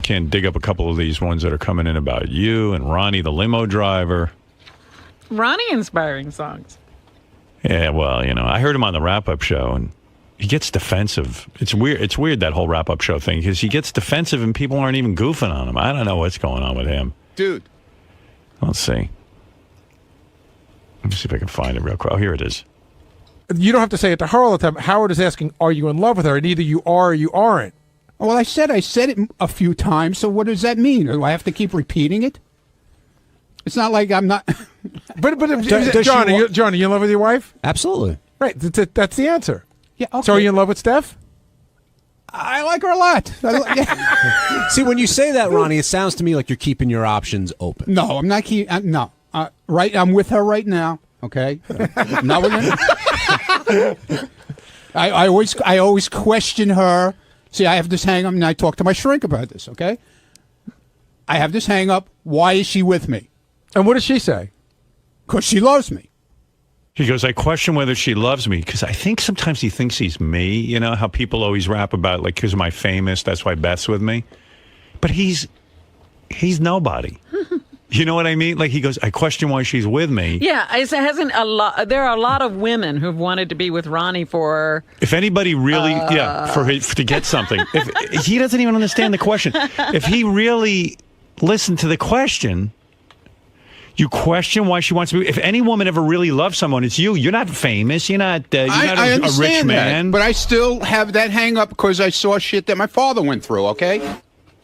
Can't dig up a couple of these ones that are coming in about you and Ronnie, the limo driver. Ronnie inspiring songs. Yeah, well, I heard him on the wrap-up show, and he gets defensive. It's weird. It's weird, that whole wrap-up show thing, because he gets defensive and people aren't even goofing on him. I don't know what's going on with him. Dude. Let's see. Let me see if I can find it real quick. Oh, here it is. You don't have to say it to her all the time. Howard is asking, are you in love with her? And either you are or you aren't. Well, I said it a few times, so what does that mean? Do I have to keep repeating it? It's not like I'm not... But Johnny, you in love with your wife? Absolutely. Right, that's the answer. Yeah. Okay. So are you in love with Steph? I like her a lot. See, when you say that, Ronnie, it sounds to me like you're keeping your options open. No, I'm not keeping... no. Right, I'm with her right now, okay? I'm not with her. I always question her. See, I have this hang-up, and I talk to my shrink about this, okay? I have this hang-up. Why is she with me? And what does she say? Because she loves me. He goes, I question whether she loves me, because I think sometimes he thinks he's me. You know how people always rap about, like, because am I famous, that's why Beth's with me? But he's nobody. You know what I mean? Like, he goes, I question why she's with me. Yeah, there are a lot of women who've wanted to be with Ronnie for... If anybody really, to get something. If he doesn't even understand the question. If he really listened to the question, you question why she wants to be... If any woman ever really loves someone, it's you. You're not famous. You're not, I a understand rich man. that, but I still have that hang up because I saw shit that my father went through, okay?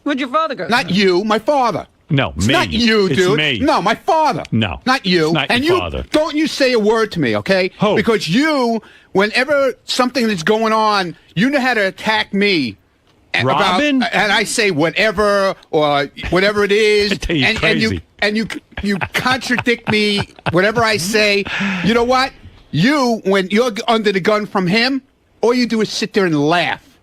What'd your father go Not through? you, my father. No, It's me. not you, dude. It's me. No, my father. No. Not you. It's not and your you father. Don't you say a word to me, okay? Who? Because you, whenever something is going on, you know how to attack me. Robin? And I say whatever or whatever it is. I tell you, crazy. And you contradict me, whatever I say. You know what? When you're under the gun from him, all you do is sit there and laugh.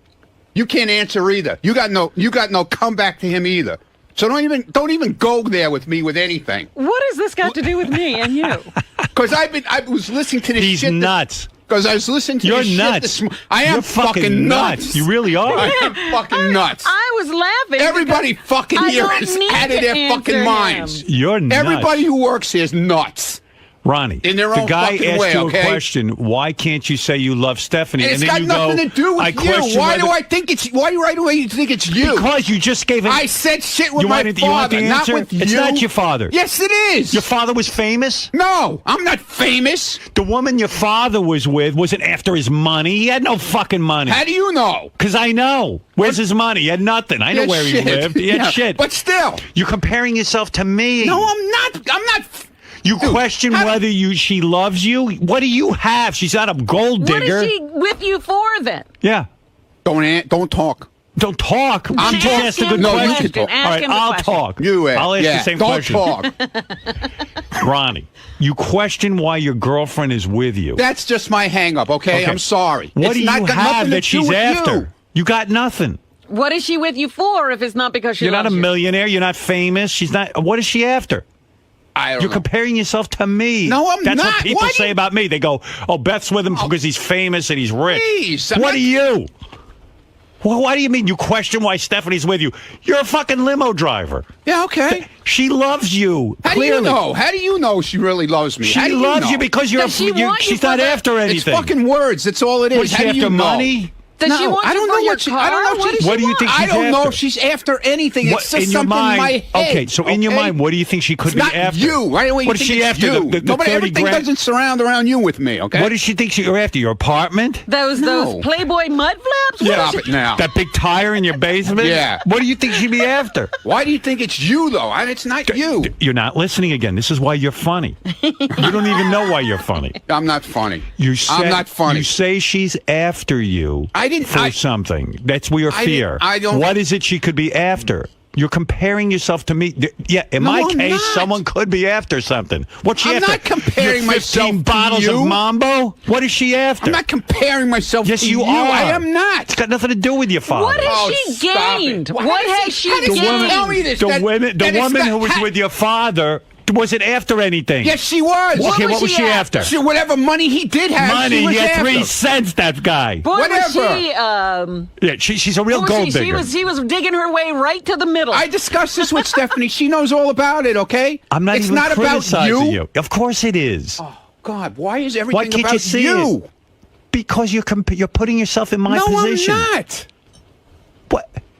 You can't answer either. You got no comeback to him either. So don't even go there with me with anything. What has this got to do with me and you? Because I was listening to this He's shit. nuts. Because I was listening to You're this nuts. shit I am You're fucking nuts. You really are. I am fucking nuts. I was laughing. Everybody fucking I here don't is need out of to their answer fucking him. minds. You're nuts. Everybody who works here is nuts. Ronnie, In their the own guy fucking asked way, you okay? a question. Why can't you say you love Stephanie? And it's then got you nothing go, to do with I you. question Why whether- do I think it's? Why right away you think it's you? Because you just gave him. I said shit with you my wanted, you want father, the not answer? with you. It's not your father. Yes, it is. Your father was famous? No, I'm not famous. The woman your father was with wasn't after his money. He had no fucking money. How do you know? Because I know. Where's his money? He had nothing. I know had where shit. he lived. He had Yeah, shit. But still. You're comparing yourself to me. No, I'm not. You Dude, question whether she loves you? What do you have? She's not a gold What digger. is she with you for then? Yeah. Don't talk. Don't talk. I'm She talking. asked a good No, you question. can talk. Ask All right, him the I'll question. talk. I'll ask the same don't question. talk. Ronnie, you question why your girlfriend is with you. That's just my hang-up, okay? I'm sorry. What It's do you not got have nothing to that do she's with after? you. You got nothing. What is she with you for if it's not because she You're not a loves you? millionaire. You're not famous. She's not. What is she after? I don't You're know. comparing yourself to me. No, I'm That's not. what people Why do say you- about me. They go, "Oh, Beth's with him because he's famous and he's rich." Please, I'm what not- are you? Well, why do you mean you question why Stephanie's with you? You're a fucking limo driver. Yeah, okay. She loves you. How clearly. do you know? How do you know she really loves me? How She do loves know? you because you're. Does she want you she's for not that? after It's anything. fucking words. That's all it is. What is she How do you after know? money? Does she want I you don't for know your what she. car? I don't know What does she What do you think I she's don't know after? if she's after anything. It's What, just in your something mind? in my head. Okay, so in your mind, what do you think she could It's be not after? you. Right away, you What is think she it's after? you. The Nobody, 30 everything grand? doesn't surround around you with me. Okay. What does she think you're after? Your apartment? Those No. Playboy mud flaps? What Stop is it she- now. That big tire in your basement? Yeah. What do you think she'd be after? Why do you think it's you though? It's not you. You're not listening again. This is why you're funny. You don't even know why you're funny. I'm not funny. I'm not funny. You say she's after you for something. That's your fear. I don't. What is it she could be after? You're comparing yourself to me. Yeah, in No, my I'm case, not. someone could be after something. What's she I'm after? not comparing Your myself 15 to bottles you. of Mambo? What is she after? I'm not comparing myself Yes, to you you. are. I am not. It's got nothing to do with your father. What has Oh, she stop it. gained? Well, What how has she how does gained? tell me this? The That woman it's who was not- with your father Was it after anything? Yes, she was. Okay, what was she after? Whatever money he did have, Money, she was he had after. 3 cents, that guy. Boy, was Whatever. she, Yeah, she's a real who was gold she? digger. She was digging her way right to the middle. I discussed this with Stephanie. She knows all about it, okay? I'm not it's even not about criticizing you. you. Of course it is. Oh, God, why is everything Why can't about you see you? it? Because you're putting yourself in my position. No, I'm not.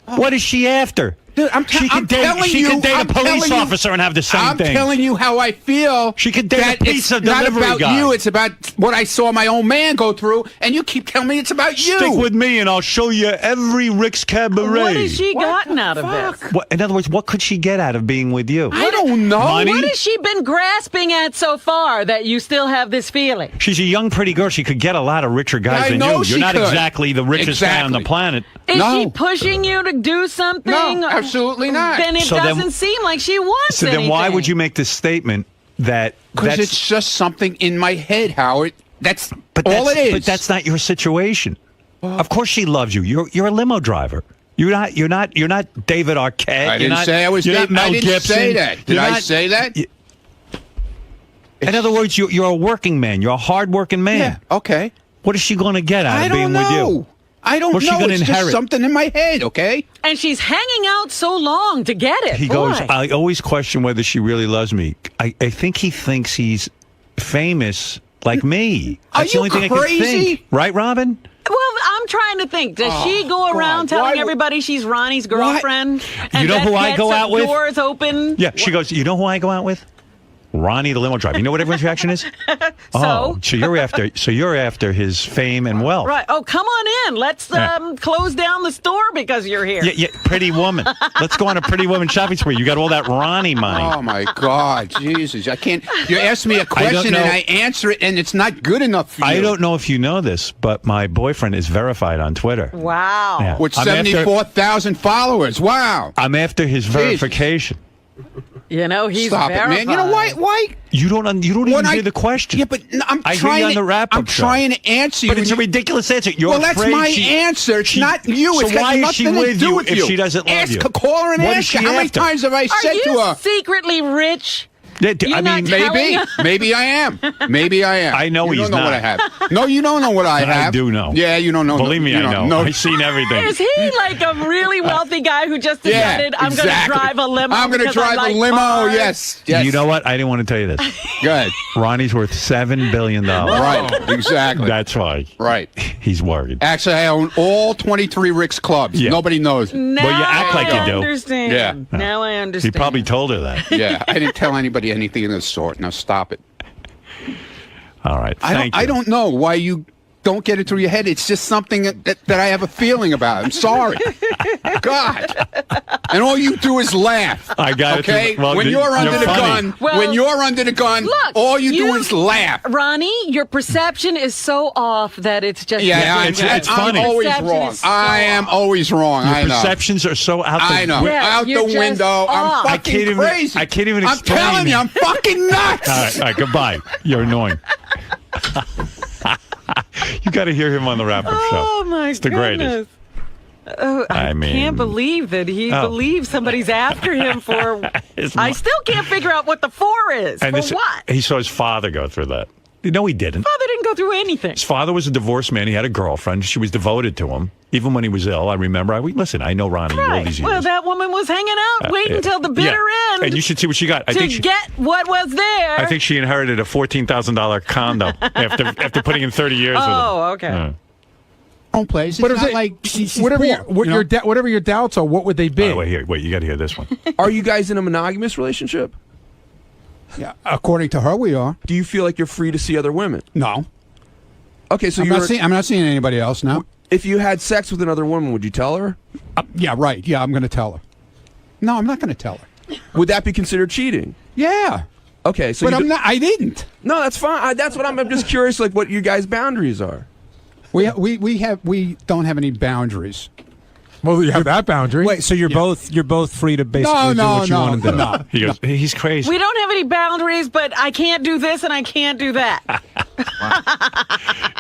What is she after? Dude, She could date a police officer and have the same thing. I'm telling you how I feel. She could date that a pizza it's not delivery about guy. you. It's about what I saw my own man go through, and you keep telling me it's about you. Stick with me, and I'll show you every Rick's Cabaret. What has she gotten out of this? In other words, what could she get out of being with you? I don't know. Money? What has she been grasping at so far that you still have this feeling? She's a young, pretty girl. She could get a lot of richer guys I than know you. she You're not could. exactly the richest guy on the Exactly. planet. Is No. she pushing you to do something? No, absolutely not. Then it So then- doesn't seem like she wants So then why anything. would you make this statement that Because that's it's just something in my head, Howard. That's but all that's, it is. But that's not your situation. Of course she loves you. You're a limo driver. You're not David Arquette. I You're didn't not, say I was. You're not Mel I didn't Gibson. say that. Did You're I not- say that? In other words, you're a working man. You're a hard-working man. Yeah. Okay. What is she going to get out I of being don't with know. you? I don't What's she know. gonna It's inherit? just something in my head. Okay. And she's hanging out so long to get it. He Boy. goes, I always question whether she really loves me. I think he thinks he's famous like me. Are That's the you only thing I can crazy? think. Right, Robin? Well, I'm trying to think. Does she go around God. telling Why- everybody she's Ronnie's girlfriend? And You know that who I gets go the out with? Doors open. Yeah, she goes, you know who I go out with? Ronnie the limo driver. You know what everyone's reaction is? so you're after his fame and wealth. Right. Oh, come on in. Let's close down the store because you're here. Yeah, Pretty Woman. Let's go on a Pretty Woman shopping spree. You got all that Ronnie money. Oh my God, Jesus! I can't. You ask me a question know. and I answer it, and it's not good enough for you. I don't know if you know this, but my boyfriend is verified on Twitter. Wow. Yeah. With I'm after- 74,000 followers. Wow. I'm after his verification. You know, he's Stop verified. it, man. You know why? Why? You don't even When hear the question. Yeah, but I'm I hear trying you on to. the wrap-up I'm show. trying to answer you. But it's a and you- ridiculous answer. You're Well, that's afraid my she- answer. It's not you. So It's got why is nothing she to with do you with if you. she doesn't love ask you? Call her and What is ask her. she How many after? times have I Are said you to her? secretly rich? Yeah, You're I not mean, telling Maybe, us? maybe I am. Maybe I am. I know you he's don't know what not. I have. No, you don't know what I have. I do know. Yeah, you don't know. Believe me, you I don't know. I've seen everything. Is he like a really wealthy guy who just decided, I'm going to drive a limo? I'm going to because I drive like a limo. cars? Yes. Yes. You know what? I didn't want to tell you this. Good. Ronnie's worth $7 billion. Right. Exactly. That's why. Right. He's worried. Actually, I own all 23 Rick's clubs. Yeah. Nobody knows. Now Well, you act like I you do. understand. Yeah. Now I He understand. probably told her that. Yeah, I didn't tell anybody anything of the sort. Now stop it. All right. Thank you. I don't know why you don't get it through your head. It's just something that I have a feeling about. I'm sorry. God. And all you do is laugh. I got it. Okay? Well, when you're you're under the funny. gun, Well, when you're under the gun, look, all you do you- is laugh. Ronnie, your perception is so off that it's just Yeah, it's I'm funny. always Perception wrong. is so I am off. always wrong. Your I know. perceptions are so out the I know. Yeah, Out you're the just window. off. I'm I fucking can't even- crazy. I can't even I'm explain. telling you, I'm fucking nuts. All right, goodbye. You're annoying. You got to hear him on the wrap-up show. Oh, my It's the goodness. greatest. Oh, I mean- can't believe that he Oh. believes somebody's after him for. I still can't figure out what the for is. And for this- what? He saw his father go through that. No, he didn't. Father didn't go through anything. His father was a divorced man. He had a girlfriend. She was devoted to him, even when he was ill. I remember. Listen, I know Ronnie all these years. Well, that woman was hanging out, waiting until the bitter end. And you should see what she got. I to think she, get what was there. I think she inherited a $14,000 condo after putting in 30 years with him. Oh, okay. Yeah. Own place. It's But is not it, like she's whatever poor, you know? whatever your doubts are, what would they be? Wait, you got to hear this one. Are you guys in a monogamous relationship? Yeah, according to her, we are. Do you feel like you're free to see other women? No, Okay, so I'm not seeing anybody else now. if you had sex with another woman, would you tell her? Yeah, right. Yeah, I'm going to tell her. No, I'm not going to tell her. Would that be considered cheating? Yeah, Okay, so but you I'm do- not. I didn't. No, that's fine. That's what I'm just curious, like what you guys' boundaries are. We don't have any boundaries. Well, you have that boundary. Wait, so you're both free to basically do what you want to do. no. He goes, he's crazy. We don't have any boundaries, but I can't do this and I can't do that.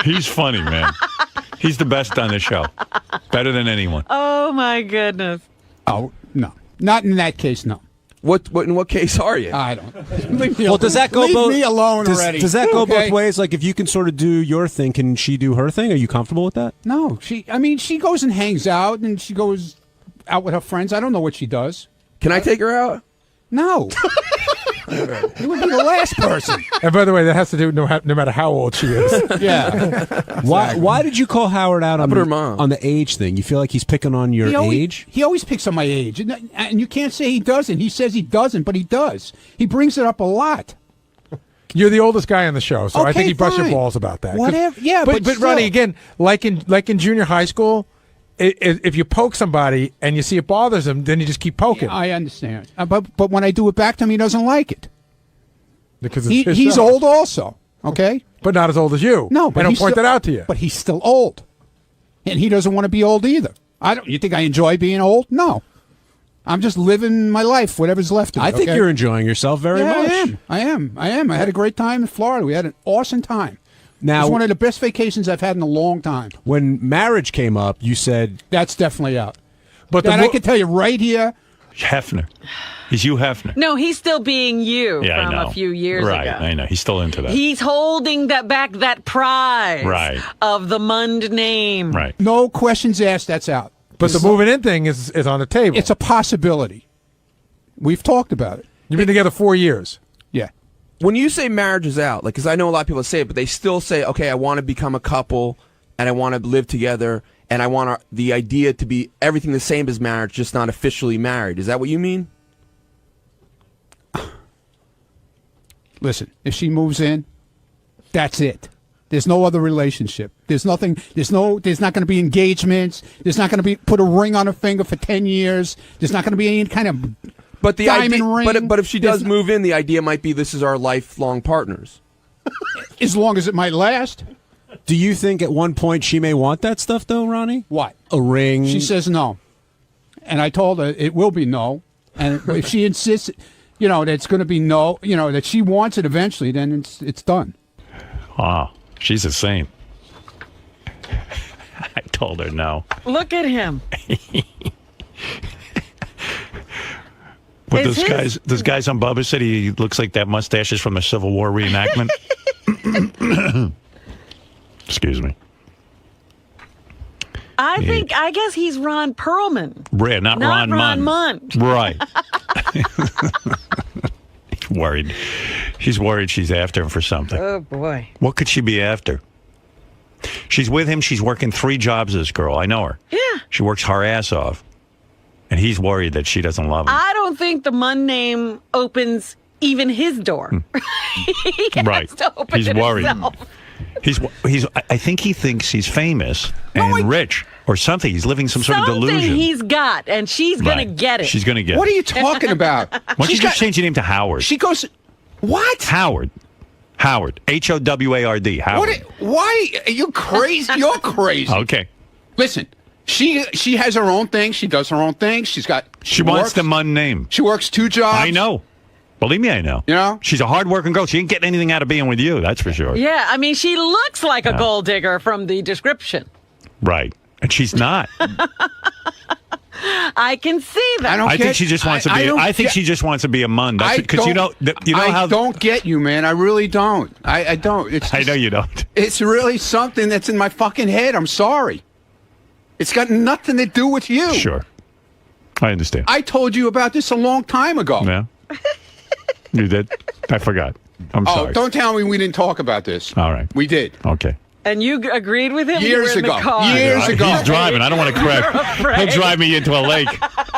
He's funny, man. He's the best on the show. Better than anyone. Oh, my goodness. Oh no, not in that case. No. What in what case are you? I don't. Leave me Well, does that go leave both? me alone already? Does that go Okay? both ways? Like, if you can sort of do your thing, can she do her thing? Are you comfortable with that? No, she goes and hangs out, and she goes out with her friends. I don't know what she does. Can I take her out? No. You would be the last person. And by the way, that has to do no matter how old she is. Yeah. Why did you call Howard out on about her mom? on the age thing? You feel like he's picking on your age? He always picks on my age. And you can't say he doesn't. He says he doesn't, but he does. He brings it up a lot. You're the oldest guy on the show, so I Okay, think he brushed your fine. balls about that. 'Cause- Whatever. Yeah, but Ronnie, still. again, like in junior high school, if you poke somebody and you see it bothers him, then you just keep poking. I understand. But when I do it back to him, he doesn't like it. Because it's his He's show. old also, okay? But not as old as you. No, but I don't he's point still- that out to you. But he's still old. And he doesn't want to be old either. You think I enjoy being old? No. I'm just living my life, whatever's left of it. I think okay? you're enjoying yourself very Yeah, much. I am. I had a great time in Florida. We had an awesome time. It Now, was one of the best vacations I've had in a long time. when marriage came up, you said, That's definitely out. But That I can tell you right here. Hefner. He's Hugh Hefner. No, he's still being you Yeah, from I know. a few years right, ago. I know. He's still into that. He's holding that prize Right. of the Mund name. Right. No questions asked. That's out. But the moving in thing is on the table. It's a possibility. We've talked about it. You've been together 4 years. Yeah. When you say marriage is out, like, because I know a lot of people say it, but they still say, okay, I want to become a couple, and I want to live together, and I want the idea to be everything the same as marriage, just not officially married. Is that what you mean? Listen, if she moves in, that's it. There's no other relationship. There's nothing. There's not going to be engagements. There's not going to be put a ring on her finger for 10 years. There's not going to be any kind of But the diamond idea, ring. but if she There's does move in, the idea might be this is our lifelong partners. as long as it might last. do you think at one point she may want that stuff, though, Ronnie? What? A ring? She says no. And I told her it will be no. And if she insists, that it's going to be no, that she wants it eventually, then it's done. Wow. She's a saint. I told her no. Look at him. But Is those guys on Bubba said he looks like that mustache is from the Civil War reenactment. Excuse me. I guess he's Ron Perlman. Not Not Ron Ron Munn. Munn. Right. He's worried. She's worried she's after him for something. Oh, boy. What could she be after? She's with him. She's working 3 jobs, this girl. I know her. Yeah. She works her ass off. And he's worried that she doesn't love him. I don't think the Munn name opens even his door. He has Right. to open He's it worried. himself. I think he thinks he's famous and rich or something. He's living some sort of Something delusion. he's got, and she's going to Right. get it. She's going to get What are it. you talking about? Why don't you She's just got- change your name to Howard? She goes, what? Howard. Howard. Howard. Howard. Why? Are you crazy? You're crazy. Okay. Listen, she has her own thing. She does her own thing. She Wants works, the Munn name. She works 2 jobs. I know. Believe me, I know. You know? She's a hard-working girl. She ain't getting anything out of being with you, that's for sure. Yeah, I mean, she looks like a gold digger from the description. Right. And she's not. I can see that. I think she just wants to be. I think she just wants to be a Munn. Because you know I how. don't get you, man. I really don't. I don't. It's I know you don't. It's really something that's in my fucking head. I'm sorry. It's got nothing to do with you. Sure. I understand. I told you about this a long time ago. Yeah. You did? I forgot. I'm sorry. Oh, don't tell me we didn't talk about this. All right. We did. Okay. And you agreed with him? You Years were in ago. The car. Years ago. He's driving. I don't want to crash. He'll drive me into a lake,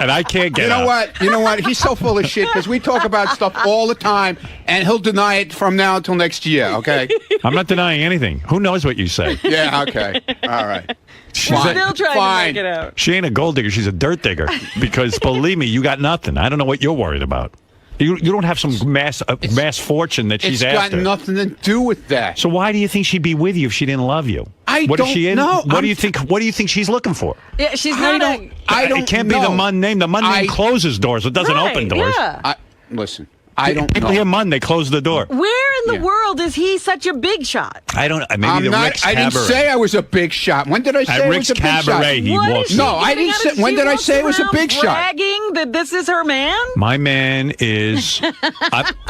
and I can't get out. You know what? He's so full of shit because we talk about stuff all the time, and he'll deny it from now until next year, okay? I'm not denying anything. Who knows what you say? Yeah, okay. All right. She's We're a- still trying Fine. to make it out. She ain't a gold digger. She's a dirt digger. Because believe me, you got nothing. I don't know what you're worried about. You don't have some mass fortune that she's It's after. got nothing to do with that. So why do you think she'd be with you if she didn't love you? What is don't she in? know. What do you think? What do you think she's looking for? Yeah, she's I not don't. I don't. It can't know. be the Munn name. The Munn name closes doors. It doesn't Right, open doors. Yeah. Listen. I don't People know. hear Munn, they close the door. Where in the world is he such a big shot? I don't. Maybe I'm the not. Rick's I didn't Cabaret. say I was a big shot. When did I say At I was Rick's a big Cabaret, shot? he What walks. is No, she I getting didn't out say- of- when she did I walks say it was a around big shot? bragging that this is her man? My man is Ricky,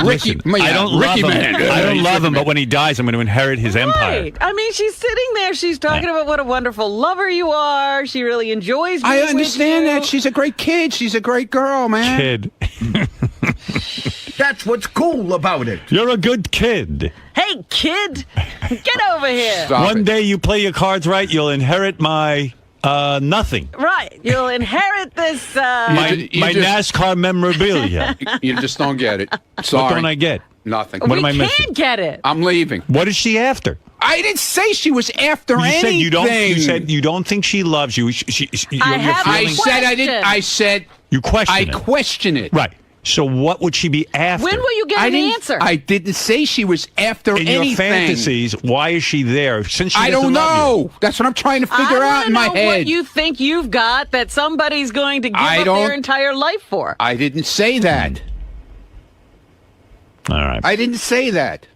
listen, yeah, I don't love Ricky him. man. I don't He's love Ricky him, man. but when he dies, I'm going to inherit his empire. Right. I mean, she's sitting there. She's talking about what a wonderful lover you are. She really enjoys being I with understand you. that. She's a great kid. She's a great girl, man. Kid, That's what's cool about it. you're a good kid. Hey, kid, get over here. Stop One it. day you play your cards right, you'll inherit my nothing. Right. You'll inherit this. My just- NASCAR memorabilia. You just don't get it. Sorry. What don't I get? Nothing. What we am I can't missing? get it. I'm leaving. What is she after? I didn't say she was after You anything. said you don't. You said you don't think she loves you. You're have I feeling, said I didn't. Question. I said you question I it. question it. Right. So what would she be after? When will you get I an didn't. answer? I didn't say she was after in anything. your fantasies, why is she there? Since she I doesn't don't love you. know. That's what I'm trying to figure I out wanna in my know head. what you think you've got that somebody's going to give I up don't- their entire life for. I didn't say that. All right. I didn't say that.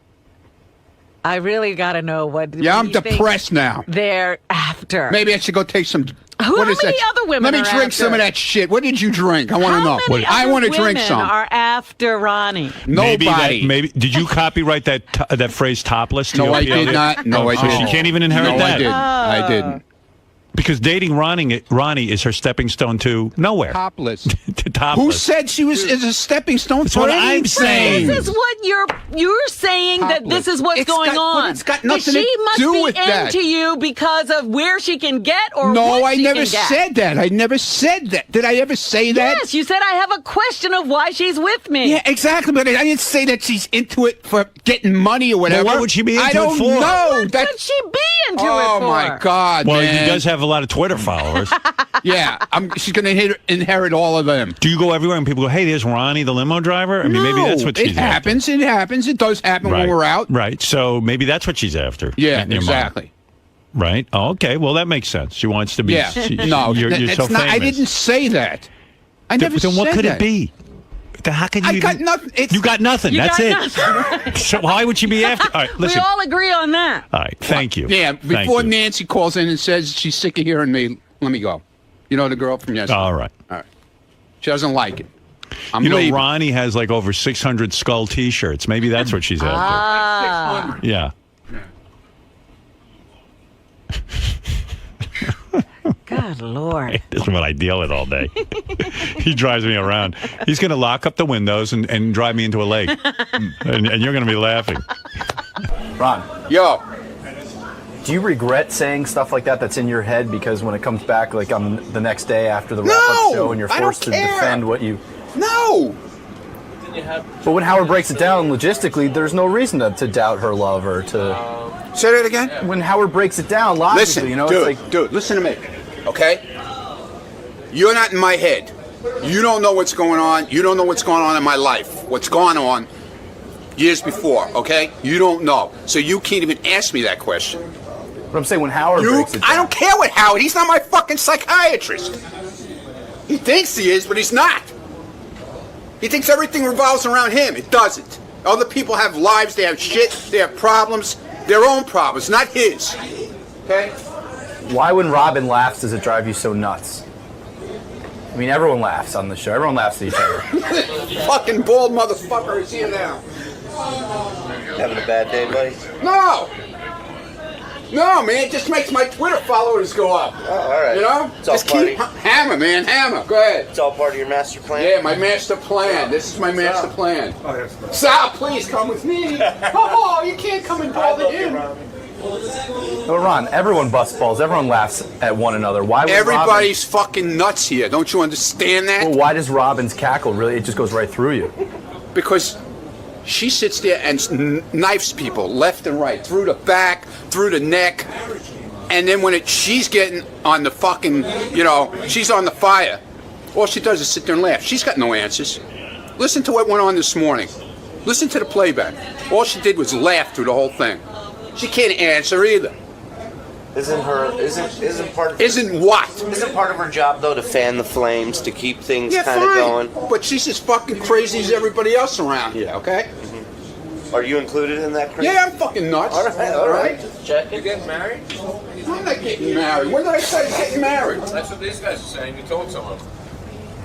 I really got to know what. Yeah, what I'm you think depressed now. They're after. Maybe I should go take some. How what is many that? other women Let me are drink after? some of that shit. What did you drink? I want to know. How many I other want to drink women some. are after Ronnie? Nobody. Maybe did you copyright that phrase topless? To No, your I did PLD? not. No, I So didn't. she can't even inherit no, that. I didn't. I didn't. Because dating Ronnie is her stepping stone to nowhere. Topless. To topless. Who said she was is a stepping stone That's for what I'm anything? saying. This is what you're saying that this is what's It's going got- on. but it's got That nothing she to must do be with that. into you because of where she can get or No, what I she never can get. said that. I never said that. Did I ever say that? Yes, you said I have a question of why she's with me. Yeah, exactly. But I didn't say that she's into it for getting money or whatever. what would she be I into it don't for? know. What That- could she be into it oh for? my God, Well, man. he does have a lot of Twitter followers. Yeah, she's going to inherit all of them. Do you go everywhere and people go, "Hey, there's Ronnie, the limo driver"? I mean, maybe that's what she's It happens. It happens. It does happen after. when we're out. Right. So maybe that's what she's after. Yeah, in your mind. exactly. Right. Oh, okay. Well, that makes sense. She wants to be. Yeah. No, you're it's so not. famous. I didn't say that. I never Then said what could that. it be? How could you? I got even- nothing. It's, You got nothing. You That's got it. nothing. So why would she be after? All right. Listen. We all agree on that. All right. Thank you. Yeah, Thank before you. Nancy calls in and says she's sick of hearing me, let me go. You know the girl from yesterday? All right. All right. She doesn't like it. I'm You know, leaving. Ronnie has like over 600 Skull T-shirts. Maybe that's what she's after. Ah. Yeah. Good Lord. This is what I deal with all day. He drives me around. He's going to lock up the windows and drive me into a lake. and you're going to be laughing. Ron, Yo, do you regret saying stuff like that that's in your head because when it comes back like on the next day after the wrap-up No, show and you're I don't forced to care. defend what you... no. But when Howard breaks it down logistically, there's no reason to doubt her love or to... Say that again. When Howard breaks it down logically, Listen, you know, dude, it's like... dude, listen to me, okay? You're not in my head. You don't know what's going on. You don't know what's going on in my life. What's gone on years before, okay? You don't know. So you can't even ask me that question. But I'm saying when Howard breaks it down... I don't care what Howard. He's not my fucking psychiatrist. He thinks he is, but he's not. He thinks everything revolves around him. It doesn't. Other people have lives. They have shit. They have problems. Their own problems, not his. Okay? Why when Robin laughs does it drive you so nuts? I mean, everyone laughs on the show. Everyone laughs at each other. Fucking bald motherfucker is here now. Having a bad day, buddy? No. No, man. It just makes my Twitter followers go up. Oh, all right. You know? It's all Just keep hammer, man. Hammer. Go ahead. It's all part of your master plan? Yeah, my master plan. This is my master plan. Sal, please come with me. Oh, you can't come and bother him. But Ron, everyone busts balls. Everyone laughs at one another. Why would Everybody's fucking nuts here. Don't you understand that? Well, why does Robin's cackle really? It just goes right through you. Because she sits there and knifes people left and right, through the back, through the neck, and then when she's getting on the fucking, she's on the fire, all she does is sit there and laugh. She's got no answers. Listen to what went on this morning. Listen to the playback. All she did was laugh through the whole thing. She can't answer either. Isn't part of Isn't what? Isn't part of her job though to fan the flames, to keep things Yeah, kind of fine. going? But she's as fucking crazy as everybody else around here, okay? Are you included in that? Chris? Yeah, I'm fucking nuts. All right. Check. You getting married? I'm not getting married. When did I say getting married? That's what these guys are saying. You told someone.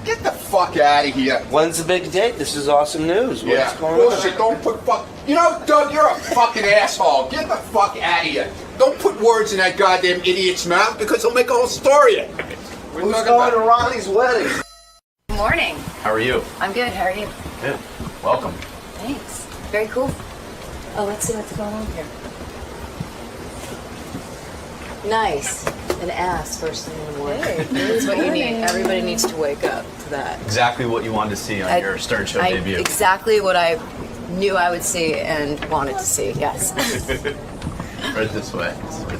Get the fuck out of here. When's the big date? This is awesome news. What's going Bullshit. on? Don't put fuck. You know, Doug, you're a fucking asshole. Get the fuck out of here. Don't put words in that goddamn idiot's mouth because he'll make a whole story of it. Who's going to Ronnie's wedding? Good morning. How are you? I'm good. How are you? Good. Welcome. Thanks. Very cool. Oh, let's see what's going on here. Nice. An ass first thing in the morning. That's what you need. Everybody needs to wake up to that. Exactly what you wanted to see on your Stern Show debut. Exactly what I knew I would see and wanted to see. Yes. Right this way.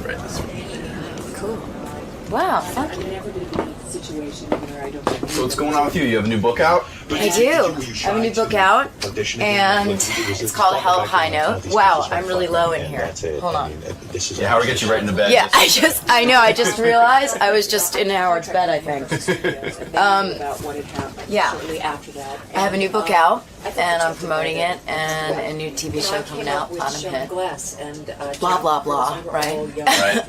Right this way. Cool. Wow. Thank you. So what's going on with you? You have a new book out? I do. I have a new book out, and it's called Hell High Note. Wow, I'm really low in here. Hold on. Yeah, Howard gets you right into bed. Yeah, I just realized I was just in Howard's bed, I think. Yeah. I have a new book out, and I'm promoting it, and a new TV show coming out, Bottom Hit. Blah, blah, blah, right? Right.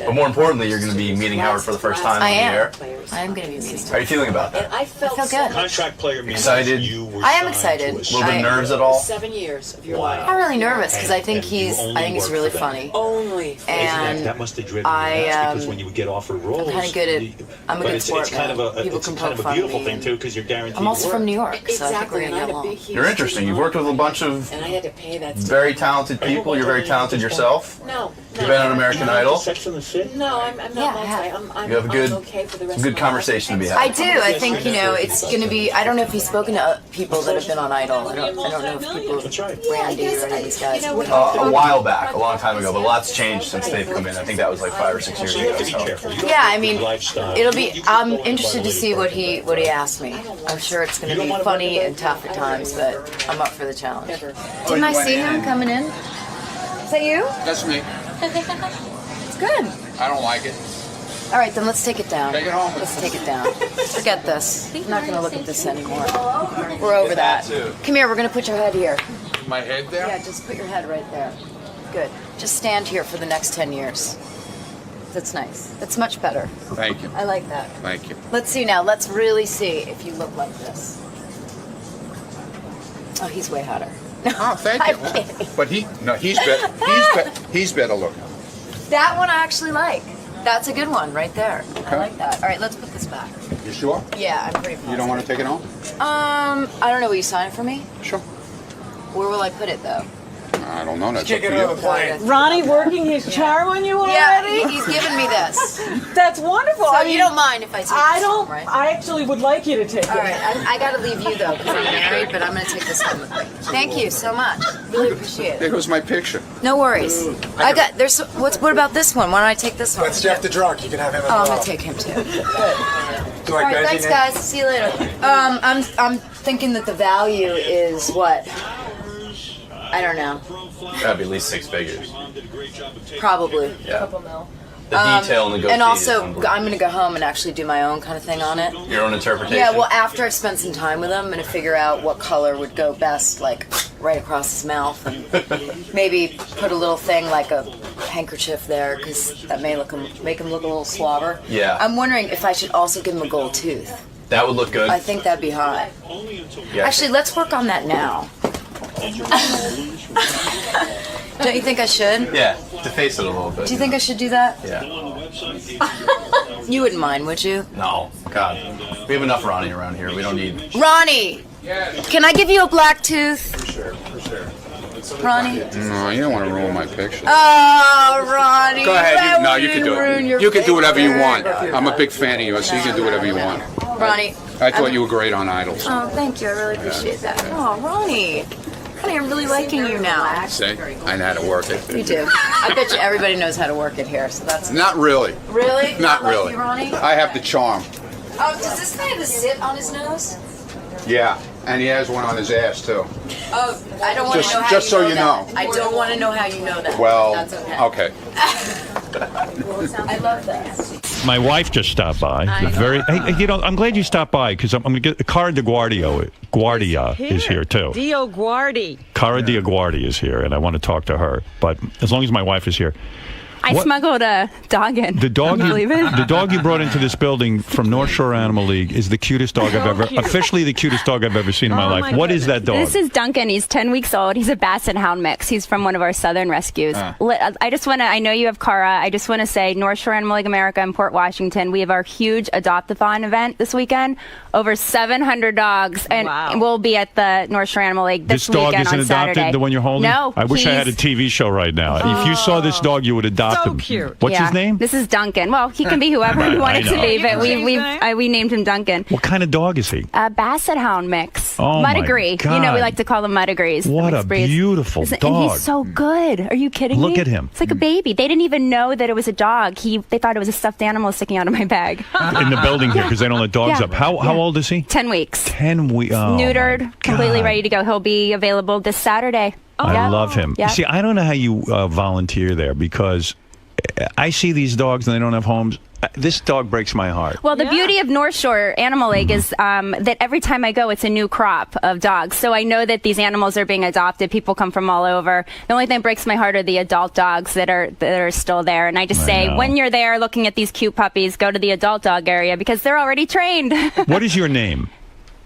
But more importantly, you're going to be meeting Howard for the first time on the air. I am going to be meeting. How are you feeling about that? I feel good. Contract player means Excited? I am excited. A little bit of nerves at all? I'm really nervous because I think he's really funny. And that must have driven because when you would get offered roles, I'm kind of good at. I'm a good sport. It's kind of a beautiful thing too because you're guaranteed. I'm also work. from New York, so I think we're gonna get along. You're interesting. You've worked with a bunch of very talented people. You're very talented yourself. You've been on American Idol. Sex and the City? No, I'm not. You have a good conversation to be had. I do. I think it's going to be. I don't know if he's spoken to people that have been on Idol. I don't know if people, Randy or any of these guys. A while back, a long time ago, but a lot's changed since they've come in. I think that was like 5 or 6 years ago. So. Yeah, I mean, it'll be. I'm interested to see what he asked me. I'm sure it's going to be funny and tough at times, but I'm up for the challenge. Didn't I see him coming in? Is that you? That's me. It's good. I don't like it. All right, then let's take it down. Take it home. Let's take it down. Forget this. I'm not going to look at this anymore. We're over that. Come here. We're going to put your head here. My head there? Yeah, just put your head right there. Good. Just stand here for the next 10 years. That's nice. That's much better. Thank you. I like that. Thank you. Let's see now. Let's really see if you look like this. Oh, he's way hotter. Oh, thank you. But he's better. He's better looking. That one I actually like. That's a good one right there. Okay. I like that. All right, let's put this back. You sure? Yeah, I'm pretty positive. You don't want to take it home? I don't know. Will you sign it for me? Sure. Where will I put it though? I don't know. That's up to you. Ronnie working his charm on you already? Yeah, he's giving me this. That's wonderful. So you don't mind if I take I this don't. home, right? I actually would like you to take All it. right, I got to leave you though because I'm married, but I'm going to take this home with me. Thank you so much. Really appreciate There it. goes my picture. No worries. What about this one? Why don't I take this one? That's Jeff the drunk. You can have him as Oh, I'm well. gonna take him too. Good. Do you All like right, veggie, thanks Nick? guys. See you later. I'm thinking that the value is what? I don't know. That'd be at least 6 figures. Probably. Yeah. Couple mil. The detail and the goatee And is also, unbelievable. I'm gonna go home and actually do my own kind of thing on it. Your own interpretation. Yeah, well, after I've spent some time with him, I'm gonna figure out what color would go best, like right across his mouth, and maybe put a little thing like a handkerchief there, because that may make him look a little slobber. Yeah. I'm wondering if I should also give him a gold tooth. That would look good. I think that'd be hot. Yeah. Actually, let's work on that now. Don't you think I should? Yeah, deface it a little bit. Do you think I should do that? Yeah. You wouldn't mind, would you? No. God. We have enough Ronnie around here. We don't need... Ronnie! Can I give you a black tooth? For sure. Ronnie? No, you don't want to ruin my picture. Oh, Ronnie. Go ahead. why You would can do ruin it. your You can do whatever you want. picture? I'm a big fan of yours, so you can do whatever you want. Ronnie. I thought you were great on Idols. Oh, thank you. I really appreciate that. Oh, Ronnie. Ronnie, I'm really liking you now. See? I know how to work it. You do. I bet you everybody knows how to work it here, so that's... Not really. Really? Not like really. you, Ronnie? I have the charm. Oh, does this guy have a zit on his nose? Yeah, and he has one on his ass too. Oh, I don't want to know how Just you so know you that. know. I don't want to know how you know that. Well, That's okay. okay. I love that. my wife just stopped by. Hey, I'm glad you stopped by because I'm going to get Cara DioGuardi is here too. DioGuardi. Cara DioGuardi is here, and I want to talk to her. But as long as my wife is here. I smuggled a dog in. The dog, Can you believe it? The dog you brought into this building from North Shore Animal League is the cutest dog I've ever, officially the cutest dog I've ever seen in my life. What is that dog? This is Duncan. He's 10 weeks old. He's a Basset Hound mix. He's from one of our southern rescues. I just want to, I know you have Cara. I just want to say North Shore Animal League America in Port Washington, we have our huge adopt-a-thon event this weekend. Over 700 dogs, and we'll be at the North Shore Animal League this weekend on Saturday. This dog isn't adopted, the one you're holding? No. I wish I had a TV show right now. If you saw this dog, you would adopt him. So cute. What's his name? This is Duncan. Well, he can be whoever we want it to be, but we named him Duncan. What kind of dog is he? A Basset Hound mix. Oh, Muddigree. my God. You know, we like to call them Muddigrees. What a beautiful dog. And he's so good. Are you kidding me? Look at him. It's like a baby. They didn't even know that it was a dog. They thought it was a stuffed animal sticking out of my bag. In the building here, because they don't let dogs up. How old is he? 10 weeks. 10 weeks. Oh, neutered, completely ready to go. He'll be available this Saturday. I love him. Yeah. See, I don't know how you volunteer there because I see these dogs and they don't have homes. This dog breaks my heart. Well, the beauty of North Shore Animal League is that every time I go, it's a new crop of dogs. So I know that these animals are being adopted. People come from all over. The only thing that breaks my heart are the adult dogs that are still there. And I just say, when you're there looking at these cute puppies, go to the adult dog area because they're already trained. What is your name?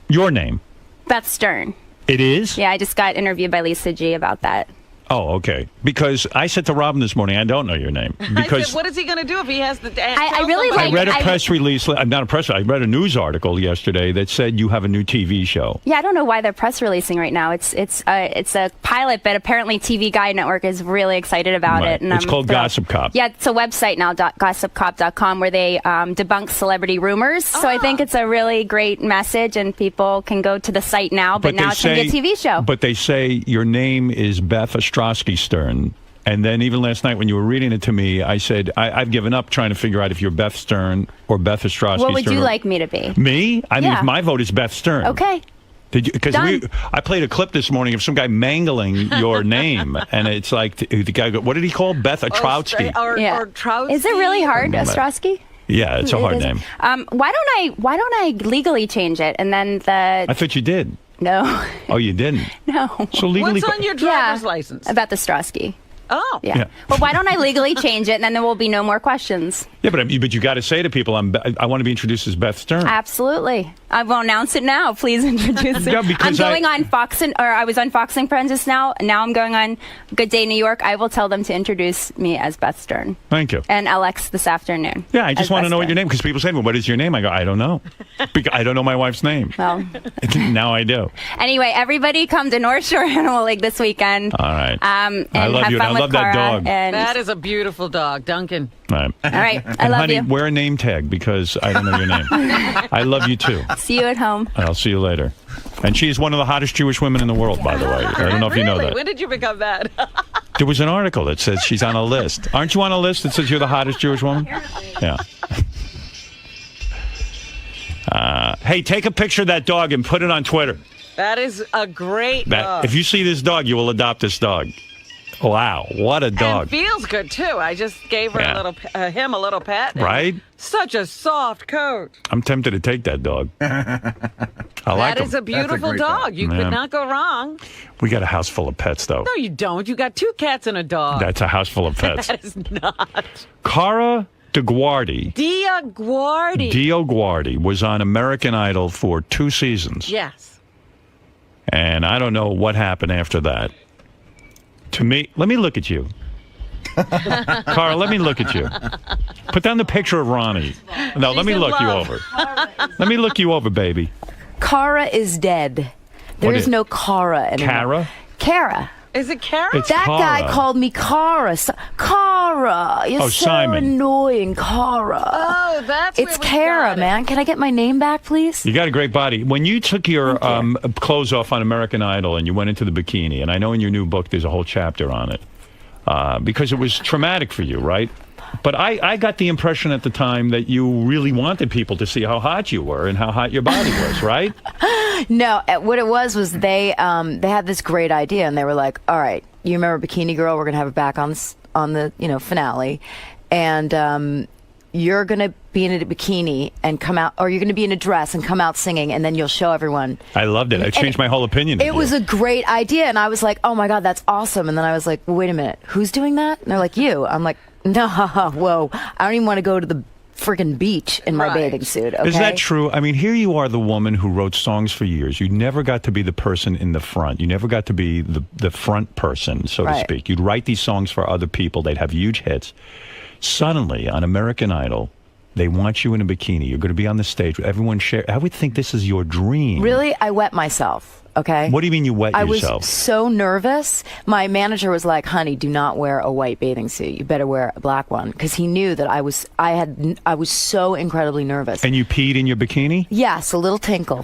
Your name? Beth Stern. It is? Yeah, I just got interviewed by Lisa G about that. Oh, okay. Because I said to Robin this morning, I don't know your name. Because I said, what is he going to do if he has the... I read a press release, not a press, I read a news article yesterday that said you have a new TV show. Yeah, I don't know why they're press releasing right now. It's a pilot, but apparently TV Guide Network is really excited about it. And it's called Gossip Cop. Yeah, it's a website now, gossipcop.com, where they debunk celebrity rumors. So I think it's a really great message, and people can go to the site now, but now it's going to be a TV show. But they say your name is Beth Ostrowski Stern. And then even last night when you were reading it to me, I said, I've given up trying to figure out if you're Beth Stern or Beth Ostrowski Stern. What would you like me to be? Me? I mean, my vote is Beth Stern. Okay. Because I played a clip this morning of some guy mangling your name, and it's like the guy. What did he call Beth Ostrowski? Or Trotsky. Is it really hard, Ostrowski? Yeah, it's a hard name. Why don't I legally change it and then I thought you did. No. Oh, you didn't? No. So legally, what's on your driver's license? About the Ostrowski. Oh. Yeah. Well, why don't I legally change it, and then there will be no more questions? Yeah, but you got to say to people, I want to be introduced as Beth Stern. Absolutely. I will announce it now. Please introduce it. Yeah, because I'm going on Fox I was on Fox and Friends just now. Now I'm going on Good Day New York. I will tell them to introduce me as Beth Stern. Thank you. And LX this afternoon. Yeah, I just want to know what your name, because people say, well, what is your name? I go, I don't know. Because I don't know my wife's name. Well. Now I do. Anyway, everybody come to North Shore Animal League this weekend. All right. And I love have you. fun I with love that Cara, dog. And that is a beautiful dog, Duncan. All right. All right. I and love honey, you. wear a name tag because I don't know your name. I love you too. See you at home. I'll see you later. And she is one of the hottest Jewish women in the world, by the way. I don't know if you know that. When did you become that? There was an article that says she's on a list. Aren't you on a list that says you're the hottest Jewish woman? Yeah. Hey, take a picture of that dog and put it on Twitter. That is a great dog. If you see this dog, you will adopt this dog. Wow, what a dog. And feels good, too. I just gave her him a little pet. Right? Such a soft coat. I'm tempted to take that dog. I like him. That is a beautiful dog. You could not go wrong. We got a house full of pets, though. No, you don't. You got 2 cats and a dog. That's a house full of pets. That is not. Cara DioGuardi. DioGuardi was on American Idol for 2 seasons. Yes. And I don't know what happened after that. To me, let me look at you. Cara, let me look at you. Put down the picture of Ronnie. No, let me look you over. Let me look you over, baby. Cara is dead. There is no Cara anymore. Cara? Cara. Is it Cara? It's that Cara. guy called me Cara. Cara. You're so Simon. annoying, Cara. Oh, that's It's Cara, man. Can I get my name back, please? You got a great body. When you took your clothes off on American Idol and you went into the bikini, and I know in your new book there's a whole chapter on it, because it was traumatic for you, right? But I got the impression at the time that you really wanted people to see how hot you were and how hot your body was, right? No, what it was they had this great idea, and they were like, all right, you remember Bikini Girl? We're going to have it back on the finale. And you're going to be in a bikini and come out, or you're going to be in a dress and come out singing, and then you'll show everyone. I loved it. I changed my whole opinion. It was a great idea, and I was like, oh my God, that's awesome. And then I was like, well, wait a minute, who's doing that? And they're like, you. I'm like, no, whoa, I don't even want to go to the freaking beach in my bathing suit. Okay? Is that true? I mean, here you are, the woman who wrote songs for years. You never got to be the person in the front. You never got to be the front person, so to speak. You'd write these songs for other people. They'd have huge hits. Suddenly, on American Idol, they want you in a bikini. You're going to be on the stage. Everyone share. I would think this is your dream. Really? I wet myself. Okay. What do you mean you wet yourself? I was so nervous. My manager was like, "Honey, do not wear a white bathing suit. You better wear a black one," because he knew that I was so incredibly nervous. And you peed in your bikini? Yes, a little tinkle.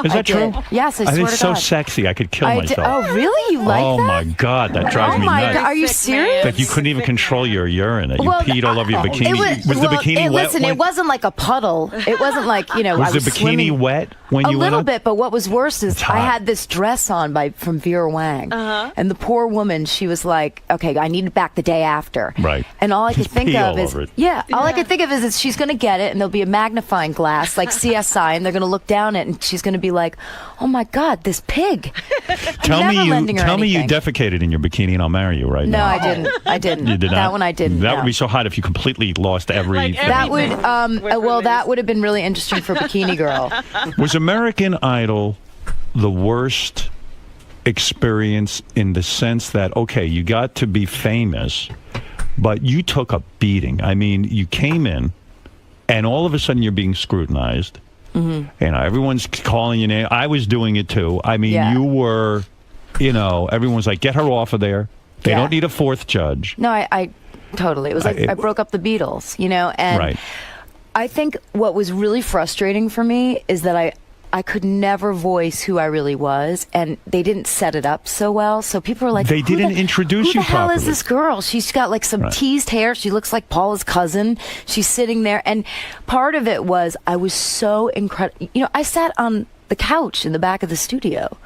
Is that true? Yes, I swear to God. It's so sexy. I could kill myself. Oh, really? You like that? Oh my God, that drives me nuts. God. Are you serious? That you couldn't even control your urine. That you peed all over your bikini. Was the bikini wet? Listen, it wasn't like a puddle. It wasn't like, Was the bikini swimming. wet when you went? A little bit, but what was worse is I had this dress on from Vera Wang, and the poor woman, she was like, "Okay, I need it back the day after." Right. And all I could think of is, all I could think of is she's going to get it, and there'll be a magnifying glass like CSI, and they're going to look down it, and she's going to be like, "Oh my God, this pig!" Tell me you defecated in your bikini, and I'll marry you right now. No, I didn't. I didn't. You did not? That one I didn't. That would be so hot if you completely lost everything. That would, that would have been really interesting for Bikini Girl. Was American Idol the worst experience in the sense that, okay, you got to be famous, but you took a beating? I mean, you came in, and all of a sudden you're being scrutinized. Mm-hmm. You know, everyone's calling your name. I was doing it too. I mean, you were, everyone's like, get her off of there. They don't need a fourth judge. No, I totally. It was like I broke up the Beatles, and I think what was really frustrating for me is that I could never voice who I really was, and they didn't set it up so well. So people were like, they didn't introduce you properly. Who the hell is this girl? She's got like some teased hair. She looks like Paula's cousin. She's sitting there. And part of it was I was so incredible. I sat on the couch in the back of the studio.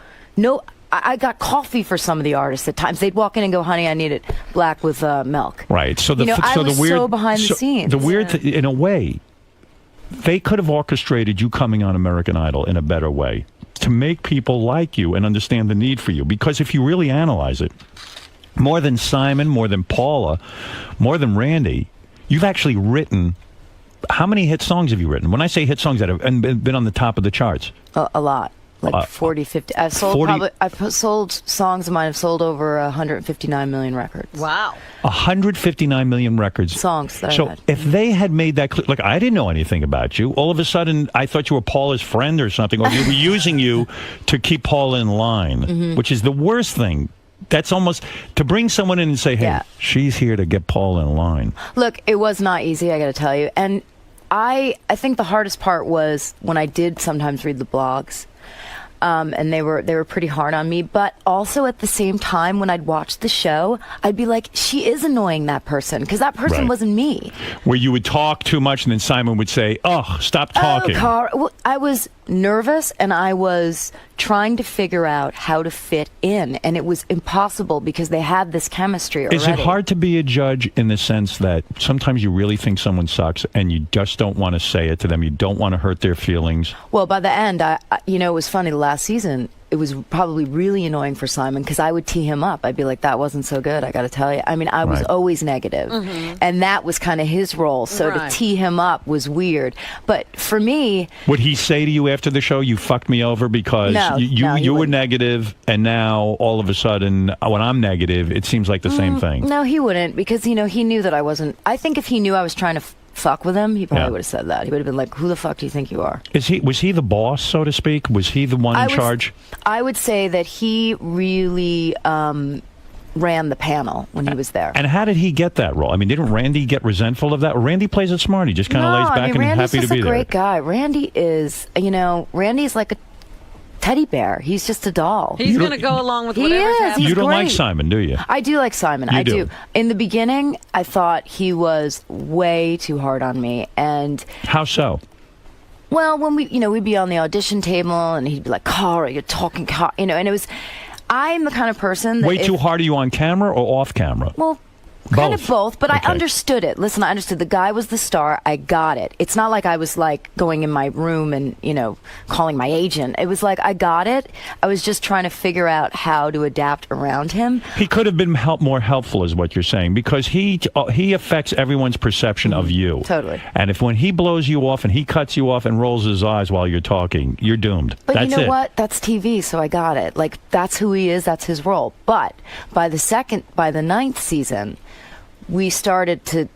I got coffee for some of the artists at times. They'd walk in and go, "Honey, I need it black with milk." Right. So I was so behind the scenes. The weird in a way, they could have orchestrated you coming on American Idol in a better way to make people like you and understand the need for you. Because if you really analyze it, more than Simon, more than Paula, more than Randy, you've actually written. How many hit songs have you written? When I say hit songs that have been on the top of the charts, a lot. Like 40, 50. I've sold songs of mine have sold over 159 million records. Wow. 159 million records. Songs that So if they had made that clear, like I didn't know anything about you. All of a sudden, I thought you were Paula's friend or something, or you were using you to keep Paula in line, which is the worst thing. That's almost to bring someone in and say, hey, she's here to get Paula in line. Look, it was not easy, I got to tell you. And I think the hardest part was when I did sometimes read the blogs. And they were pretty hard on me, but also at the same time when I'd watch the show, I'd be like, she is annoying, that person, because that person wasn't me. Where you would talk too much, and then Simon would say, "Oh, stop talking." Well, I was nervous, and I was trying to figure out how to fit in, and it was impossible because they had this chemistry already. Is it hard to be a judge in the sense that sometimes you really think someone sucks, and you just don't want to say it to them? You don't want to hurt their feelings. Well, by the end, it was funny. Last season, it was probably really annoying for Simon because I would tee him up. I'd be like, that wasn't so good, I got to tell you. I mean, I was always negative, and that was kind of his role. So to tee him up was weird. But for me... Would he say to you after the show, you fucked me over because you were negative, and now all of a sudden, when I'm negative, it seems like the same thing? No, he wouldn't, because, he knew that I wasn't... I think if he knew I was trying to fuck with him, he probably would have said that. He would have been like, who the fuck do you think you are? Was he the boss, so to speak? Was he the one in charge? I would say that he really ran the panel when he was there. And how did he get that role? I mean, didn't Randy get resentful of that? Randy plays it smart. He just kind of lays back and Randy's happy to be there. Randy's just a great guy. Randy is, Randy's like a teddy bear. He's just a doll. He's going to go along with whatever's happening. You don't like Simon, do you? I do like Simon. I do. In the beginning, I thought he was way too hard on me. And how so? Well, when we'd be on the audition table, and he'd be like, "Cara, you're talking," and it was. I'm the kind of person that way too hard. Are you on camera or off camera? Well, Kind of both, but Okay. I understood it. Listen, I understood. The guy was the star. I got it. It's not like I was like going in my room and, calling my agent. It was like I got it. I was just trying to figure out how to adapt around him. He could have been more helpful, is what you're saying, because he affects everyone's perception of you. Totally. And when he blows you off and he cuts you off and rolls his eyes while you're talking, you're doomed. But That's you know it. what? That's TV, so I got it. Like, that's who he is. That's his role. But by the ninth season, we started to,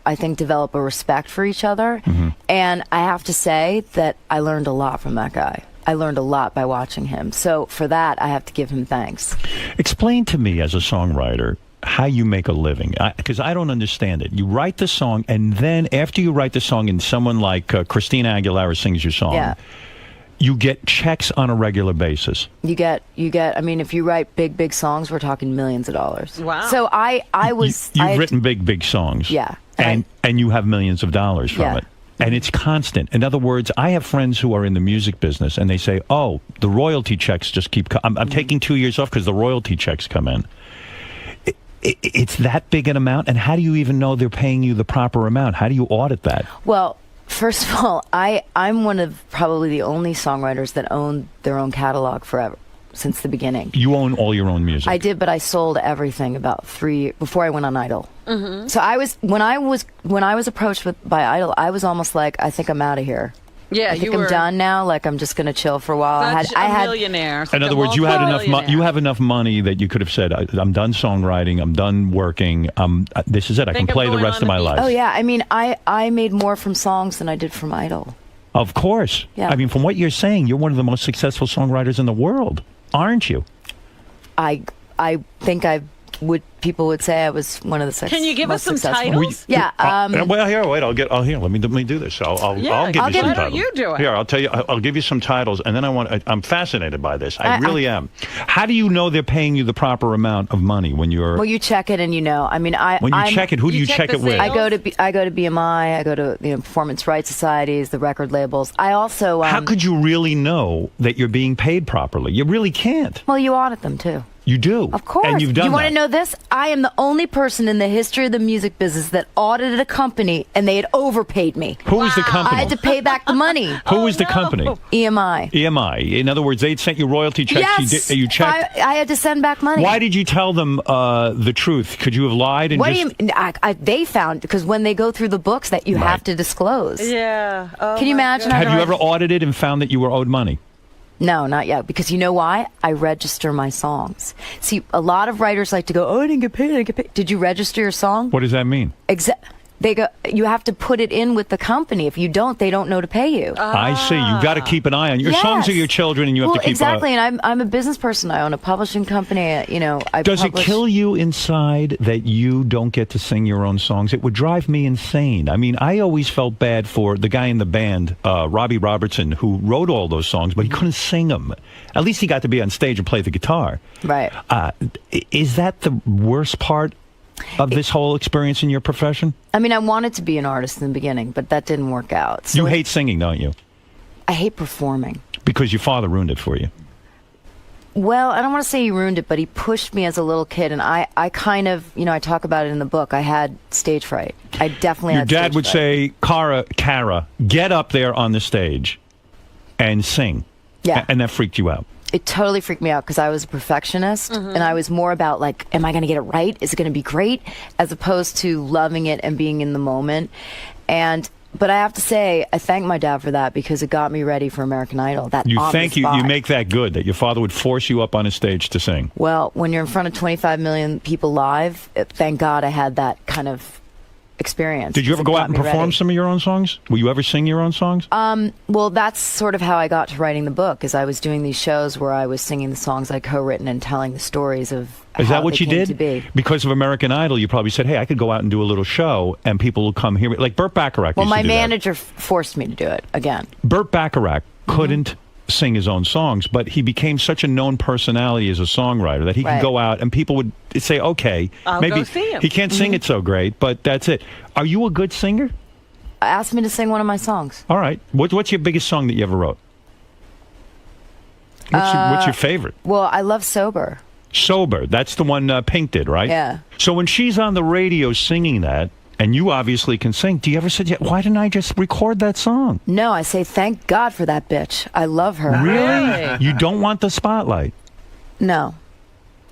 I think develop a respect for each other. Mm-hmm. And I have to say that I learned a lot from that guy. I learned a lot by watching him. So for that, I have to give him thanks. Explain to me, as a songwriter, how you make a living, because I don't understand it. You write the song, and then after you write the song and someone like Christina Aguilera sings your song, Yeah. you get checks on a regular basis. You get, I mean, if you write big songs, we're talking millions of dollars. Wow. So I was... You've I had- written big songs. Yeah. And you have millions of dollars from Yeah. it. And it's constant. In other words, I have friends who are in the music business, and they say, oh, the royalty checks just keep coming. I'm taking 2 years off because the royalty checks come in. It's that big an amount? And how do you even know they're paying you the proper amount? How do you audit that? Well, first of all, I'm one of probably the only songwriters that own their own catalog forever, since the beginning. You own all your own music. I did, but I sold everything about 3 before I went on Idol. Mm-hmm. So when I was approached by Idol, I was almost like, I think I'm out of here. Yeah, I think you I'm were done now. Like, I'm just going to chill for a while. I had millionaire. In other words, you had enough. You have enough money that you could have said, "I'm done songwriting. I'm done working. This is it. I can play the rest of my life." Oh yeah, I mean, I made more from songs than I did from Idol. Of course. Yeah. I mean, from what you're saying, you're one of the most successful songwriters in the world, aren't you? I think people would say I was one of the Can you give us some successful. titles? Yeah. Well, here, wait. Let me do this. I'll give you some titles. Why don't you do it? Here, I'll tell you. I'll give you some titles, and then I'm fascinated by this. I really am. How do you know they're paying you the proper amount of money when you're? Well, you check it, and I mean, when you check it, who do you check it with? I go to BMI. I go to performance rights societies, the record labels. I also. How could you really know that you're being paid properly? You really can't. Well, you audit them too. You do. Of course. And you've done You want that. to know this? I am the only person in the history of the music business that audited a company and they had overpaid me. Who was the company? I had to pay back the money. Who was the company? EMI. EMI. In other words, they'd sent you royalty checks. Yes. You checked. I had to send back money. Why did you tell them the truth? Could you have lied and What just? do you? They found, because when they go through the books that you have to disclose. Yeah. Oh, Can you imagine? Have you ever audited and found that you were owed money? No, not yet. Because you know why? I register my songs. See, a lot of writers like to go, "Oh, I didn't get paid. I didn't get paid." Did you register your song? What does that mean? They go. You have to put it in with the company. If you don't, they don't know to pay you. I see. You've got to keep an eye on your songs are your children, and you have to keep exactly. And I'm a business person. I own a publishing company. Does it kill you inside that you don't get to sing your own songs? It would drive me insane. I mean, I always felt bad for the guy in the band, Robbie Robertson, who wrote all those songs, but he couldn't sing them. At least he got to be on stage and play the guitar. Right. Is that the worst part of this whole experience in your profession? I mean, I wanted to be an artist in the beginning, but that didn't work out. So you hate singing, don't you? I hate performing. Because your father ruined it for you. Well, I don't want to say he ruined it, but he pushed me as a little kid, and I kind of, I talk about it in the book. I had stage fright. I definitely Your had dad stage would fright. say, Cara, get up there on the stage and sing. Yeah. And that freaked you out. It totally freaked me out because I was a perfectionist, and I was more about, like, am I going to get it right? Is it going to be great? As opposed to loving it and being in the moment. But I have to say, I thank my dad for that because it got me ready for American Idol. You make that good, that your father would force you up on a stage to sing. Well, when you're in front of 25 million people live, thank God I had that kind of experience. Did you ever go out and perform some of your own songs? Will you ever sing your own songs? Well, that's sort of how I got to writing the book, is I was doing these shows where I was singing the songs I co-written and telling the stories of Is how that what they you came did? to be. Because of American Idol, you probably said, hey, I could go out and do a little show and people will come here. Like Burt Bacharach Well, used to my do that. manager forced me to do it again. Burt Bacharach couldn't sing his own songs, but he became such a known personality as a songwriter that he could go out and people would say, okay, I'll maybe go see him. he can't sing it so great, but that's it. Are you a good singer? Asked me to sing one of my songs. All right. What's your biggest song that you ever wrote? What's your favorite? Well, I love Sober. Sober. That's the one Pink did, right? Yeah. So when she's on the radio singing that, and you obviously can sing, do you ever say, why didn't I just record that song? No, I say thank God for that bitch. I love her. Really? You don't want the spotlight? No,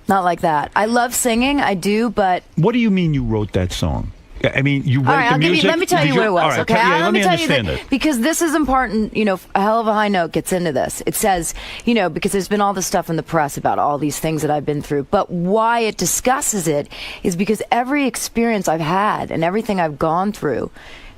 not like that. I love singing. I do, but What do you mean you wrote that song? I mean, you wrote all right, the music. let me tell you what it was. All right, Okay, let me tell you understand that, it. because this is important. You know, a hell of a high note gets into this. It says, you know, because there's been all this stuff in the press about all these things that I've been through. But why it discusses it is because every experience I've had and everything I've gone through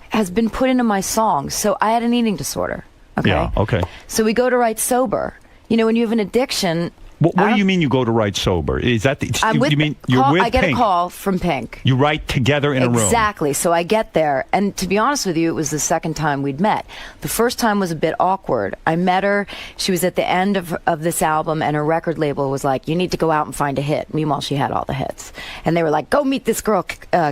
has been put into my songs. So I had an eating disorder. Okay. Yeah. Okay. So we go to write sober. You know, when you have an addiction. What do you mean you go to write sober? Is that you mean you're with I get Pink? a call from Pink. You write together in a room. Exactly. So I get there, and to be honest with you, it was the second time we'd met. The first time was a bit awkward. I met her. She was at the end of this album, and her record label was like, "You need to go out and find a hit." Meanwhile, she had all the hits, and they were like, "Go meet this girl,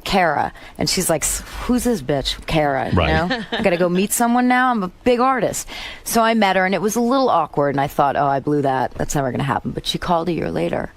Kara." And she's like, "Who's this bitch, Kara?" Right. You know, I got to go meet someone now. I'm a big artist, so I met her, and it was a little awkward. And I thought, "Oh, I blew that. That's never going to happen." But she called a year later,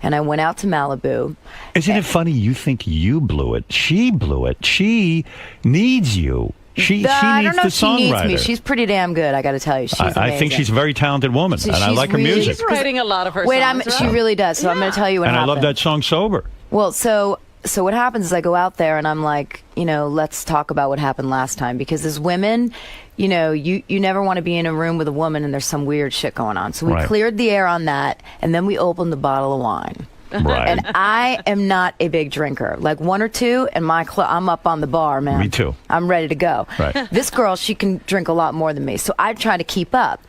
and I went out to Malibu. Isn't it funny you think you blew it? She blew it. She needs you. She needs I don't know the if she songwriter. needs me. She's pretty damn good, I got to tell you. She's I think amazing. she's a very talented woman, and I she's like her really- music. She's writing a lot of her Wait, songs. she really does. So I'm going to tell you what And happened. I love that song "Sober." Well, so what happens is I go out there and I'm like, you know, let's talk about what happened last time, because as women, you know, you never want to be in a room with a woman and there's some weird shit going on. So we Right. cleared the air on that, and then we opened the bottle of wine. Right. And I am not a big drinker. Like one or two, and I'm up on the bar, man. Me too. I'm ready to go. Right. This girl, she can drink a lot more than me, so I try to keep up.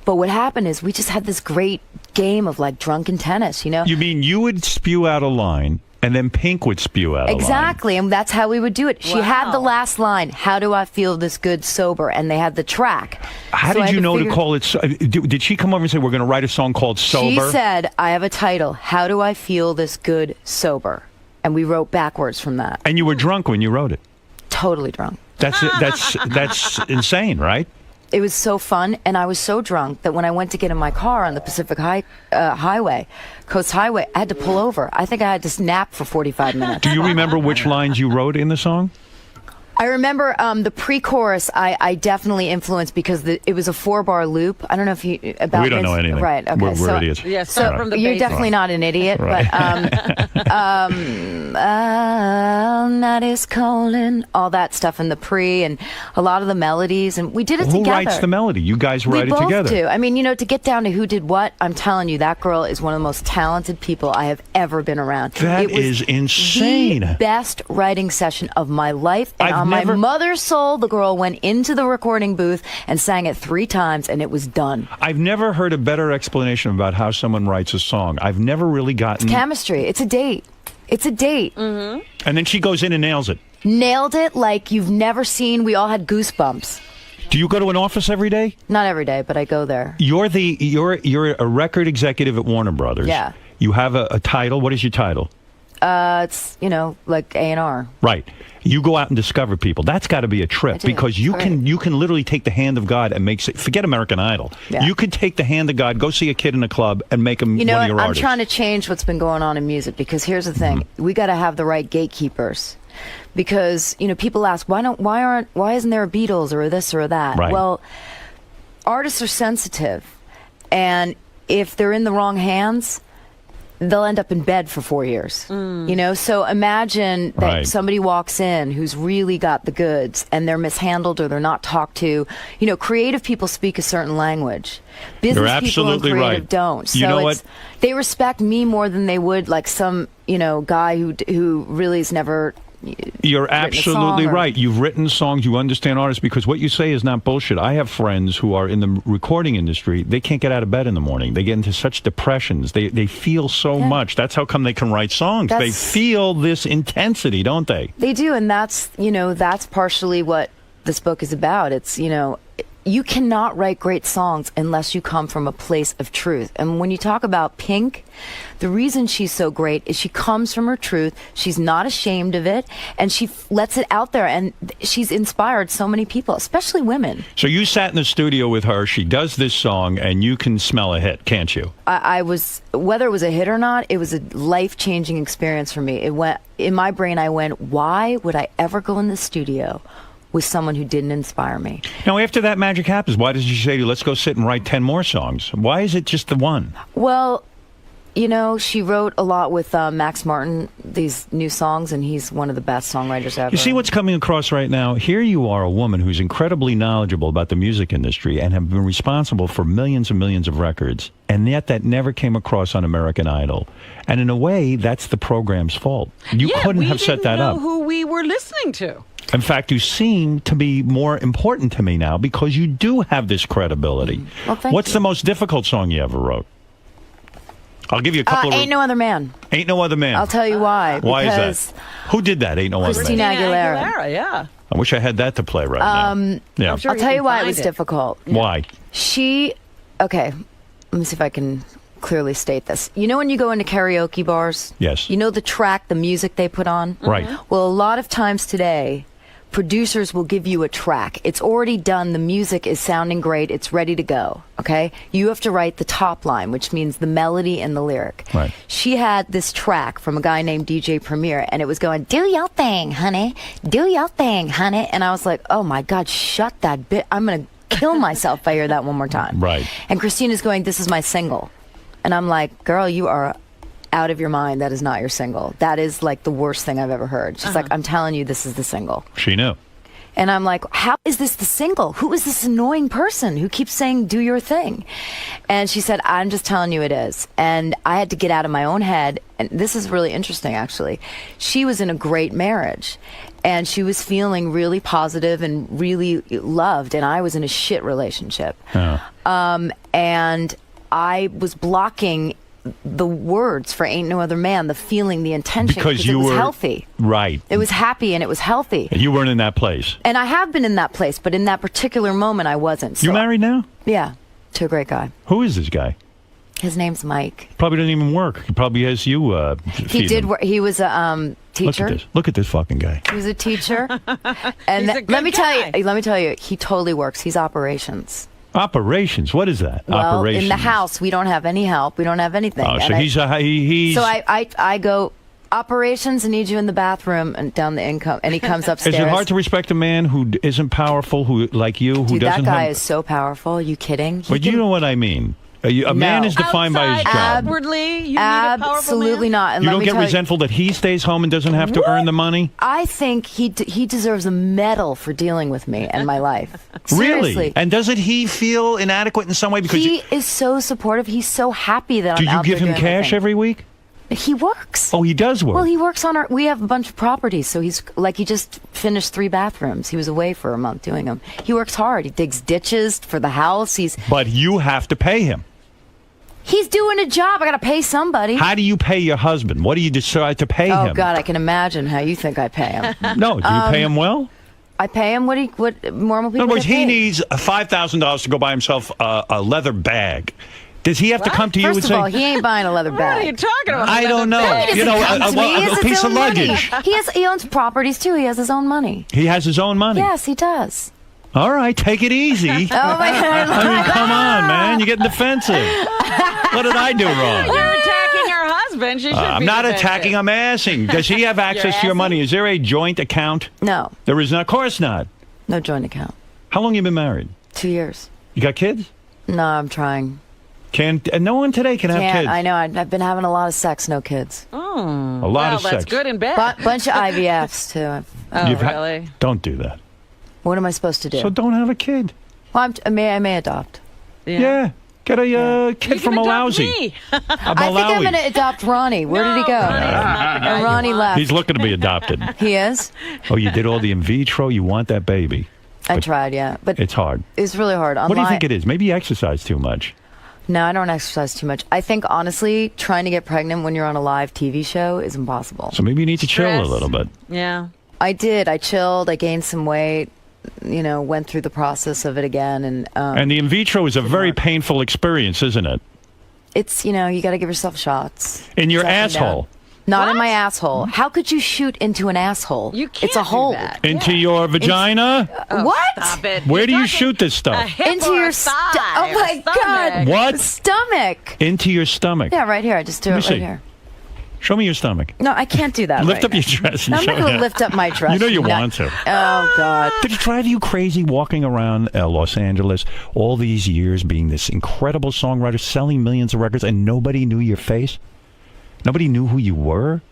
But what happened is we just had this great game of like drunken tennis, you know? You mean you would spew out a line, and then Pink would spew out a line? Exactly, and that's how we would do it. She had the last line, "How do I feel this good sober?" And they had the track. How So I did had you know to figure- call it? Did she come over and say, "We're going to write a song called Sober"? She said, "I have a title. How do I feel this good sober?" And we wrote backwards from that. And you were drunk when you wrote it. Totally drunk. That's insane, right? It was so fun, and I was so drunk that when I went to get in my car on the Pacific Highway, Coast Highway, I had to pull over. I think I had to nap for 45 minutes. Do you remember which lines you wrote in the song? I remember the pre-chorus. I definitely influenced because it was a 4-bar loop. I don't know if you about. We don't know anything. Right? Okay. We're so, idiots. Yes, So from the you're basics. definitely not an idiot, Right. but night is calling, all that stuff in the pre, and a lot of the melodies, and we did it Who together. writes the melody? You guys write We it both together. do. I mean, you know, to get down to who did what, I'm telling you, that girl is one of the most talented people I have ever been around. That It was is insane. The best writing session of my life, and I've on never- my mother's soul, the girl went into the recording booth and sang it 3 times, and it was done. I've never heard a better explanation about how someone writes a song. I've never really gotten. Chemistry. It's a date. It's a date. Mm-hmm. And then she goes in and nails it. Nailed it like you've never seen. We all had goosebumps. Do you go to an office every day? Not every day, but I go there. You're a record executive at Warner Brothers. Yeah. You have a title. What is your title? It's, you know, like A&R. Right. You go out and discover people. That's got to be a trip, do. because you It's can literally take the hand of God and make. Forget American Idol. Yeah. You could take the hand of God, go see a kid in a club, and make him You know one what? of your I'm artists. trying to change what's been going on in music, because here's the thing: we got to have the right gatekeepers. Because you know, people ask why isn't there a Beatles or a this or a that? Right. Well, artists are sensitive, and if they're in the wrong hands, they'll end up in bed for 4 years. You know, so imagine that Right. somebody walks in who's really got the goods and they're mishandled or they're not talked to. You know, creative people speak a certain language. Business You're people and absolutely creative right. don't. So You know it's, what? they respect me more than they would like some, you know, guy who really has never. You're written a absolutely song or- right. You've written songs. You understand artists, because what you say is not bullshit. I have friends who are in the recording industry. They can't get out of bed in the morning. They get into such depressions. They feel so much. That's how come they can write songs. They That's- feel this intensity, don't they? They do, and that's, you know, that's partially what this book is about. It's, you know, you cannot write great songs unless you come from a place of truth. And when you talk about Pink, the reason she's so great is she comes from her truth. She's not ashamed of it, and she lets it out there. And she's inspired so many people, especially women. So you sat in the studio with her. She does this song, and you can smell a hit, can't you? I was, whether it was a hit or not, it was a life-changing experience for me. It went in my brain. I went, why would I ever go in the studio with someone who didn't inspire me? Now, after that magic happens, why does she say to you, let's go sit and write 10 more songs? Why is it just the one? Well, you know, she wrote a lot with Max Martin, these new songs, and he's one of the best songwriters ever. You see what's coming across right now? Here you are, a woman who's incredibly knowledgeable about the music industry and have been responsible for millions and millions of records, and yet that never came across on American Idol. And in a way, that's the program's fault. You couldn't have set that up. We didn't know who we were listening to. In fact, you seem to be more important to me now because you do have this credibility. Well, thank What's you. the most difficult song you ever wrote? I'll give you a couple of... Ain't No Other Man. Ain't No Other Man. I'll tell you why. Why is because that? Who did that, Ain't No Other Man? Christina Aguilera. Yeah. I wish I had that to play right now. Yeah. I'm sure I'll you tell can you why it find was it. difficult. Why? Okay, let me see if I can clearly state this. You know when you go into karaoke bars? Yes. You know the track, the music they put on? Right. Well, a lot of times today, producers will give you a track. It's already done. The music is sounding great. It's ready to go. Okay? You have to write the top line, which means the melody and the lyric. Right. She had this track from a guy named DJ Premier, and it was going, do your thing, honey. Do your thing, honey. And I was like, oh my God, shut that bit. I'm going to kill myself if I hear that one more time. Right. And Christina's going, this is my single. And I'm like, girl, you are out of your mind. That is not your single. That is like the worst thing I've ever heard. She's like, I'm telling you, this is the single. She knew. And I'm like, how is this the single? Who is this annoying person who keeps saying, do your thing? And she said, I'm just telling you it is. And I had to get out of my own head. And this is really interesting, actually. She was in a great marriage. And she was feeling really positive and really loved. And I was in a shit relationship. And I was blocking the words for Ain't No Other Man, the feeling, the intention, because you it was were healthy. Right. It was happy and it was healthy. You weren't in that place. And I have been in that place, but in that particular moment, I wasn't. So, You married now? yeah, to a great guy. Who is this guy? His name's Mike. Probably doesn't even work. He probably has you He feed did him. work. He was a teacher. Look at this. Look at this fucking guy. He was a teacher. And He's a good let me guy. tell you, he totally works. He's operations. Operations. What is that? Well, Operations. in the house, we don't have any help. We don't have anything. Oh, so And he's. So I go, operations, I need you in the bathroom and down the income. And he comes upstairs. Is it hard to respect a man who isn't powerful, who like you, who Dude, doesn't that guy have? is so powerful. Are you kidding? He But you can- know what I mean. A man is defined by his Outside, job. outwardly, you need a powerful Absolutely man? not. And You let don't me get tell you- resentful that he stays home and doesn't have to earn the money? I think he deserves a medal for dealing with me and my life. Seriously. Really? And doesn't he feel inadequate in some way? Because He is so supportive. He's so happy that do I'm you out give there him doing cash everything. every week? He works. Oh, he does work. Well, he works on we have a bunch of properties, so he's like, he just finished 3 bathrooms. He was away for a month doing them. He works hard. He digs ditches for the house. But you have to pay him. He's doing a job. I got to pay somebody. How do you pay your husband? What do you decide to pay Oh him? God, I can imagine how you think I pay him. No, do you pay him well? I pay him what normal In people other words, get he paid. needs $5,000 to go buy himself a leather bag. Does he have to come to you First and of say, all, he ain't buying a leather What are you bag. talking about? I don't know. He doesn't You know, come to me. He has a his piece of own money. luggage. He owns properties too. He has his own money. He has his own money. Yes, he does. All right, take it easy. Oh my God! I mean, come on, man. You're getting defensive. What did I do wrong? You're attacking her husband. She should I'm be not defensive. attacking. I'm asking. Does he have access to your money? Is there a joint account? No, There is not. Of course not. no joint account. How long you been married? 2 years. You got kids? No, I'm trying. No one today can have Can't. kids. I know. I've been having a lot of sex, no kids. A lot Well, of that's sex. good and bad. Bunch of IVFs too. Oh, You've really? Don't do that. What am I supposed to do? So don't have a kid. Well, I may adopt. Yeah. Get a kid You from can adopt Malawi. me. A I think I'm Malawi. going to adopt Ronnie. Where did he go? Ronnie's not the guy you Ronnie want. left. He's looking to be adopted. He is. Oh, you did all the in vitro. You want that baby. I tried, yeah, but It's hard. it's really hard. What do you think it is? Maybe you exercise too much. No, I don't exercise too much. I think honestly, trying to get pregnant when you're on a live TV show is impossible. So maybe you need to chill a Stress. little bit. Yeah. I did. I chilled. I gained some weight. went through the process of it again. And the in vitro is a very painful experience, isn't it? It's, you got to give yourself shots. In your asshole. Not in my asshole. How could you shoot into an asshole? You can't It's a hole. do that. Into your vagina? What? Stop it. Where You're do you talking shoot this stuff? a hip Into or your a thigh Oh or my stomach. God. What? Stomach. Into your stomach. Yeah, right here. I just do Let me it right see. here. Show me your stomach. No, I can't do that. Lift right up your now. dress. No, And I'm not show going me. to lift up my dress. You know you No. want to. Oh, God. Did it drive you crazy walking around Los Angeles all these years being this incredible songwriter, selling millions of records, and nobody knew your face? Nobody knew who you were?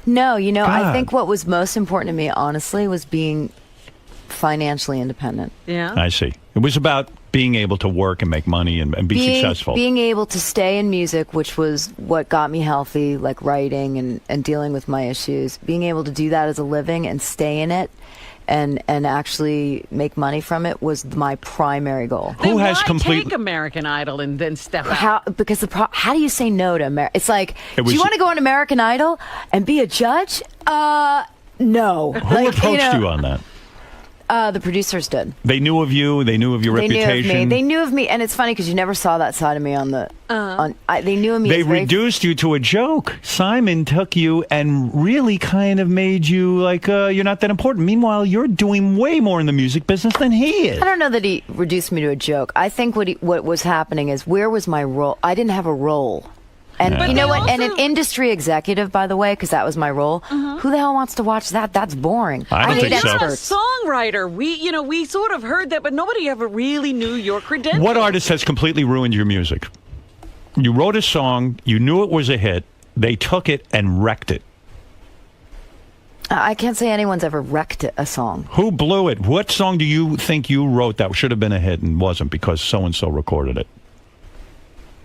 No, I God. think what was most important to me, honestly, was being financially independent. Yeah. I see. It was about being able to work and make money and be successful. Being able to stay in music, which was what got me healthy, like writing and dealing with my issues. Being able to do that as a living and stay in it and actually make money from it was my primary goal. Who has why complete? take American Idol and then step out? Because how do you say no to America? It's like, It was- do you want to go on American Idol and be a judge? No. Who approached you on that? The producers did. They knew of you. They knew of your They reputation. knew of me, and it's funny because you never saw that side of me on the. They knew of me. They as very- reduced you to a joke. Simon took you and really kind of made you like you're not that important. Meanwhile, you're doing way more in the music business than he is. I don't know that he reduced me to a joke. I think what was happening is, where was my role? I didn't have a role. And Yeah. you know But what? they And an also- industry executive, by the way, because that was my role. Who the hell wants to watch that? That's boring. I don't hate think so. You're a experts. songwriter. We sort of heard that, but nobody ever really knew your credentials. What artist has completely ruined your music? You wrote a song, you knew it was a hit, they took it and wrecked it. I can't say anyone's ever wrecked a song. Who blew it? What song do you think you wrote that should have been a hit and wasn't because so-and-so recorded it?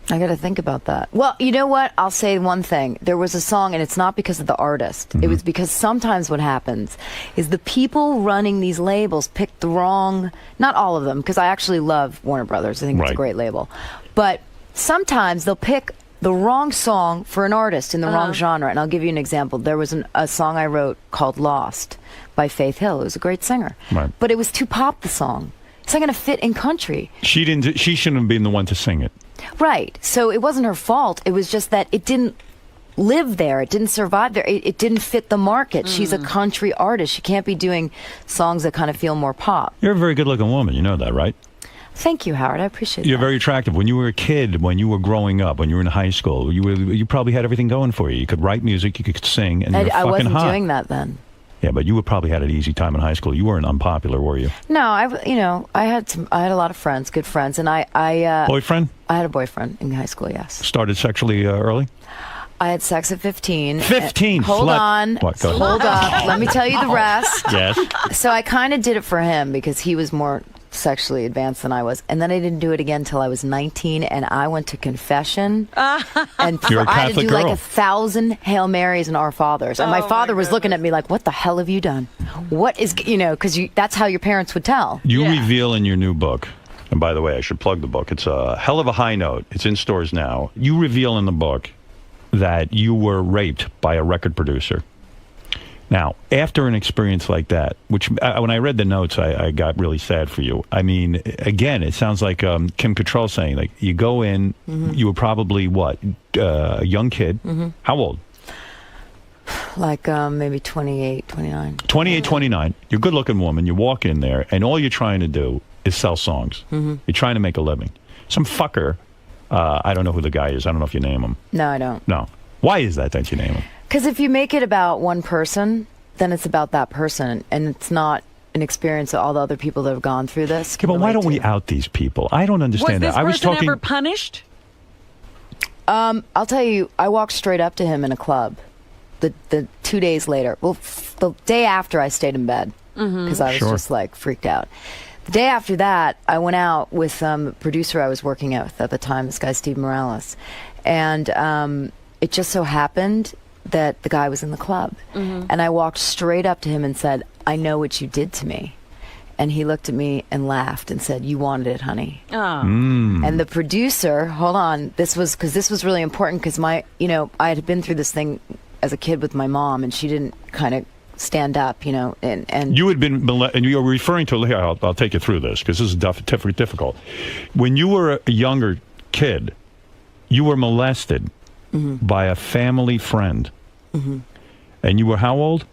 I got to think about that. Well, you know what? I'll say one thing. There was a song, and it's not because of the artist. It was because sometimes what happens is the people running these labels pick the wrong, not all of them, because I actually love Warner Brothers. I think it's a Right. great label. But sometimes they'll pick the wrong song for an artist in the wrong genre. And I'll give you an example. There was a song I wrote called Lost by Faith Hill. It was a great singer. Right. But it was too pop, the song. It's not going to fit in country. She shouldn't have been the one to sing it. Right. So it wasn't her fault. It was just that it didn't live there. It didn't survive there. It didn't fit the market. She's a country artist. She can't be doing songs that kind of feel more pop. You're a very good-looking woman. You know that, right? Thank you, Howard. I appreciate You're that. very attractive. When you were a kid, when you were growing up, when you were in high school, you probably had everything going for you. You could write music, you could sing, and you were I fucking wasn't hot. doing that then. Yeah, but you probably had an easy time in high school. You weren't unpopular, were you? No, I had a lot of friends, good friends, and I Boyfriend? I had a boyfriend in high school. Yes, Started sexually early? I had sex at 15. 15? Hold Slut. on. What, go ahead. Hold up. Let me tell you the rest. Yes. So I kind of did it for him because he was more sexually advanced than I was. And then I didn't do it again until I was 19, and I went to confession. And You're a I had to Catholic do like girl. 1,000 Hail Marys and Our Fathers. And my father was looking at me like, what the hell have you done? What is, because that's how your parents would tell. You reveal in your new book, and by the way, I should plug the book. It's a hell of a high note. It's in stores now. You reveal in the book that you were raped by a record producer. Now, after an experience like that, which when I read the notes, I got really sad for you. I mean, again, it sounds like Kim Cattrall saying, like, you go in, you were probably, what, a young kid? How old? Like maybe 28, 29. 28, 29. You're a good-looking woman. You walk in there, and all you're trying to do is sell songs. You're trying to make a living. Some fucker, I don't know who the guy is. I don't know if you name him. No, I don't. No. Why is that you name him? Because if you make it about one person, then it's about that person, and it's not an experience of all the other people that have gone through this. Okay, but why don't we out these people? I don't Was understand this that. I was person talking. ever punished? I'll tell you, I walked straight up to him in a club. The 2 days later, well, the day after, I stayed in bed because I was just like freaked out. The day after that, I went out with a producer I was working with at the time, this guy Steve Morales, and it just so happened that the guy was in the club, and I walked straight up to him and said, "I know what you did to me." And he looked at me and laughed and said, "You wanted it, honey." Oh. And the producer, hold on, this was really important because I had been through this thing as a kid with my mom, and she didn't kind of stand up, and You had been, and you're referring to, here, I'll take you through this because this is difficult. When you were a younger kid, you were molested by a family friend. And you were how old?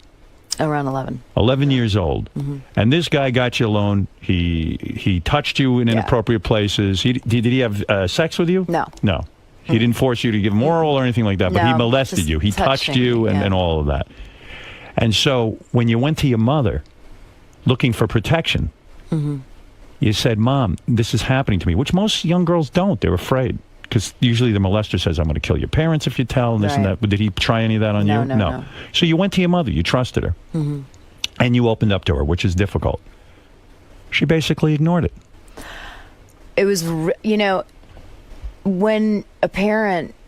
around 11. 11 years old. And this guy got you alone. He touched you in inappropriate places. Did he have sex with you? No. No. He didn't force you to give him oral or anything like that, but he No, molested just you. He touched touching, you and all of that. And so when you went to your mother looking for protection, you said, Mom, this is happening to me, which most young girls don't. They're afraid. Because usually the molester says, I'm going to kill your parents if you tell, and this and that. But did he try any of that on you? No. So you went to your mother. You trusted her. And you opened up to her, which is difficult. She basically ignored it. It was, when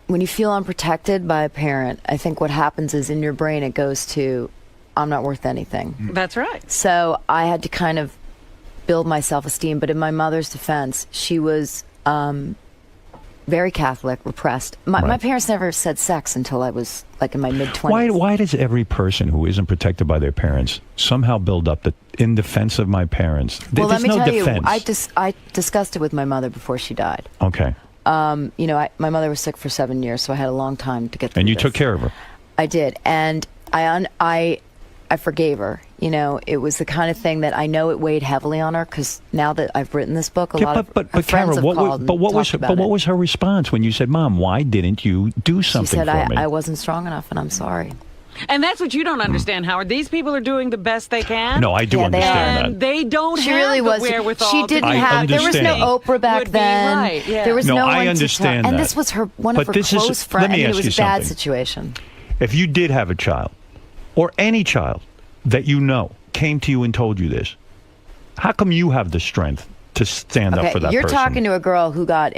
you feel unprotected by a parent, I think what happens is in your brain it goes to, I'm not worth anything. That's right. So I had to kind of build my self-esteem. But in my mother's defense, she was very Catholic, repressed. My parents never said sex until I was like in my mid-20s. Why does every person who isn't protected by their parents somehow build up that in defense of my parents? Well, There's let me no tell defense. you, I discussed it with my mother before she died. Okay. My mother was sick for 7 years, so I had a long time to get through And you this. took care of her. I did, and I forgave her. It was the kind of thing that I know it weighed heavily on her because now that I've written this book, a lot of her friends Kara, have called and talked about what it. was her response when you said, Mom, why didn't you do She something said, for me? I wasn't strong enough, and I'm sorry. And that's what you don't understand, Howard. These people are doing the best they can. No, I do understand and that. they don't She have really the was. wherewithal. She didn't I have. There was no understand. Oprah back Would be then. right, yeah. There was No, no I one understand to tell. And that. this was one But of her this is- close friends. let me I mean, ask it was you a bad something. situation. If you did have a child, or any child that you know came to you and told you this, how come you have the strength to stand up for that you're person? talking to a girl who got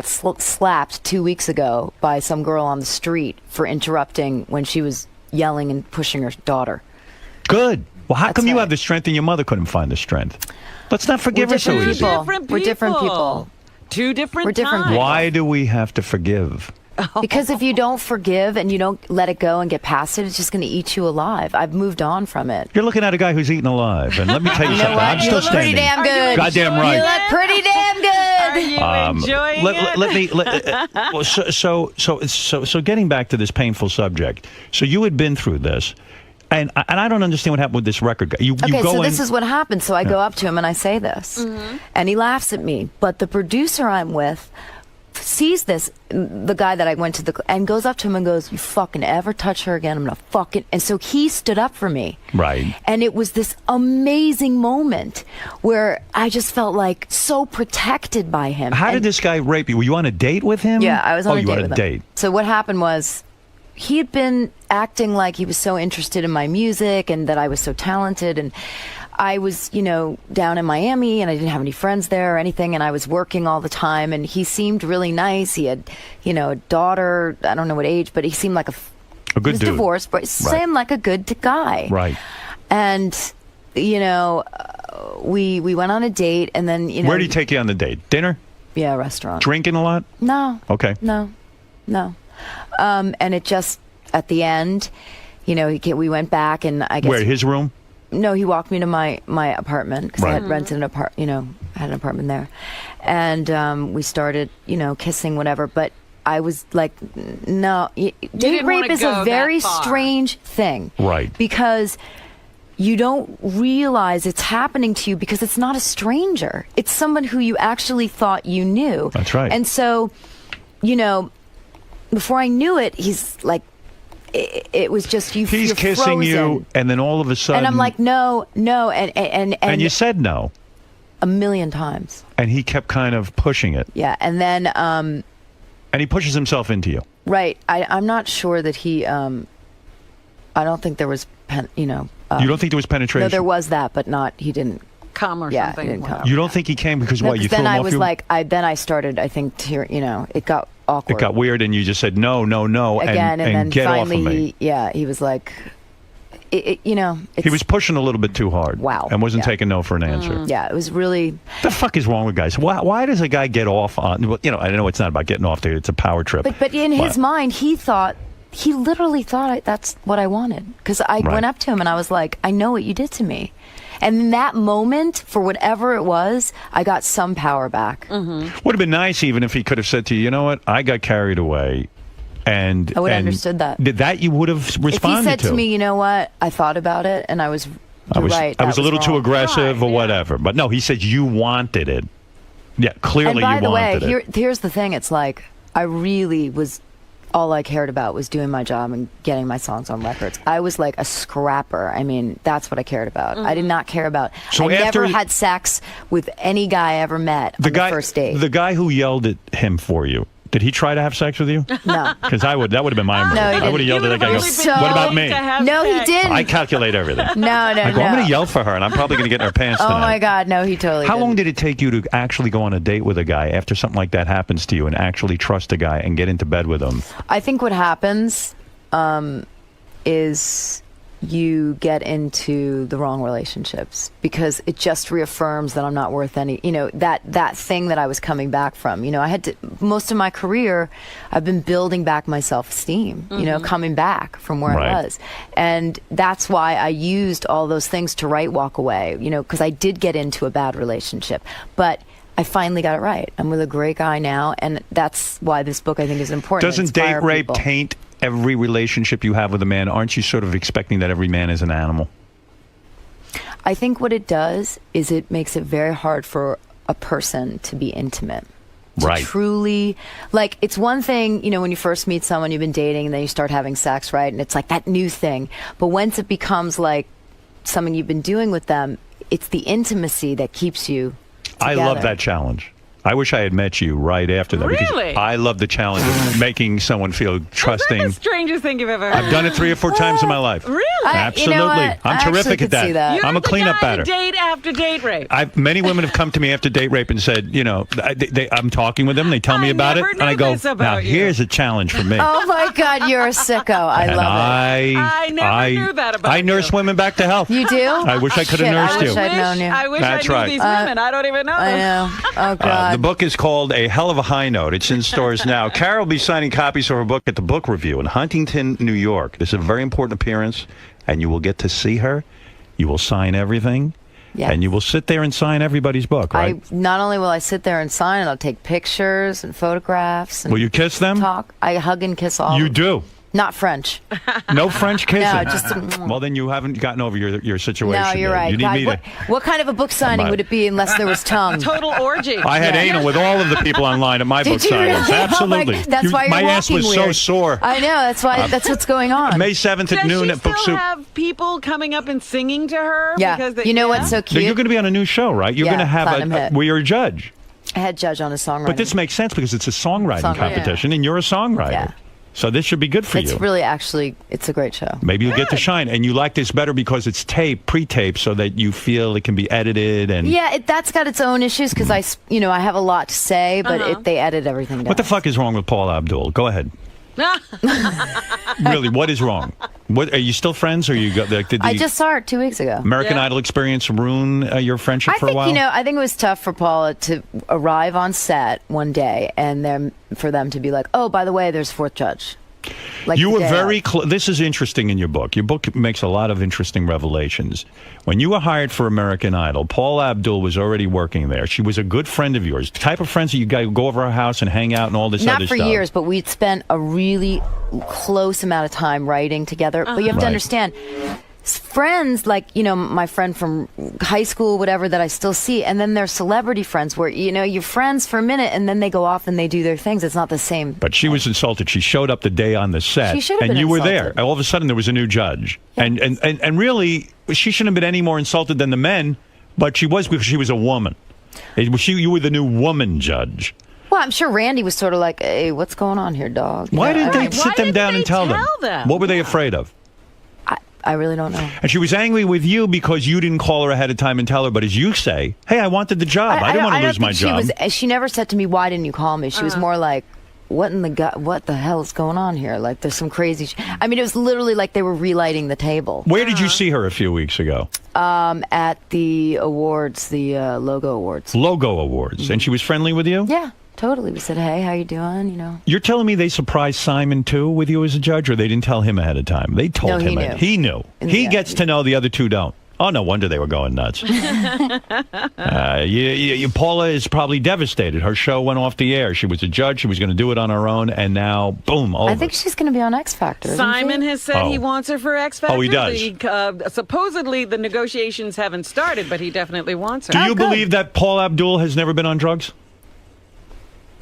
slapped 2 weeks ago by some girl on the street for interrupting when she was yelling and pushing her daughter. Good. Well, how That's come you right. have the strength and your mother couldn't find the strength? Let's not forgive her so different easy. people. We're different people. Two different We're different times. Why do we have to forgive? Because if you don't forgive and you don't let it go and get past it, it's just going to eat you alive. I've moved on from it. You're looking at a guy who's eaten alive, and let me tell you, You know something. what? I'm You still look pretty standing. damn good. Goddamn right. You look pretty damn good. Are you enjoying it? So getting back to this painful subject. So you had been through this, and I don't understand what happened with this record guy. You Okay, go so in, this is what happened. So I go up to him and I say this, and he laughs at me. But the producer I'm with sees this, the guy that I went to and goes up to him and goes, "You fucking ever touch her again, I'm gonna fucking." And so he stood up for me. Right. And it was this amazing moment where I just felt like so protected by him. How did And- this guy rape you? Were you on a date with him? Yeah, I was on a you date were with on a him. date. So what happened was he had been acting like he was so interested in my music and that I was so talented, and I was, down in Miami and I didn't have any friends there or anything, and I was working all the time, and he seemed really nice. He had, a daughter, I don't know what age, but he seemed like A he good was dude. divorced, but seemed like a good guy. Right. And, we went on a date, and then, Where did he take you on the date? Dinner? Yeah, a restaurant. Drinking a lot? No. Okay. No. And it just, at the end, we went back, and I guess... Where, his room? No, he walked me to my apartment because I had rented an apartment, had an apartment there. And we started, kissing, whatever. But I was like, no. Date didn't rape wanna is go a very that far. strange thing. Right. Because you don't realize it's happening to you because it's not a stranger. It's someone who you actually thought you knew. That's right. And so, before I knew it, he's like, it was just He's you're kissing frozen. you, and then all of a sudden... And I'm like, no, and you said no. a million times. And he kept kind of pushing it. Yeah, and then And he pushes himself into you. right, I'm not sure that he. I don't think there was, You don't think there was penetration? No, there was that, but not. He didn't. Come or Yeah, something. he didn't come. You don't think he came because No, what? 'cause You threw then him I off was you? like, then I started. I think to it got awkward. It got weird, and you just said no, again, and then get finally, off of me. he was like, He was pushing a little bit too hard. Wow. And wasn't Yeah. taking no for an answer. Yeah, it was really. The fuck is wrong with guys? Why does a guy get off on? Well, I know it's not about getting off there. It's a power trip. But in his mind, he thought he literally thought that's what I wanted. Because I went up to him and I was like, I know what you did to me. And in that moment, for whatever it was, I got some power back. Would have been nice even if he could have said to you, you know what, I got carried away. And I would have understood that. That you would have responded to. If he said to me, you know what, I thought about it and I was right. I was a little too wrong. aggressive or whatever. But no, he said you wanted it. Yeah, clearly you wanted it. And by the way, here's the thing. It's like, I really was, all I cared about was doing my job and getting my songs on records. I was like a scrapper. I mean, that's what I cared about. I did not care about, I never had sex with any guy I ever met on the first date. The guy who yelled at him for you, did he try to have sex with you? No. Because that would have been my move. No, I would have yelled at that guy. What about me? No, he didn't. I calculate everything. No. I'm going to yell for her, and I'm probably going to get in her pants tonight. Oh, my God. No, he totally How didn't. long did it take you to actually go on a date with a guy after something like that happens to you and actually trust a guy and get into bed with him? I think what happens is you get into the wrong relationships because it just reaffirms that I'm not worth any, that thing that I was coming back from. I had to, most of my career, I've been building back my self-esteem, coming back from where I was. And that's why I used all those things to write Walk Away, because I did get into a bad relationship. But I finally got it right. I'm with a great guy now, and that's why this book, I think, is important. Doesn't date rape taint every relationship you have with a man? Aren't you sort of expecting that every man is an animal? I think what it does is it makes it very hard for a person to be intimate. To truly, like, it's one thing, when you first meet someone, you've been dating, and then you start having sex, right? And it's like that new thing. But once it becomes like something you've been doing with them, it's the intimacy that keeps you together. I love that challenge. I wish I had met you right after that. Really? Because I love the challenge of making someone feel trusting. That's the strangest thing you've ever heard. I've done it 3 or 4 times in my life. Really? Absolutely. I'm terrific at that. You're I'm a cleanup batter. Date after date rape. Many women have come to me after date rape and said, I'm talking with them. They tell me about it. And I go, now here's a challenge for me. Oh, my God, you're a sicko. I love it. I never knew that about you. I nurse women back to health. You do? I wish I could have nursed you. I wish I'd known you. I wish I knew these women. I don't even know them. I know. Oh, God. The book is called A Hell of a High Note. It's in stores now. Carol will be signing copies of her book at the book review in Huntington, New York. This is a very important appearance, and you will get to see her. You will sign everything, and you will sit there and sign everybody's book, right? Not only will I sit there and sign it, I'll take pictures and photographs. And will you kiss them? Talk. I hug and kiss all of them. You do? Not French. No French kissing? No, just well, then you haven't gotten over your situation. No, you're right. You need God, me to... what kind of a book signing would it be unless there was tongue? Total orgy. I had anal with all of the people online at my book signings. Really? Absolutely. Oh that's why you're my ass was weird. so sore. I know. That's why. That's what's going on. May 7th at noon at Book Does she Soup. still have people coming up and singing to her? Yeah. Because you know what's so cute? You're going to be on a new show, right? You're going to have where you're a judge. I had judge on a songwriting. But this makes sense because it's a songwriting competition, and you're a songwriter. Yeah. So this should be good for you. It's really, actually, it's a great show. Maybe you'll get to shine. And you like this better because it's pre-taped, so that you feel it can be edited. And yeah, that's got its own issues because I have a lot to say, but they edit everything down. What the fuck is wrong with Paula Abdul? Go ahead. Really, what is wrong? What are you still friends, or you got? Did the I just saw her 2 weeks ago. American Idol experience ruin your friendship for a while? I think it was tough for Paula to arrive on set one day and then for them to be like, "Oh, by the way, there's fourth judge." Like you were very this is interesting in your book. Your book makes a lot of interesting revelations. When you were hired for American Idol, Paula Abdul was already working there. She was a good friend of yours. The type of friends that you guys go over her house and hang out and all this other stuff. Not for years, but we'd spent a really close amount of time writing together. But you have to understand, friends like my friend from high school, whatever, that I still see, and then there's celebrity friends where you're friends for a minute and then they go off and they do their things. It's not the same. But she was insulted. She showed up the day on the set, she should have and been you insulted. were there. All of a sudden, there was a new judge, and really, she shouldn't have been any more insulted than the men. But she was, because she was a woman. You were the new woman judge. Well, I'm sure Randy was sort of like, "Hey, what's going on here, dog?" Why didn't they sit them down and tell them? What were they afraid of? I really don't know. And she was angry with you because you didn't call her ahead of time and tell her. But as you say, hey, I wanted the job. I didn't want to lose my job. She never said to me, "Why didn't you call me?" She was more like, what the hell is going on here? Like, there's some crazy I mean, it was literally like they were relighting the table. Where did you see her a few weeks ago? At the awards, the Logo Awards. Logo Awards. And she was friendly with you? Yeah. Totally. We said, hey, how you doing? You know. You're telling me they surprised Simon too with you as a judge, or they didn't tell him ahead of time? They told him. He knew. He gets to know, the other two don't. Oh, no wonder they were going nuts. Paula is probably devastated. Her show went off the air. She was a judge. She was going to do it on her own, and now, boom, over. I think she's going to be on X Factor. Simon has said he wants her for X Factor. Oh, he does. Supposedly, the negotiations haven't started, but he definitely wants her. Do you believe that Paula Abdul has never been on drugs?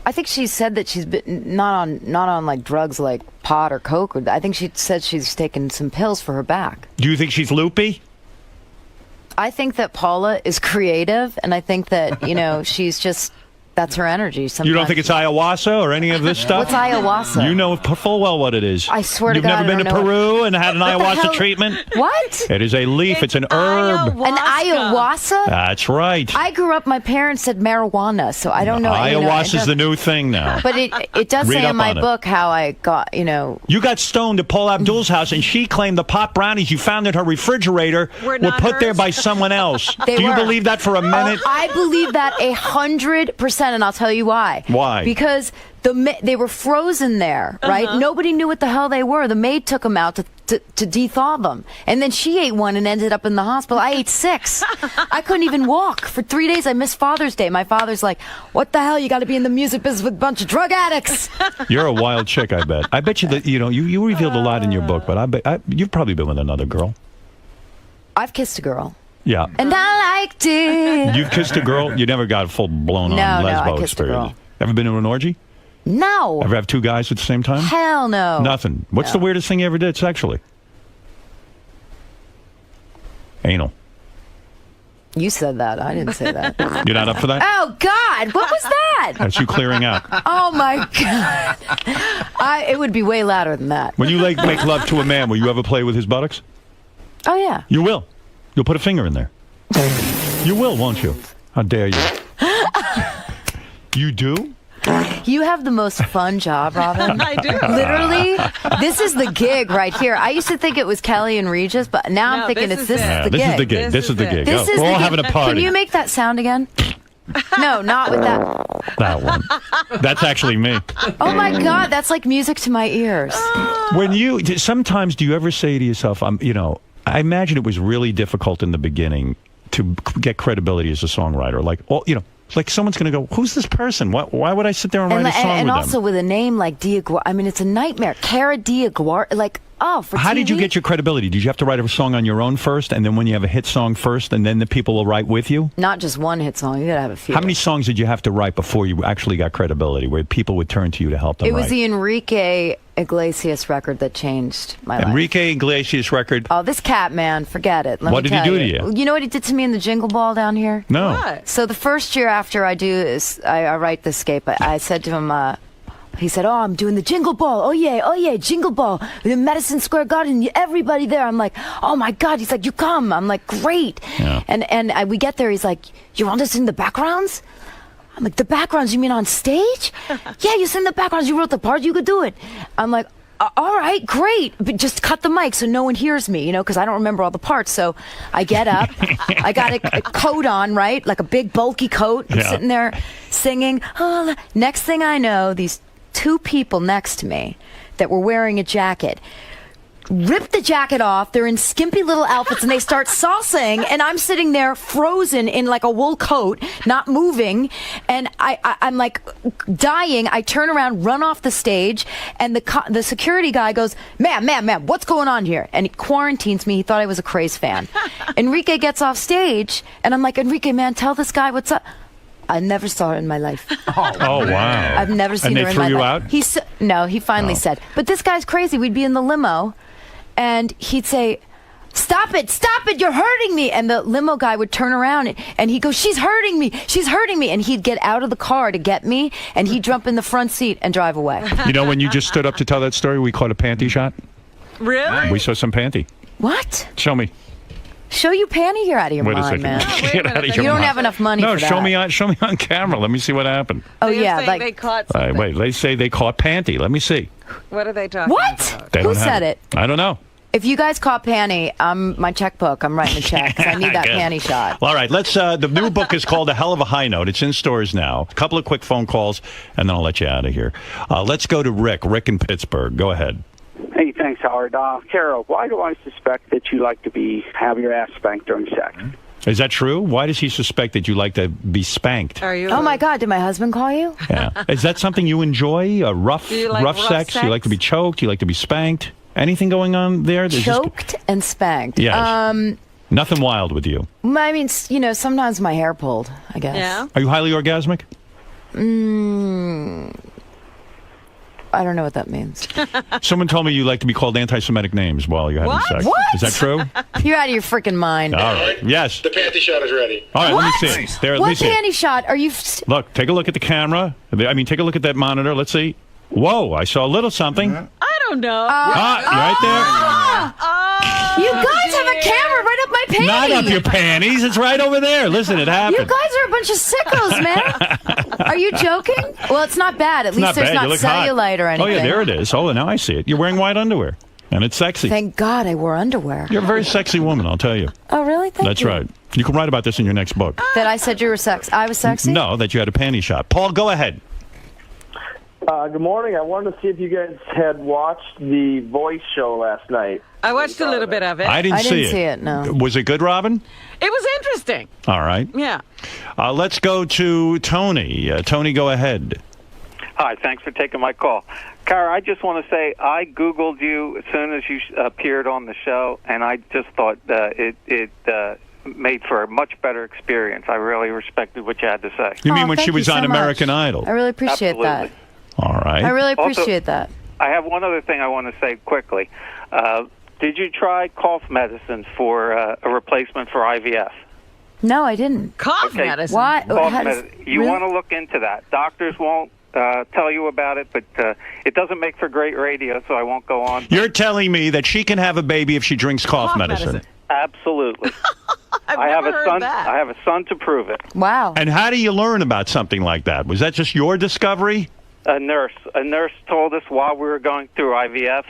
I think she said that she's been not on like drugs like pot or coke. I think she said she's taken some pills for her back. Do you think she's loopy? I think that Paula is creative, and I think that, she's just, that's her energy. Sometimes. You don't think it's ayahuasca or any of this stuff? What's ayahuasca? You know full well what it is. I swear to You've God, never been to Peru and had an ayahuasca treatment? What? It is a leaf. It's an herb. An ayahuasca? That's right. I grew up, my parents said marijuana, so I don't know. Ayahuasca is the new thing now. But it does say in my book how I got, You got stoned at Paula Abdul's house, and she claimed the pot brownies you found in her refrigerator were put there by someone else. Do you believe that for a minute? I believe that 100%, and I'll tell you why. Why? Because they were frozen there, right? Nobody knew what the hell they were. The maid took them out to de-thaw them. And then she ate one and ended up in the hospital. I ate 6. I couldn't even walk. For 3 days, I missed Father's Day. My father's like, what the hell? You got to be in the music business with a bunch of drug addicts. You're a wild chick, I bet. I bet you that, you revealed a lot in your book, but I bet you've probably been with another girl. I've kissed a girl. Yeah. And I liked it. You've kissed a girl? You never got full blown on lesbo I kissed a girl. Ever been to an orgy? No. Ever have 2 guys at the same time? Hell no. Nothing. What's the weirdest thing you ever did sexually? Anal. You said that. I didn't say that. You're not up for that? Oh, God. What was that? That's you clearing out. Oh, my God. It would be way louder than that. When you make love to a man, will you ever play with his buttocks? Oh, yeah. You will. You'll put a finger in there. You will, won't you? How dare you? You do? You have the most fun job, Robin. I do. Literally, this is the gig right here. I used to think it was Kelly and Regis, but now I'm thinking this is the gig. This is the gig. This is the gig. This is We're all the having a party. Can you make that sound again? No, not with that. That one. That's actually me. Oh, my God. That's like music to my ears. Sometimes do you ever say to yourself, I imagine it was really difficult in the beginning to get credibility as a songwriter. Like someone's going to go, who's this person? Why would I sit there and write a song with them? And also with a name like DioGuardi. I mean, it's a nightmare. Cara DioGuardi. For How TV? did you get your credibility? Did you have to write a song on your own first, and then when you have a hit song first, and then the people will write with you? Not just one hit song. You got to have a few. How many songs did you have to write before you actually got credibility, where people would turn to you to help them It was write? the Enrique Iglesias record that changed my life. Enrique Iglesias record? Oh, this cat, man. Forget it. What did he do to you? You know what he did to me in the Jingle Ball down here? No. What? So the first year after I do this, I write the scape. I said to him, he said, I'm doing the Jingle Ball. Oh, yeah, Jingle Ball. In Madison Square Garden, everybody there. I'm like, oh, my God. He's like, you come. I'm like, great. Yeah. And we get there. He's like, you want to sing the backgrounds? I'm like, the backgrounds, you mean on stage? Yeah, you sing the backgrounds. You wrote the part. You could do it. I'm like, all right, great. But just cut the mic so no one hears me, because I don't remember all the parts. So I get up. I got a coat on, right? Like a big, bulky coat. I'm sitting there singing. Oh, next thing I know, these 2 people next to me that were wearing a jacket rip the jacket off. They're in skimpy little outfits, and they start salsaing, and I'm sitting there frozen in like a wool coat, not moving, and I'm like dying. I turn around, run off the stage, and the security guy goes, ma'am, what's going on here? And he quarantines me. He thought I was a Craze fan. Enrique gets off stage, and I'm like, Enrique, man, tell this guy what's up. I never saw her in my life. Oh, wow. I've never seen her in my life. And they threw you out? No, he finally said, but this guy's crazy. We'd be in the limo, and he'd say, stop it, you're hurting me. And the limo guy would turn around, and he'd go, she's hurting me. And he'd get out of the car to get me, and he'd jump in the front seat and drive away. When you just stood up to tell that story, we caught a panty shot. Really? We saw some panty. What? Show me. Show you panty? You're out of your Wait a mind, second. man. Get out of your You don't mind. have enough money for that. No, show me on camera. Let me see what happened. Oh, They're yeah. saying they caught All something. right, wait. They say they caught panty. Let me see. What are they talking What? about? They Who don't have said it? I don't know. If you guys call Panty, my checkbook. I'm writing a check 'cause I need that Good. panty shot. All right, let's. The new book is called A Hell of a High Note. It's in stores now. A couple of quick phone calls, and then I'll let you out of here. Let's go to Rick. Rick in Pittsburgh. Go ahead. Hey, thanks, Howard. Carol, why do I suspect that you like to have your ass spanked during sex? Is that true? Why does he suspect that you like to be spanked? Are you? Oh my God! Did my husband call you? Yeah. Is that something you enjoy? Do you like rough sex? You like to be choked? You like to be spanked? Anything going on there? There's Choked and spanked. Yes. Nothing wild with you. I mean, sometimes my hair pulled. I guess. Yeah. Are you highly orgasmic? I don't know what that means. Someone told me you like to be called anti-Semitic names while you're having What? sex. What? Is that true? You're out of your freaking mind. All right. Yes. The panty shot is ready. All right. What? Let me see it. There. Let me What see it. panty shot? Are you? Look. Take a look at the camera. I mean, take a look at that monitor. Let's see. Whoa! I saw a little something. I don't know. Right there. You guys have a camera right up my panty. Not up your panties. It's right over there. Listen, it happened. You guys are a bunch of sickos, man. Are you joking? Well, it's not bad. At It's least not there's bad. You not look hot. cellulite or anything. Oh yeah, there it is. Oh, now I see it. You're wearing white underwear, and it's sexy. Thank God I wore underwear. You're a very sexy woman, I'll tell you. Oh, really? Thank That's you. right. You can write about this in your next book. That I said you were I was sexy? No, that you had a panty shot. Paul, go ahead. Good morning. I wanted to see if you guys had watched the Voice show last night. I watched a little bit of it. I didn't see it. No. Was it good, Robin? It was interesting. All right. Yeah. Let's go to Tony. Tony, go ahead. Hi, thanks for taking my call. Cara, I just want to say I Googled you as soon as you appeared on the show, and I just thought it made for a much better experience. I really respected what you had to say. You mean when she was you on so American much. Idol? I really appreciate that. All right. I really Also, appreciate that. I have one other thing I want to say quickly. Did you try cough medicine for a replacement for IVF? No, I didn't. Cough medicine? What? Cough How does- medicine. You really? want to look into that. Doctors won't tell you about it, but it doesn't make for great radio, so I won't go on. You're telling me that she can have a baby if she drinks cough medicine. Absolutely. I have a son. I have a son to prove it. Wow. And how do you learn about something like that? Was that just your discovery? A nurse told us while we were going through IVF.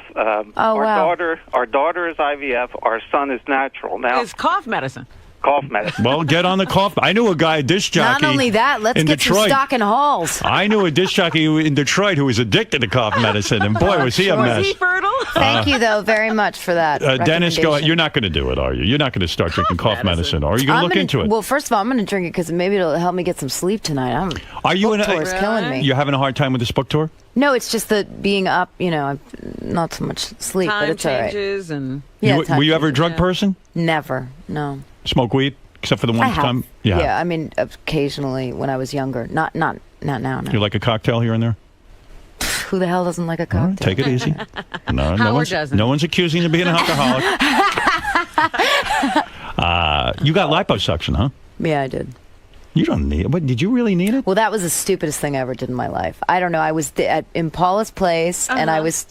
Our daughter is IVF. Our son is natural. Now It's cough medicine. Cough medicine. Well, get on the cough. I knew a guy, a disc jockey. Not only that, let's in get Detroit. some stock in halls. I knew a disc jockey in Detroit who was addicted to cough medicine, and boy, was he a mess. Was he fertile? Thank you, though, very much for that. Dennis, go. recommendation. You're not going to do it, are you? You're not going to start drinking cough medicine, or are you going to look into it? Well, first of all, I'm going to drink it because maybe it'll help me get some sleep tonight. Are you book tour is killing me. You're having a hard time with this book tour? No, it's just that being up, not so much sleep, but Time it's all right. changes and Yeah, were you ever a drug person? Never, no. Smoke weed, except for the I one have. time. Yeah, I mean, occasionally when I was younger. Not now. No. You like a cocktail here and there? Who the hell doesn't like a cocktail? Take it easy. Howard doesn't. No one's accusing you of being an alcoholic. You got liposuction, huh? Yeah, I did. You don't need it. What, did you really need it? Well, that was the stupidest thing I ever did in my life. I don't know. I was in Paula's place, and I was,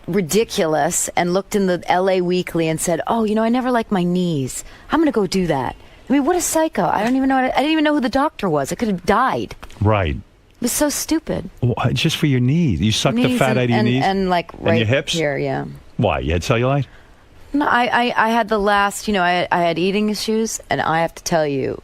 ridiculous, and looked in the LA Weekly and said, "Oh, I never liked my knees. I'm going to go do that." I mean, what a psycho! I didn't even know who the doctor was. I could have died. Right. It was so stupid. Well, just for your knees. You sucked the Knees fat out of your knees? and like And right your hips? here, yeah. Why? You had cellulite? No, I had the last, I had eating issues, and I have to tell you,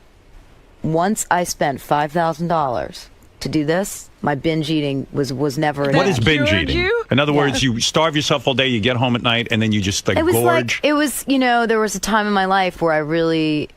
once I spent $5,000 to do this, my binge eating was never What is enough. binge eating? In other words, you starve yourself all day, you get home at night, and then you just It was gorge. there was a time in my life where I really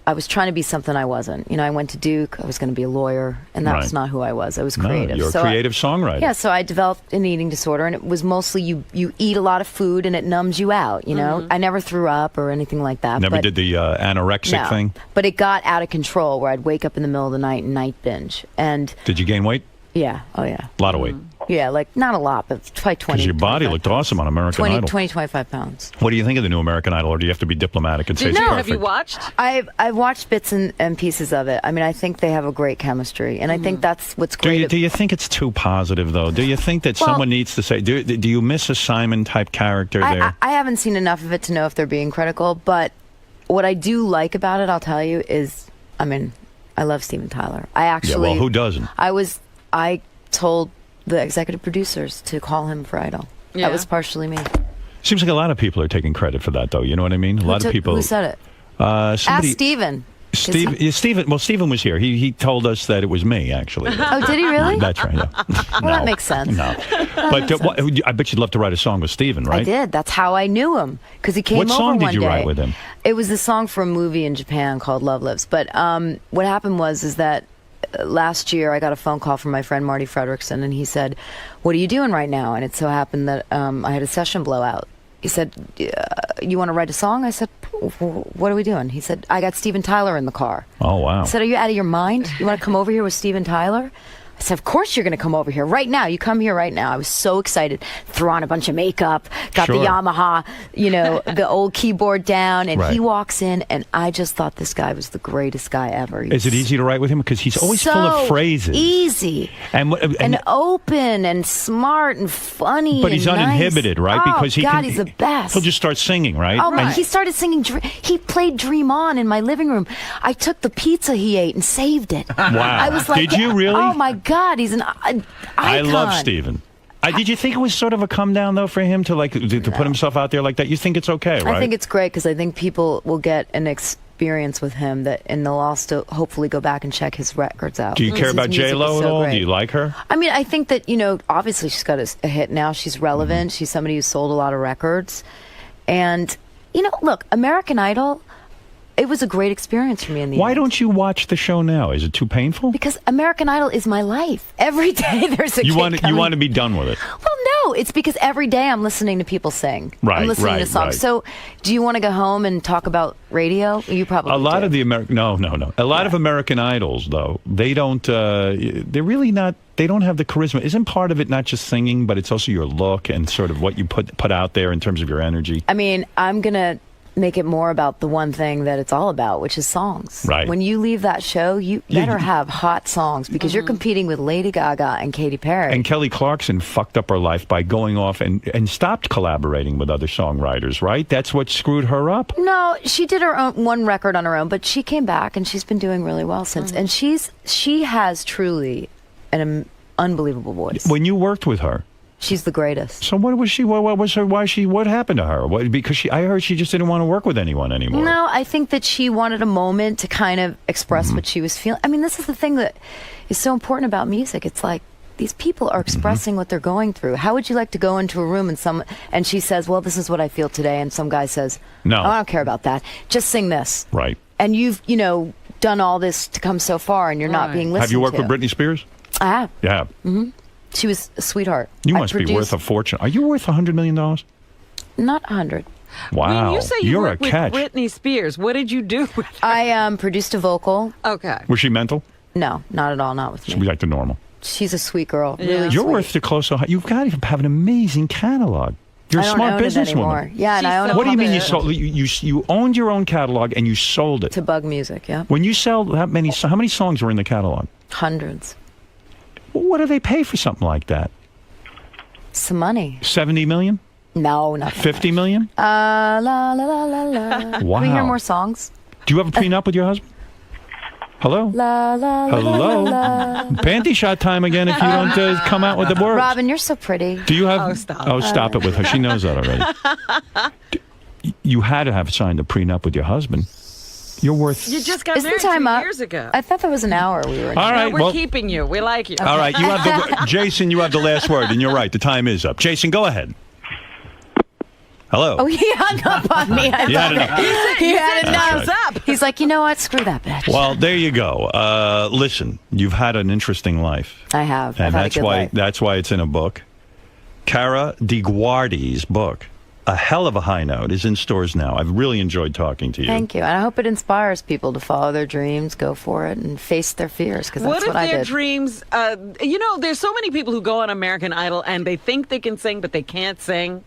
I was trying to be something I wasn't. I went to Duke, I was going to be a lawyer, and that was Right. not who I was. I was No, creative. you're a So creative songwriter. Yeah, so I developed an eating disorder, and it was mostly you eat a lot of food and it numbs you out, I never threw up or anything like that. Never but did the anorexic no. thing? But it got out of control where I'd wake up in the middle of the night and night binge. And Did you gain weight? yeah, oh yeah. A lot of weight. Yeah, like not a lot, but probably 20. Because your body looked awesome on American 20, Idol. 25 pounds. What do you think of the new American Idol, or do you have to be diplomatic and say it's perfect? Have you watched? I've watched bits and pieces of it. I mean, I think they have a great chemistry, and I think that's what's great. Do you think it's too positive, though? Do you think that Well- someone needs to say, do you miss a Simon-type character there? I haven't seen enough of it to know if they're being critical, but what I do like about it, I'll tell you, is, I love Steven Tyler. Yeah, well, who doesn't? I told the executive producers to call him for Idol. Yeah. That was partially me. Seems like a lot of people are taking credit for that, though. You know what I mean? A lot of people. Who said it? Somebody, Ask Steven. Stephen was here. He told us that it was me, actually. Oh, did he really? That's right. Yeah. Well, that makes sense. No, but I bet you'd love to write a song with Stephen, right? I did. That's how I knew him, because he came over one day. What song did you write with him? It was a song for a movie in Japan called Love Lives. But what happened is that last year I got a phone call from my friend Marty Fredrickson, and he said, "What are you doing right now?" And it so happened that I had a session blowout. He said, "You want to write a song?" I said, "What are we doing?" He said, "I got Steven Tyler in the car." Oh, wow. I said, "Are you out of your mind? You want to come over here with Steven Tyler?" I said, "Of course you're going to come over here right now. You come here right now." I was so excited. Threw on a bunch of makeup, got the Yamaha, the old keyboard down, and he walks in, and I just thought this guy was the greatest guy ever. Is it easy to write with him? Because he's always full of phrases. Easy. And open and smart and funny. But he's and uninhibited, nice. right? Because he's the best. He'll just start singing, right? Oh, he started singing. He played Dream On in my living room. I took the pizza he ate and saved it. Wow. I was like, did you really? Oh, my God, he's an icon. I love Steven. Did you think it was sort of a come down, though, for him to put himself out there like that? You think it's okay, right? I think it's great, because I think people will get an experience with him and they'll also hopefully go back and check his records out. Do you care about J-Lo at all? Do you like her? I mean, I think that, obviously she's got a hit now. She's relevant. She's somebody who's sold a lot of records. And, look, American Idol, it was a great experience for me in the end. Why don't you watch the show now? Is it too painful? Because American Idol is my life. Every day there's a kid coming. You want to be done with it? Well, no. It's because every day I'm listening to people sing. Right, I'm listening to songs. Right. So do you want to go home and talk about radio? You probably A lot of the No. A lot of American Idols, though, they don't, they're really not, they don't have the charisma. Isn't part of it not just singing, but it's also your look and sort of what you put out there in terms of your energy? I mean, I'm going to make it more about the one thing that it's all about, which is songs. Right. When you leave that show, you better have hot songs, because you're competing with Lady Gaga and Katy Perry. And Kelly Clarkson fucked up her life by going off and stopped collaborating with other songwriters, right? That's what screwed her up? No, she did her own one record on her own, but she came back and she's been doing really well since. And she has truly an unbelievable voice. When you worked with her, she's the greatest. So what was she? What was her? What happened to her? Because I heard she just didn't want to work with anyone anymore. No, I think that she wanted a moment to kind of express what she was feeling. I mean, this is the thing that is so important about music. It's like these people are expressing what they're going through. How would you like to go into a room and she says, "Well, this is what I feel today," and some guy says, "No, I don't care about that. Just sing this." Right. And you've done all this to come so far, and you're not being listened to. Have you worked with Britney Spears? I have. Yeah. Mm-hmm. She was a sweetheart. You must be worth a fortune. Are you worth $100 million? Not 100. Wow. When you say You're worked a catch. with Britney Spears, what did you do with her? I produced a vocal. Okay. Was she mental? No, not at all. Not with me. She was like the normal. She's a sweet girl. Really You're sweet. worth the close to. You've got to have an amazing catalog. You're a I don't smart own it businesswoman. anymore. Yeah, and I own it. What do you mean you sold? You owned your own catalog and you sold it to Bug Music? Yeah. When you sell that many, how many songs were in the catalog? Hundreds. What do they pay for something like that? Some money. 70 million? No, nothing. 50 million? La la la la la. Wow. Can we hear more songs? Do you have a prenup with your husband? Hello? La la Hello? la la. Panty shot time again if you don't come out with the words. Robin, you're so pretty. Do you have? Oh, stop. Oh, stop it with her. She knows that already. You had to have signed a prenup with your husband. You're worth. You just got Isn't married time 2 up? years ago. I thought that was an hour we were in. All right, we're well- keeping you. We like you. All right, you have the Jason. You have the last word, and you're right. The time is up. Jason, go ahead. Hello. Oh, he hung up on me. I He had love enough. it. He had That's enough. right. He's like, you know what? Screw that bitch. Well, there you go. Listen, you've had an interesting life, I have. and I've had a that's good why life. that's why it's in a book. Cara DioGuardi's book, A Hell of a High Note, is in stores now. I've really enjoyed talking to you. Thank you. And I hope it inspires people to follow their dreams, go for it, and face their fears, because What that's if what I their did. dreams, there's so many people who go on American Idol and they think they can sing, but they can't sing.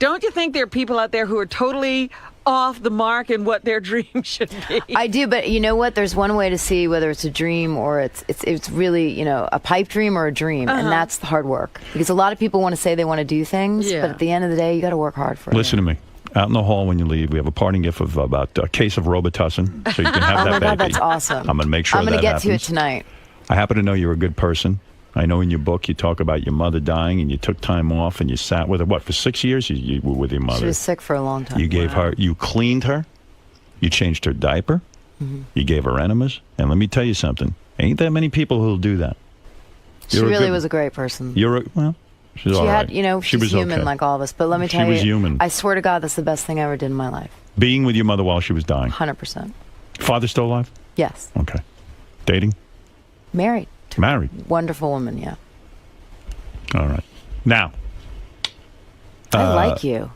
Don't you think there are people out there who are totally off the mark in what their dream should be? I do, but you know what? There's one way to see whether it's a dream or it's really, a pipe dream or a dream, and that's the hard work. Because a lot of people want to say they want to do things, Yeah. but at the end of the day, you got to work hard for it. Listen to me. Out in the hall when you leave, we have a parting gift of about a case of Robitussin, so you can have Oh that my baby. God, that's awesome. I'm going to make sure I'm that going to get happens. to it tonight. I happen to know you're a good person. I know in your book you talk about your mother dying, and you took time off, and you sat with her. What, for 6 years you were with your mother? She was sick for a long time. You gave her, you cleaned her, you changed her diaper, you gave her enemas, and let me tell you something. Ain't that many people who'll do that. She really was a great person. Well, she's all right. She had, she she's was human okay. like all of us. But let me tell you, She was human. I swear to God, that's the best thing I ever did in my life. Being with your mother while she was dying. 100%. Father still alive? Yes. Okay. Dating? Married. Married. Wonderful woman, yeah. All right. Now. I like you.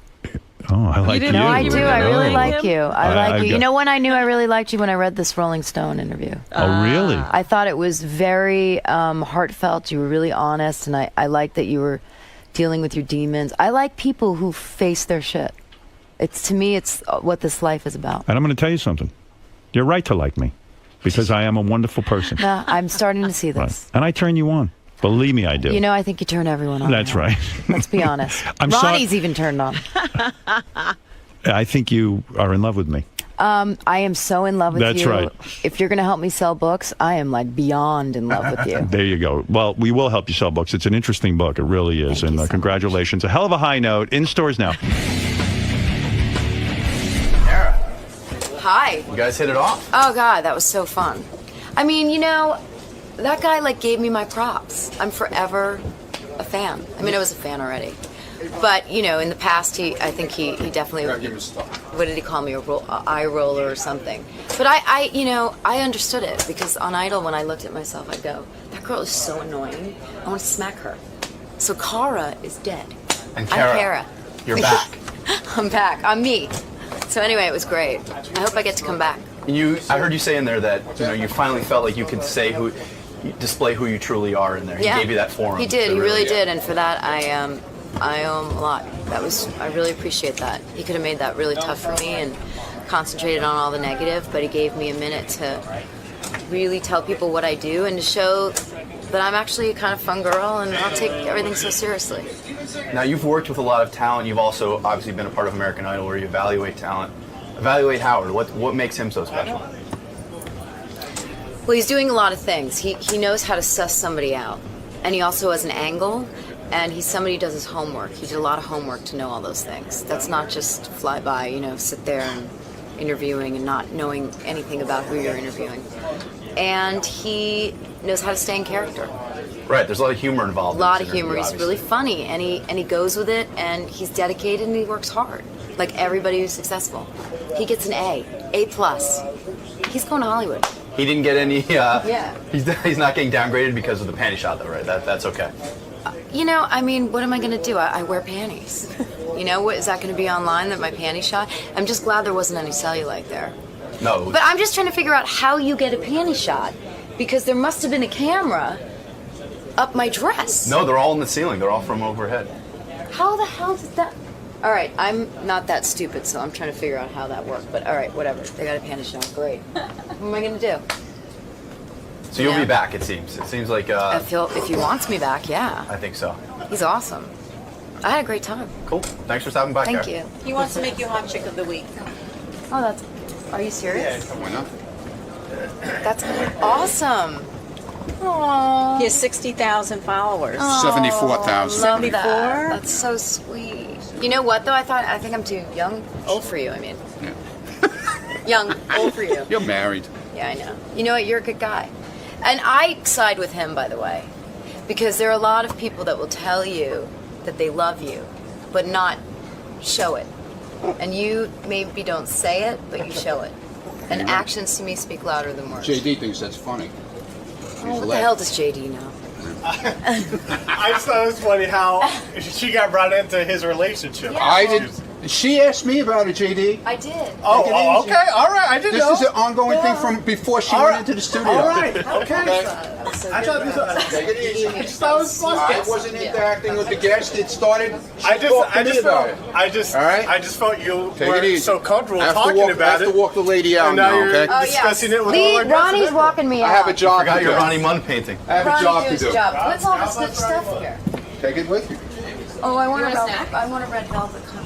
Oh, I like you. No, I do. I really like you. I like I've you. You got- know when I knew I really liked you? When I read this Rolling Stone interview. Oh, really? I thought it was very heartfelt. You were really honest, and I like that you were dealing with your demons. I like people who face their shit. To me, it's what this life is about. And I'm going to tell you something. You're right to like me, because I am a wonderful person. Nah, I'm starting to see this. Right. And I turn you on. Believe me, I do. You know, I think you turn everyone on. That's now. right. Let's be honest. I'm Ronnie's even turned on. I think you are in love with me. I am so in love with you. That's right. If you're going to help me sell books, I am like beyond in love with you. There you go. Well, we will help you sell books. It's an interesting book. It really is. Thank And you so congratulations. A hell of a high note. In stores now. Hi. You guys hit it off. Oh God, that was so fun. I mean, you know, that guy like gave me my props. I'm forever a fan. I mean, I was a fan already, but you know, in the past, I think he definitely. What did he call me? Eye roller or something? But I understood it because on Idol, when I looked at myself, I'd go, that girl is so annoying. I want to smack her. So Cara is dead. And I'm Cara. You're back. I'm back. I'm me. So anyway, it was great. I hope I get to come back. I heard you say in there that you finally felt like you could display who you truly are in there. Yeah. He gave you that forum. He did. to He really did. And for that, I owe him a lot. I really appreciate that. He could have made that really tough for me and concentrated on all the negative, but he gave me a minute to really tell people what I do and to show that I'm actually a kind of fun girl and I'll take everything so seriously. Now, you've worked with a lot of talent. You've also obviously been a part of American Idol where you evaluate talent. Evaluate Howard. What makes him so special? Well, he's doing a lot of things. He knows how to suss somebody out. And he also has an angle, and he's somebody who does his homework. He did a lot of homework to know all those things. That's not just fly by, sit there and interviewing and not knowing anything about who you're interviewing. And he knows how to stay in character. Right, there's a lot of humor involved. A lot of in this humor. interview, He's really funny, and he goes with it, and he's dedicated, and he works hard, like everybody who's successful. He gets an A+. He's going to Hollywood. He didn't get any. Yeah. He's not getting downgraded because of the panty shot, though, right? That's okay. I mean, what am I going to do? I wear panties. What is that going to be online that my panty shot? I'm just glad there wasn't any cellulite there. No. But I'm just trying to figure out how you get a panty shot, because there must have been a camera up my dress. No, they're all in the ceiling. They're all from overhead. How the hell did that? All right, I'm not that stupid, so I'm trying to figure out how that worked. But all right, whatever. They got a panty shot. Great. What am I going to do? So you'll be back, it seems. It seems like... If he wants me back, yeah. I think so. He's awesome. I had a great time. Cool. Thanks for stopping by, Thank Kara. you. He wants to make you hot chick of the week. Oh, that's... Are you serious? Why not? That's awesome. Aww. He has 60,000 followers. 74,000. Love that. That's so sweet. You know what, though? I think I'm too old for you, I mean. Young, old for you. You're married. Yeah, I know. You know what? You're a good guy. And I side with him, by the way, because there are a lot of people that will tell you that they love you, but not show it. And you maybe don't say it, but you show it. And actions to me speak louder than words. JD thinks that's funny. Oh, what the hell does JD know? I just thought it was funny how she got brought into his relationship. Yeah. I did. She asked me about it, JD. I did. Oh, okay, all right. I didn't know. This is an ongoing thing from before she went into the studio. All right, okay. I thought this was. Take it easy. I just thought it was funny. I wasn't interacting with the guest. It started. I just felt you Take it weren't easy. so comfortable I have to talking walk, about I have it. to walk the lady out And now now, you're okay? discussing it with all Lee, our guests. Ronnie's walking me out. I have a job Forgot to your do. Ronnie Munn painting. I have a Ronnie job do to his do. job. What's all this good stuff here? Take it with you. Oh, I want a red velvet cup.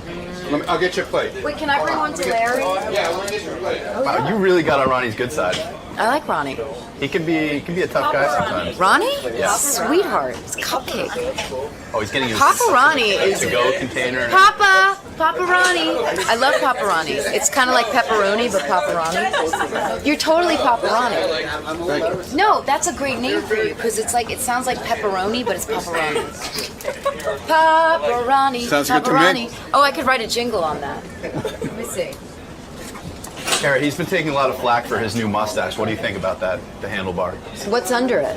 I'll get you a plate. Wait, can I bring one to Larry? Yeah, I want to get you a plate. Wow, you really got on Ronnie's good side. I like Ronnie. He can be a tough guy sometimes. Ronnie? Yeah. Sweetheart. It's cupcake. Oh, he's getting his Papa Ronnie is to-go container. Papa Ronnie. I love Papa Ronnie. It's kind of like pepperoni, but Papa Ronnie. You're totally Papa Ronnie. No, that's a great name for you because it's like it sounds like pepperoni, but it's Papa Ronnie. Papa Ronnie. Sounds Papa good to me. Ronnie. Oh, I could write a jingle on that. Let me see. Kara, he's been taking a lot of flack for his new mustache. What do you think about that, the handlebar? What's under it?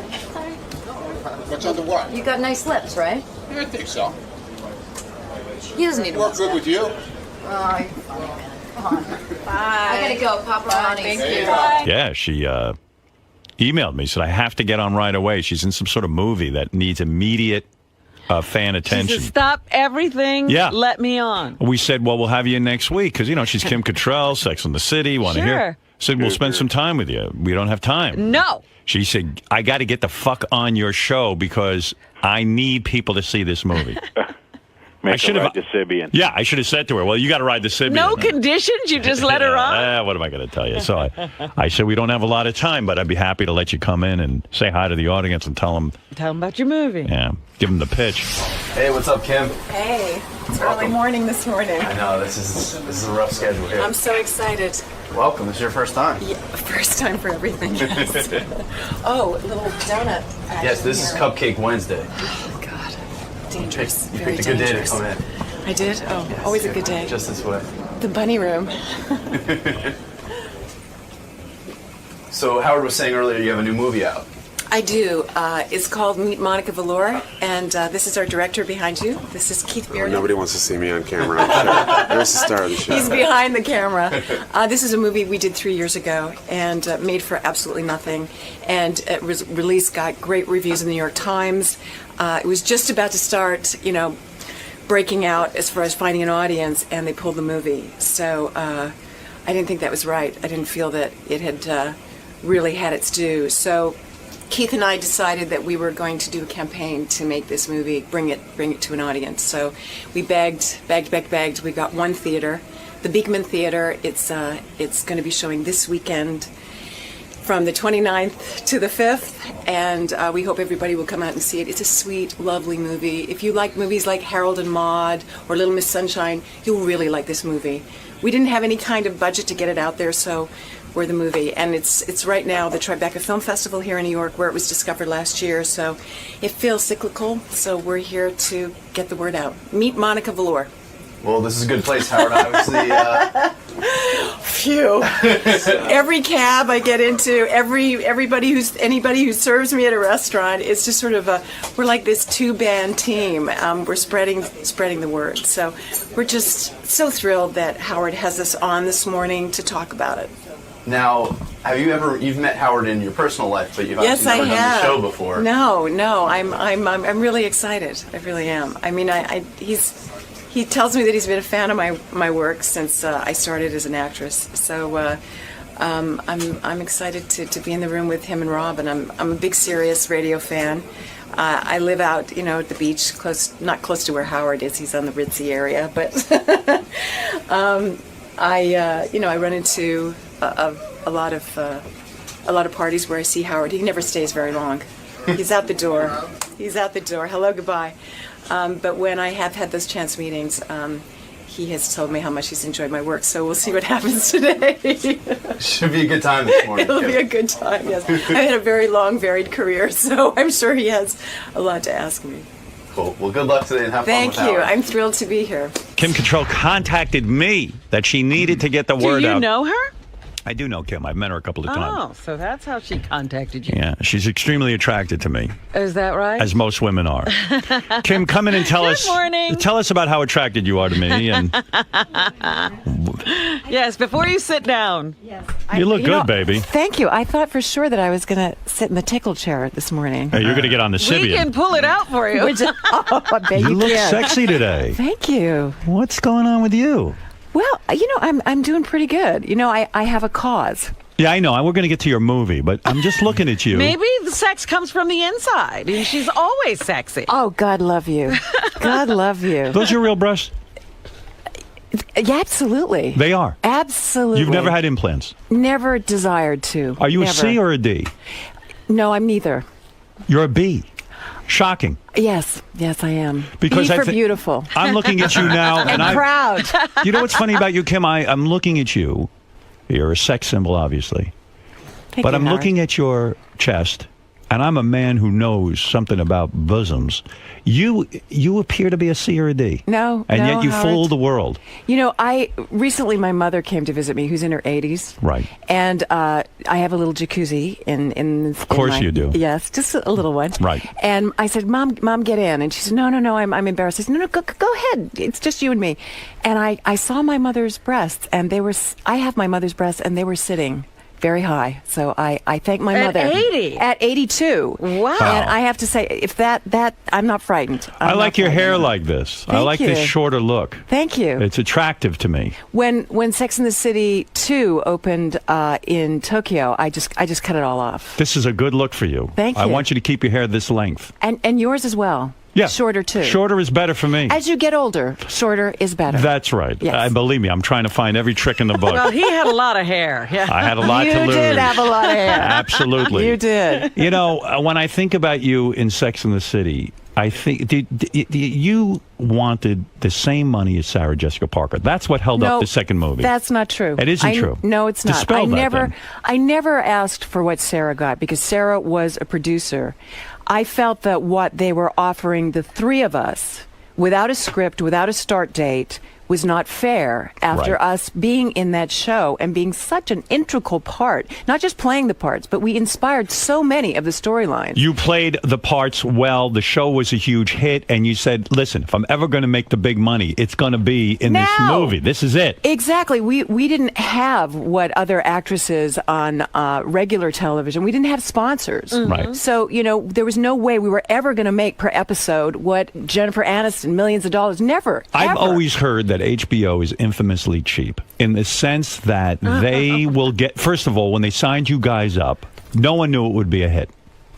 What's under what? You got nice lips, right? I think so. He doesn't need to. Work good with you. Oh, you're funny, man. Come on. Bye. I gotta go, Papa Ronnie. Thank you. Yeah, she emailed me, said, I have to get on right away. She's in some sort of movie that needs immediate fan She attention. said, stop everything. Yeah. Let me on. We said, well, we'll have you in next week because, she's Kim Cattrall, Sex and the City, want to Sure. hear. Said, we'll spend some time with you. We don't have time. No. She said, I got to get the fuck on your show because I need people to see this movie. Make her ride the Sibian. Yeah, I should have said to her, well, you got to ride the Sibian. No conditions. You just let her on. What am I going to tell you? So I said, we don't have a lot of time, but I'd be happy to let you come in and say hi to the audience and tell them. Tell them about your movie. Yeah, give them the pitch. Hey, what's up, Kim? Hey, it's early morning this morning. I know, this is a rough schedule here. I'm so excited. Welcome, this is your first time. Yeah, first time for everything. Yes. Oh, a little donut. Yes, this is Cupcake Wednesday. Oh, God. Dangerous. You Very picked a good day to dangerous. come in. I did? Oh, Yes, always a good day. Just this way. The bunny room. So Howard was saying earlier you have a new movie out. I do. It's called Meet Monica Valor, and this is our director behind you. This is Keith Bearden. Nobody wants to see me on camera. There's the star of the show. He's behind the camera. This is a movie we did 3 years ago and made for absolutely nothing. And it was released, got great reviews in the New York Times. It was just about to start, breaking out as far as finding an audience, and they pulled the movie. So I didn't think that was right. I didn't feel that it had really had its due. So Keith and I decided that we were going to do a campaign to make this movie, bring it to an audience. So we begged. We got one theater, the Beekman Theater. It's going to be showing this weekend from the 29th to the 5th, and we hope everybody will come out and see it. It's a sweet, lovely movie. If you like movies like Harold and Maude or Little Miss Sunshine, you'll really like this movie. We didn't have any kind of budget to get it out there, so we're the movie. And it's right now the Tribeca Film Festival here in New York, where it was discovered last year, so it feels cyclical, so we're here to get the word out. Meet Monica Valor. Well, this is a good place, Howard. Obviously, Phew. Every cab I get into, anybody who serves me at a restaurant, it's just sort of we're like this 2-band team. We're spreading the word. So we're just so thrilled that Howard has us on this morning to talk about it. now, you've met Howard in your personal life, but you've Yes, obviously I never done have. the show before. No, I'm really excited. I really am. I mean, he tells me that he's been a fan of my work since I started as an actress. So I'm excited to be in the room with him and Rob, and I'm a big Sirius radio fan. I live out, at the beach, not close to where Howard is. He's on the Ritzy area, but I run into a lot of parties where I see Howard. He never stays very long. He's out the door. Hello, goodbye. But when I have had those chance meetings, he has told me how much he's enjoyed my work. So we'll see what happens today. Should be a good time this morning. It'll be a good time, yes. I've had a very long, varied career, so I'm sure he has a lot to ask me. Cool. Well, good luck today and have fun with Thank you. Howard. I'm thrilled to be here. Kim Cattrall contacted me that she needed to get the word Do you out. know her? I do know Kim. I've met her a couple of times. Oh, so that's how she contacted you. Yeah, she's extremely attracted to me, Is that right? as most women are. Kim, come in and tell us. Good morning. Tell us about how attracted you are to me. And Yes, before you sit down. Yes. you look good, baby. Thank you. I thought for sure that I was going to sit in the tickle chair this morning. Hey, you're going to get on the We Sibian. can pull it out for you. I bet You look can. sexy today. Thank you. What's going on with you? Well, I'm doing pretty good. I have a cause. Yeah, I know. We're going to get to your movie, but I'm just looking at you. Maybe the sex comes from the inside, and she's always sexy. Oh, God love you. God love you. Those your real breasts? Yeah, absolutely. They are. Absolutely. You've never had implants. Never desired to. Are you Never. a C or a D? No, I'm neither. You're a B. Shocking. Yes, I am. Because B for beautiful. I'm looking at you now, and I proud. You know what's funny about you, Kim? I'm looking at you. You're a sex symbol, obviously. Thank But you, I'm Howard. looking at your chest, and I'm a man who knows something about bosoms. You appear to be a C or a D. No, and no, yet you Howard. fool the world. You know, recently my mother came to visit me, who's in her 80s. Right. And I have a little jacuzzi in. Of course you do. Yes, just a little one. Right. And I said, Mom, get in. And she said, No, I'm embarrassed. I said, No, go ahead. It's just you and me. And I saw my mother's breasts, and I have my mother's breasts, and they were sitting very high. So I thank my mother. At 80? At 82. Wow. And I have to say, if that I'm not frightened. I like your hair like this. I Thank like you. this shorter look. Thank you. It's attractive to me. When Sex and the City 2 opened in Tokyo, I just cut it all off. This is a good look for you. Thank I you. want you to keep your hair this length. And yours as well. Yeah. Shorter too. Shorter is better for me. As you get older, shorter is better. That's right. Yes. Believe me, I'm trying to find every trick in the book. Well, he had a lot of hair. Yeah. I had a lot to lose. You did have a lot of hair. Absolutely. You did. You know, when I think about you in Sex and the City, I think you wanted the same money as Sarah Jessica Parker. That's what held up the second movie. That's not true. It isn't true. No, it's not. Dispel that, then. I never asked for what Sarah got because Sarah was a producer. I felt that what they were offering the three of us, without a script, without a start date, was not fair after Right. us being in that show and being such an integral part, not just playing the parts, but we inspired so many of the storylines. You played the parts well. The show was a huge hit, and you said, listen, if I'm ever going to make the big money, it's going to be in this Now! movie. This is it. Exactly. We didn't have what other actresses on regular television, we didn't have sponsors. Right. So, there was no way we were ever going to make per episode what Jennifer Aniston, millions of dollars. Never. I've ever. always heard that HBO is infamously cheap in the sense that they will get, first of all, when they signed you guys up, no one knew it would be a hit.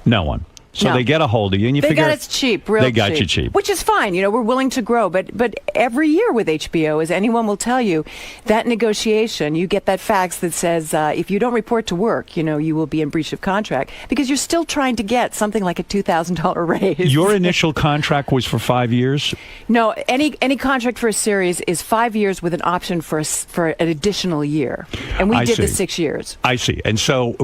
No one. So No. they get a hold of you, and you They figure got us cheap, real they got you cheap. Which is fine. We're willing to grow. But every year with HBO, as anyone will tell you, that negotiation, you get that fax that says if you don't report to work, you will be in breach of contract because you're still trying to get something like a $2,000 raise. Your initial contract was for 5 years? No, any contract for a series is 5 years with an option for an additional year. And we I did the see. 6 years. I see. And so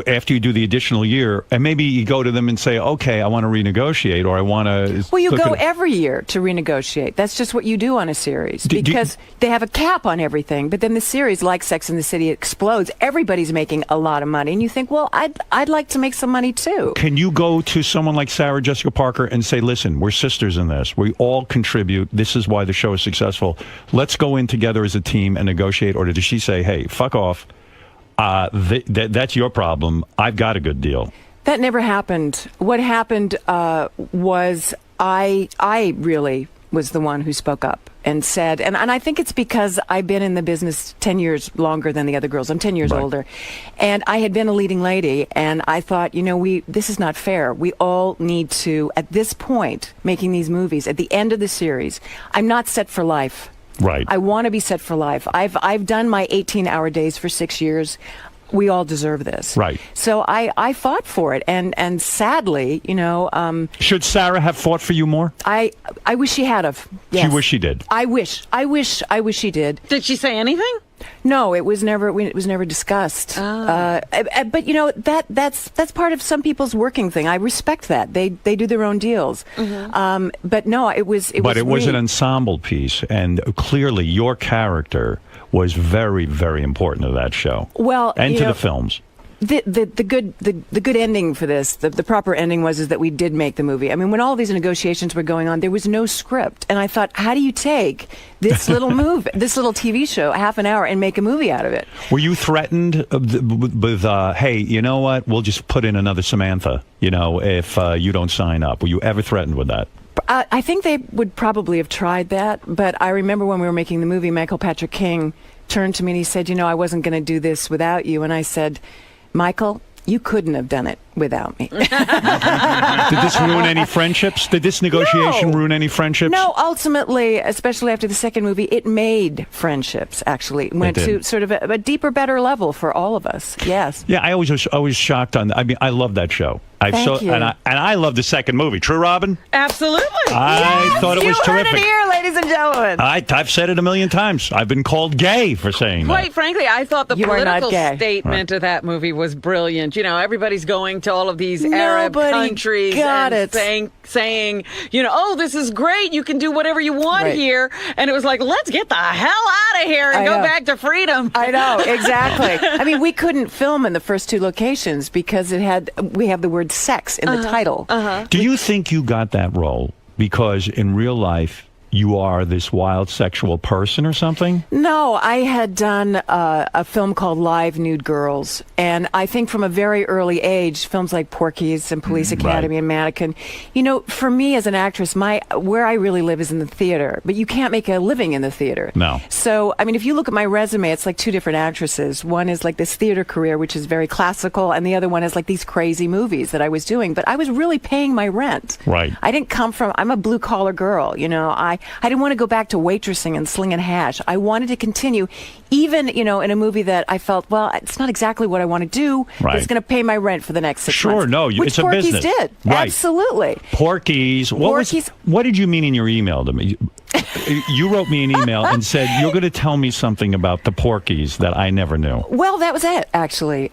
after you do the additional year, and maybe you go to them and say, okay, I want to renegotiate, or I want to... Well, you go every year to renegotiate. That's just what you do on a series because they have a cap on everything. But then the series, like Sex and the City, explodes. Everybody's making a lot of money, and you think, well, I'd like to make some money too. Can you go to someone like Sarah Jessica Parker and say, listen, we're sisters in this. We all contribute. This is why the show is successful. Let's go in together as a team and negotiate. Or does she say, hey, fuck off. That's your problem. I've got a good deal. That never happened. What happened was I really was the one who spoke up and said, and I think it's because I've been in the business 10 years longer than the other girls. I'm 10 years older. And I had been a leading lady, and I thought, this is not fair. We all need to, at this point, making these movies, at the end of the series, I'm not set for life. Right. I want to be set for life. I've done my 18-hour days for 6 years. We all deserve this. Right. So I fought for it, and sadly, should Sarah have fought for you more? I wish she had have. Yes. She wish she did. I wish she did. Did she say anything? No, it was never discussed. But that's part of some people's working thing. I respect that. They do their own deals. But no, it was an ensemble piece, and clearly your character was very, very important to that show. Well, and to the films. The good ending for this, the proper ending is that we did make the movie. I mean, when all these negotiations were going on, there was no script, and I thought, how do you take this little this little TV show, half an hour, and make a movie out of it? Were you threatened with hey, you know what? We'll just put in another Samantha. If you don't sign up, were you ever threatened with that? I think they would probably have tried that, but I remember when we were making the movie, Michael Patrick King turned to me and he said, I wasn't going to do this without you. And I said, Michael, you couldn't have done it without me. Did this ruin any friendships? Did this negotiation ruin any friendships? No, ultimately, especially after the second movie, it made friendships, actually. It went to sort of a deeper, better level for all of us. Yes. Yeah, I was always shocked on. I mean, I love that show. Thank you. And I love the second movie. True, Robin? Absolutely. I thought it was terrific. You heard it here, ladies and gentlemen. I've said it a million times. I've been called gay for saying Quite frankly, I thought the political gay. statement of that movie was brilliant. Everybody's going to all of these Arab countries and saying, this is great. You can do whatever you want here. And it was like, let's get the hell out of here and go back to freedom. I know, exactly. I mean, we couldn't film in the first two locations because we have the word sex in the title. Do you think you got that role because in real life you are this wild sexual person or something? No, I had done a film called Live Nude Girls, and I think from a very early age, films like Porky's and Police Academy and Mannequin, for me as an actress, where I really live is in the theater, but you can't make a living in the theater. No. So, I mean, if you look at my resume, it's like two different actresses. One is like this theater career, which is very classical, and the other one is like these crazy movies that I was doing, but I was really paying my rent. Right. I didn't come from, I'm a blue collar girl, I didn't want to go back to waitressing and slinging hash. I wanted to continue, even, in a movie that I felt, well, it's not exactly what I want to do, but it's going to pay my rent for the next 6 months. Sure, no, which it's a Porky's business. did. Right. Absolutely. Porky's. What did you mean in your email to me? You wrote me an email and said, you're going to tell me something about the Porky's that I never knew. Well, that was it, actually.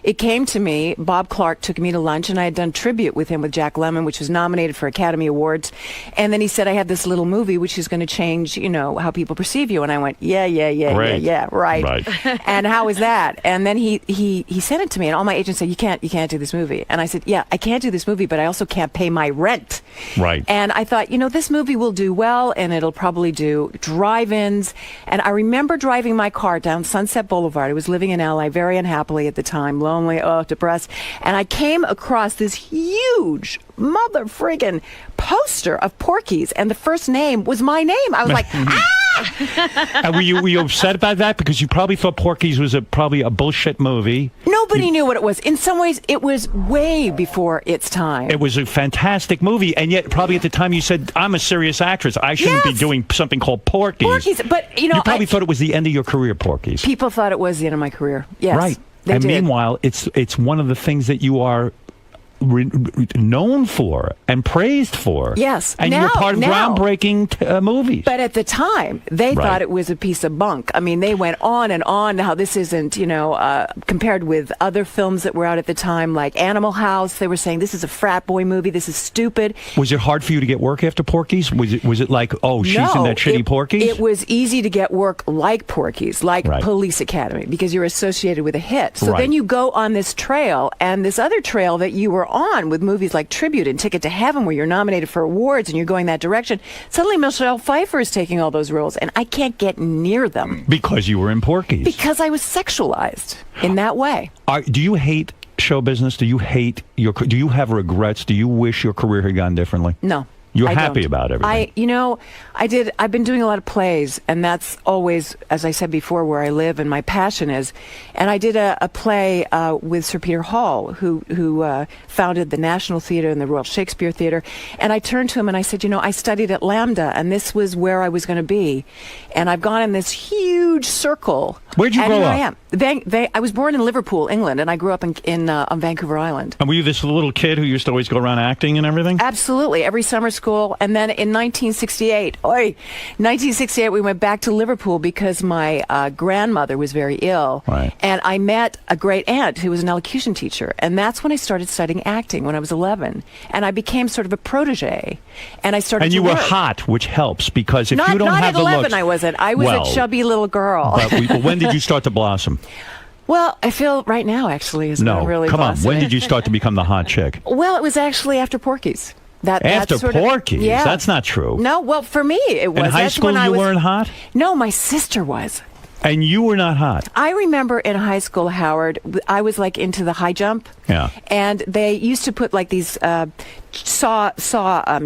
It came to me, Bob Clark took me to lunch, and I had done tribute with him with Jack Lemmon, which was nominated for Academy Awards. And then he said, I have this little movie which is going to change, how people perceive you. And I went, yeah, right. And how is that? And then he sent it to me, and all my agents said, you can't do this movie. And I said, yeah, I can't do this movie, but I also can't pay my rent. Right. And I thought, this movie will do well, and it'll probably do drive-ins. And I remember driving my car down Sunset Boulevard. I was living in LA very unhappily at the time, lonely, depressed. And I came across this huge mother friggin' poster of Porky's, and the first name was my name. I was like, And were you upset about that? Because you probably thought Porky's was probably a bullshit movie. Nobody knew what it was. In some ways, it was way before its time. It was a fantastic movie, and yet probably at the time you said, I'm a serious actress. I shouldn't be doing something called Porky's. But, you probably thought it was the end of your career, Porky's. People thought it was the end of my career. Yes. Right. They did. Meanwhile, it's one of the things that you are known for and praised for. Yes. And you were part of groundbreaking movies. But at the time, they thought it was a piece of bunk. I mean, they went on and on how this isn't, compared with other films that were out at the time, like Animal House. They were saying, this is a frat boy movie. This is stupid. Was it hard for you to get work after Porky's? Was it like, she's in that shitty Porky's? It was easy to get work like Porky's, like Police Academy, because you're associated with a hit. So then you go on this trail, and this other trail that you were on with movies like Tribute and Ticket to Heaven, where you're nominated for awards and you're going that direction. Suddenly Michelle Pfeiffer is taking all those roles, and I can't get near them. Because you were in Porky's. Because I was sexualized in that way. Do you hate show business? Do you hate do you have regrets? Do you wish your career had gone differently? No. You're happy about everything. I've been doing a lot of plays, and that's always, as I said before, where I live and my passion is. And I did a play with Sir Peter Hall, who founded the National Theatre and the Royal Shakespeare Theatre. And I turned to him and I said, I studied at Lambda, and this was where I was going to be. And I've gone in this huge circle. Where'd you grow up? I am. I was born in Liverpool, England, and I grew up on Vancouver Island. And were you this little kid who used to always go around acting and everything? Absolutely. Every summer school. And then in 1968, we went back to Liverpool because my grandmother was very ill. Right. And I met a great aunt who was an elocution teacher. And that's when I started studying acting when I was 11. And I became sort of a protege. And I started to were work. hot, which helps, because if you don't not have at the 11, looks... I wasn't. I was a chubby little girl. But when did you start to blossom? Well, I feel right now, actually, is when I'm really come on. blossoming. When did you start to become the hot chick? Well, it was actually after Porky's. After Porky's? Yeah. That's not true. No, well, for me, it was. In high school, you weren't hot? No, my sister was. And you were not hot? I remember in high school, Howard, I was like into the high jump. Yeah. And they used to put like these saw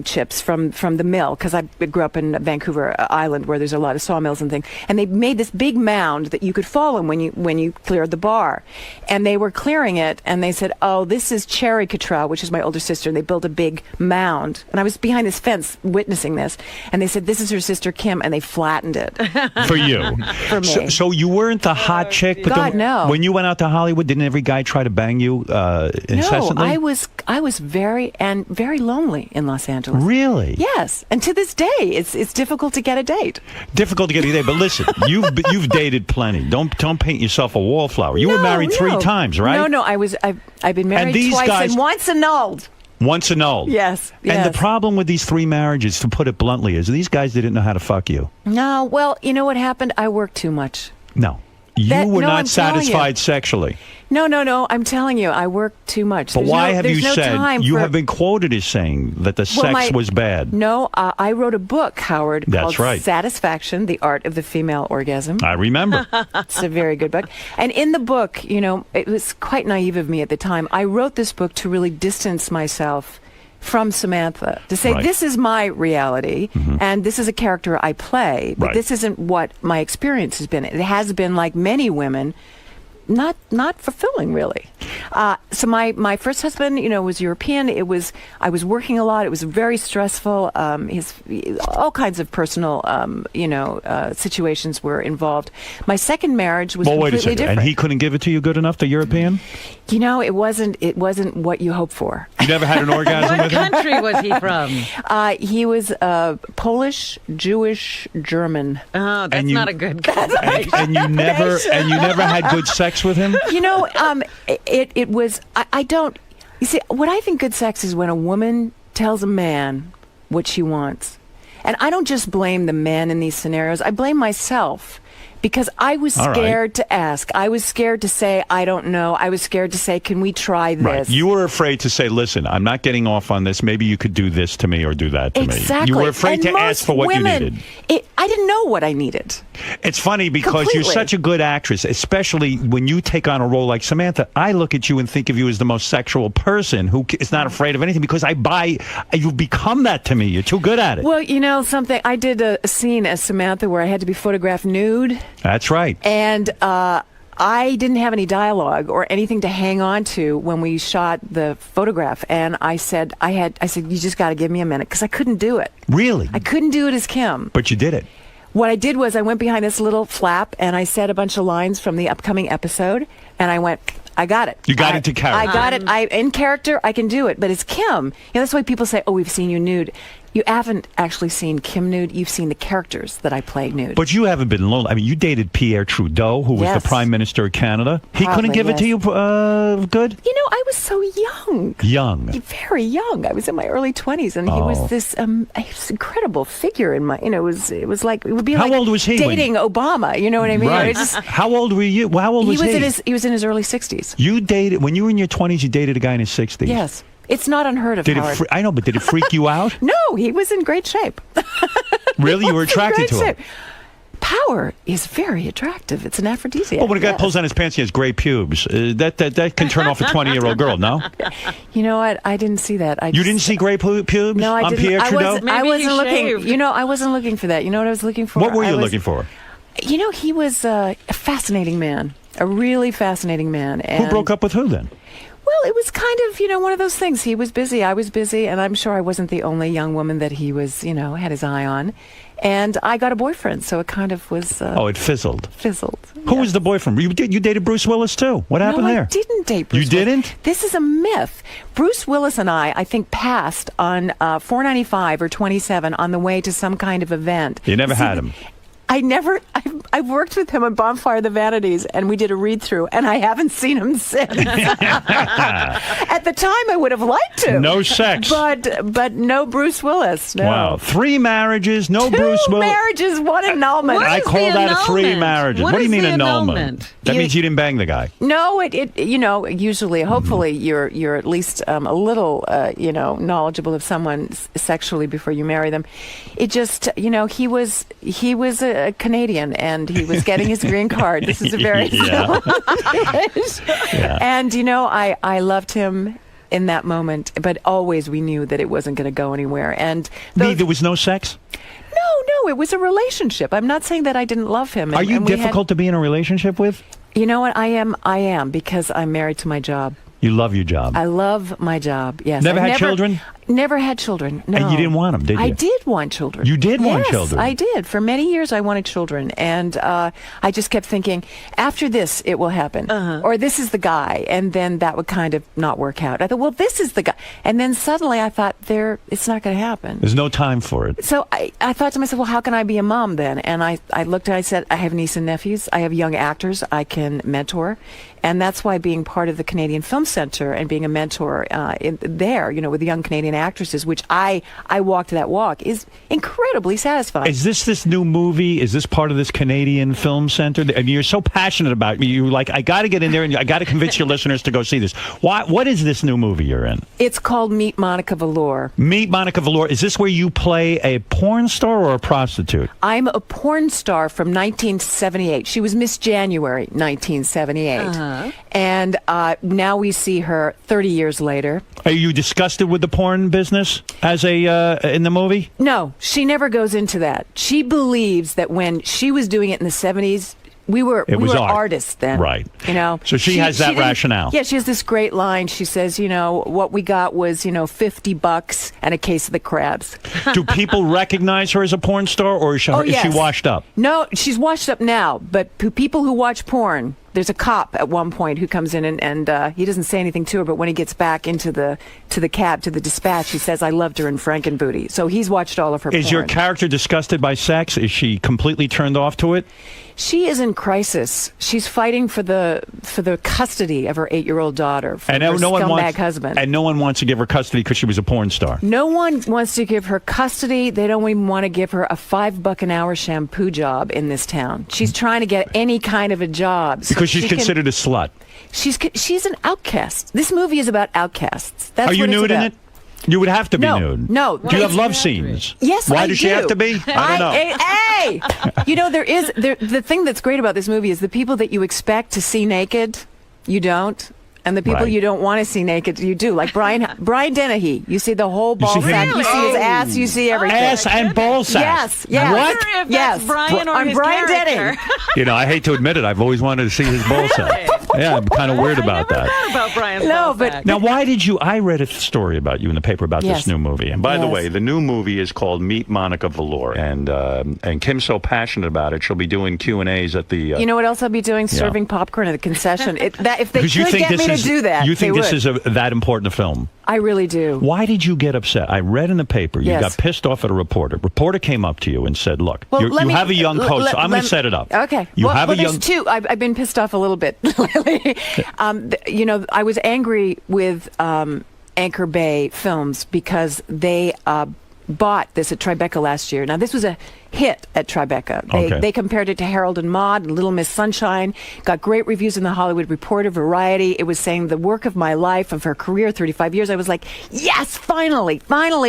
chips from the mill, because I grew up in Vancouver Island where there's a lot of sawmills and things. And they made this big mound that you could fall in when you cleared the bar. And they were clearing it, and they said, "Oh, this is Cherry Cottrell," which is my older sister. And they built a big mound, and I was behind this fence witnessing this. And they said, "This is her sister Kim," and they flattened it for you. For me. So you weren't the hot chick, but God, no. When you went out to Hollywood, didn't every guy try to bang you incessantly? No, I was very lonely in Los Angeles. Really? Yes, and to this day, it's difficult to get a date. Difficult to get a date, but listen, you've dated plenty. Don't paint yourself a wallflower. You were married 3 times, right? No, I've been married these twice guys- and once annulled. Once annulled. Yes. And the problem with these 3 marriages, to put it bluntly, is these guys didn't know how to fuck you. No, well, you know what happened? I worked too much. No. You were not I'm telling you. satisfied sexually. No, I'm telling you, I worked too much. But why have you there's no said, time you for- have been quoted as saying that the Well, sex was bad? No, I wrote a book, Howard, That's called right. Satisfaction, The Art of the Female Orgasm. I remember. It's a very good book. And in the book, it was quite naive of me at the time. I wrote this book to really distance myself from Samantha, to say, Right. this is my reality, and this is a character I play, but Right. this isn't what my experience has been. It has been, like many women, not fulfilling, really. So my first husband, was European. I was working a lot. It was very stressful. All kinds of personal, situations were involved. My second marriage was Well, wait a completely second. different. And he couldn't give it to you good enough, the European? It wasn't what you hope for. You never had an orgasm What with him? country was he from? He was Polish, Jewish, German. Oh, that's And you- not a good combination. And you never had good sex with him? It was. I don't. You see, what I think good sex is when a woman tells a man what she wants, and I don't just blame the man in these scenarios. I blame myself. Because I was All right. scared to ask. I was scared to say, I don't know. I was scared to say, can we try this? Right. You were afraid to say, listen, I'm not getting off on this. Maybe you could do this to me or do that to Exactly. me. You were afraid And to ask for what women, you needed. I didn't know what I needed. It's funny because you're Completely. such a good actress, especially when you take on a role like Samantha. I look at you and think of you as the most sexual person who is not afraid of anything because you've become that to me. You're too good at it. Well, something. I did a scene as Samantha where I had to be photographed nude. That's right. And I didn't have any dialogue or anything to hang on to when we shot the photograph. And I said, you just got to give me a minute because I couldn't do it. Really? I couldn't do it as Kim. But you did it. What I did was I went behind this little flap and I said a bunch of lines from the upcoming episode. And I went, I got it. You got into character. I got it. In character, I can do it. But it's Kim. That's why people say, oh, we've seen you nude. You haven't actually seen Kim nude. You've seen the characters that I play nude. But you haven't been lonely. I mean, you dated Pierre Trudeau, who was Yes. the Prime Minister of Canada. He Probably, couldn't give it to yes. you good? I was so young. Young. Very young. I was in my early 20s, and he Oh. was this incredible figure in my. It was like it would be How like old was he when- dating Obama. You know what I mean? Right. It just- How old were you? Well, how old was he? He was in his early 60s. You dated when you were in your 20s. You dated a guy in his 60s. Yes, it's not unheard of. Did Howard. I know, but did it freak you out? No, he was in great shape. Really, you were attracted to him. Power is very attractive. It's an aphrodisiac. Well, when a guy yes. pulls on his pants, he has gray pubes. That can turn off a 20-year-old girl. No, You know what? I didn't see that. you didn't see gray pubes No, I on didn't. Pierre Trudeau. I Maybe wasn't he looking. shaved. I wasn't looking for that. You know what I was looking for? What were you I was- looking for? He was a fascinating man. A really fascinating man. And Who broke up with who then? Well, it was kind of, one of those things. He was busy, I was busy, and I'm sure I wasn't the only young woman that he was, had his eye on. And I got a boyfriend, so it kind of was... It fizzled. Fizzled. Who was the boyfriend? You dated Bruce Willis too. What happened No, there? I didn't date Bruce You Willis. didn't? This is a myth. Bruce Willis and I think, passed on 495 or 27 on the way to some kind of event. You never had him. I've worked with him on Bonfire of the Vanities, and we did a read-through, and I haven't seen him since. At the time, I would have liked to. No sex. But no Bruce Willis. No. Wow. 3 marriages, no Two Bruce Willis. marriages, one annulment. I call that a 3 marriages. What do you mean annulment? That means you didn't bang the guy. No, usually, hopefully, you're at least a little, knowledgeable of someone sexually before you marry them. It just, he was Canadian, and he was getting his green card. This is a very And I loved him in that moment, but always we knew that it wasn't going to go anywhere. And there was no sex? No, it was a relationship. I'm not saying that I didn't love him. Are you difficult to be in a relationship with? You know what? I am because I'm married to my job. You love your job. I love my job. Yes. Never had children? Never had children. No. And you didn't want them, did you? I did want children. You did want Yes, children? I did. For many years, I wanted children, and I just kept thinking, after this, it will happen, or this is the guy, and then that would kind of not work out. I thought, well, this is the guy, and then suddenly I thought, it's not going to happen. There's no time for it. So I thought to myself, well, how can I be a mom then? And I looked and I said, I have nieces and nephews. I have young actors I can mentor. And that's why being part of the Canadian Film Center and being a mentor there, with the young Canadian actresses, which I walked that walk, is incredibly satisfying. Is this new movie? Is this part of this Canadian Film Center? And you're so passionate about it. You're like, I got to get in there and I got to convince your listeners to go see this. What is this new movie you're in? It's called Meet Monica Velour. Meet Monica Velour. Is this where you play a porn star or a prostitute? I'm a porn star from 1978. She was Miss January 1978. And now we see her 30 years later. Are you disgusted with the porn business as in the movie? No, she never goes into that. She believes that when she was doing it in the 70s, we were artists then. Right. So she has that rationale. Yeah, she has this great line. She says, what we got was, $50 and a case of the crabs. Do people recognize her as a porn star, or is she washed up? No, she's washed up now. But people who watch porn, there's a cop at one point who comes in and he doesn't say anything to her, but when he gets back into the cab, to the dispatch, he says, I loved her in Frankenbooty. So he's watched all of her porn. Is your character disgusted by sex? Is she completely turned off to it? She is in crisis. She's fighting for the custody of her 8-year-old daughter from her scumbag husband. And no one wants to give her custody because she was a porn star. No one wants to give her custody. They don't even want to give her a $5 an hour shampoo job in this town. She's trying to get any kind of a job. Because she's considered a slut. She's an outcast. This movie is about outcasts. That's Are you what nude it's in about. it? You would have to be nude. No. Do you have love scenes? Yes, Why I does do. she have to be? I don't know. Hey! The thing that's great about this movie is the people that you expect to see naked, you don't. And the people you don't want to see naked, you do. Like Brian Dennehy. You see the whole ball sack. You see his ass. You see everything. Ass and ball sack. Yes. What? If that's Brian or his Brian character. Dennehy. I hate to admit it. I've always wanted to see his ball sack. Yeah, I'm kind of weird about that. I about Brian's ball sack. Now, why did you? I read a story about you in the paper about Yes. this new movie. And by the Yes. way, the new movie is called Meet Monica Velour, and Kim's so passionate about it, she'll be doing Q&As at the. You know what else I'll be doing? Serving popcorn at the concession. If they could get me to do that, you think they this would. is that important a film? I really do. Why did you get upset? I read in the paper you Yes. got pissed off at a reporter. Reporter came up to you and said, "Look, Well, you have a young coach. So I'm going to set it up. Okay. You have a there's young. two. I've been pissed off a little bit lately. I was angry with Anchor Bay Films because they bought this at Tribeca last year. Now, this was a hit at Tribeca. They compared it to Harold and Maude and Little Miss Sunshine, got great reviews in the Hollywood Reporter, Variety. It was saying the work of my life, of her career, 35 years. I was like, yes, finally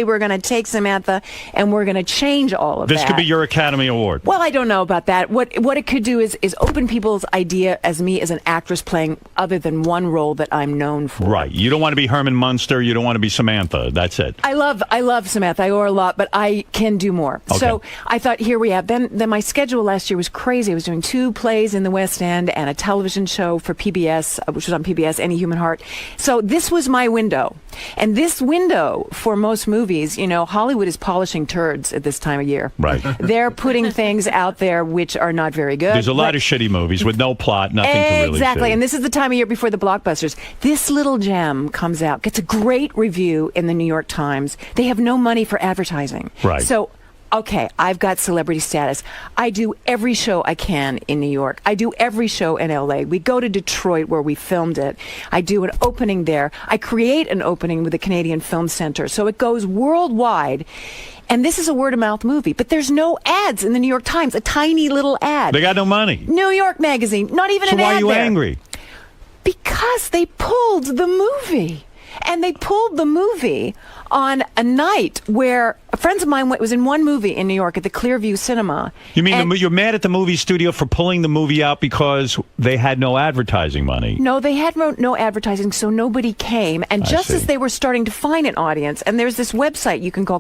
we're going to take Samantha and we're going to change all of that. This could be your Academy Award. Well, I don't know about that. What it could do is open people's idea as me as an actress playing other than one role that I'm known for. Right. You don't want to be Herman Munster. You don't want to be Samantha. That's it. I love Samantha. I owe her a lot, but I can do more. Okay. So I thought, here we have. Then my schedule last year was crazy. I was doing 2 plays in the West End and a television show for PBS, which was on PBS, Any Human Heart. So this was my window. And this window for most movies, Hollywood is polishing turds at this time of year. Right. They're putting things out there which are not very good. There's a lot of shitty movies with no plot, nothing to really Exactly. see. And this is the time of year before the blockbusters. This little gem comes out, gets a great review in the New York Times. They have no money for advertising. Right. So, okay, I've got celebrity status. I do every show I can in New York. I do every show in LA. We go to Detroit where we filmed it. I do an opening there. I create an opening with the Canadian Film Center. So it goes worldwide. And this is a word-of-mouth movie, but there's no ads in the New York Times, a tiny little ad. They got no money. New York Magazine, not even So an ad why are you there. angry? Because they pulled the movie. And they pulled the movie on a night where friends of mine was in one movie in New York at the Clearview Cinema. You mean you're mad at the movie studio for pulling the movie out because they had no advertising money? No, they had no advertising, so nobody came. And just as they were starting to find an audience, and there's this website you can go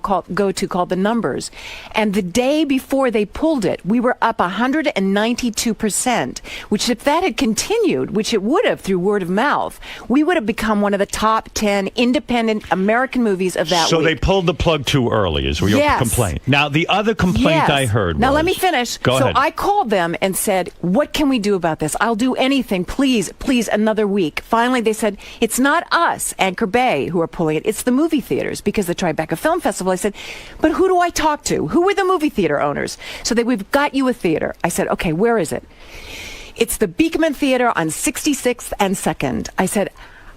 to called The Numbers, and the day before they pulled it, we were up 192%, which if that had continued, which it would have through word of mouth, we would have become one of the top 10 independent American movies of that week. So they pulled the plug too early, is your complaint. Now, the other complaint I heard was... Now, let me finish. Go ahead. So I called them and said, what can we do about this? I'll do anything. Please, another week. Finally, they said, it's not us, Anchor Bay, who are pulling it. It's the movie theaters, because the Tribeca Film Festival. I said, but who do I talk to? Who are the movie theater owners? So we've got you a theater. I said, okay, where is it? It's the Beekman Theater on 66th and 2nd. I said,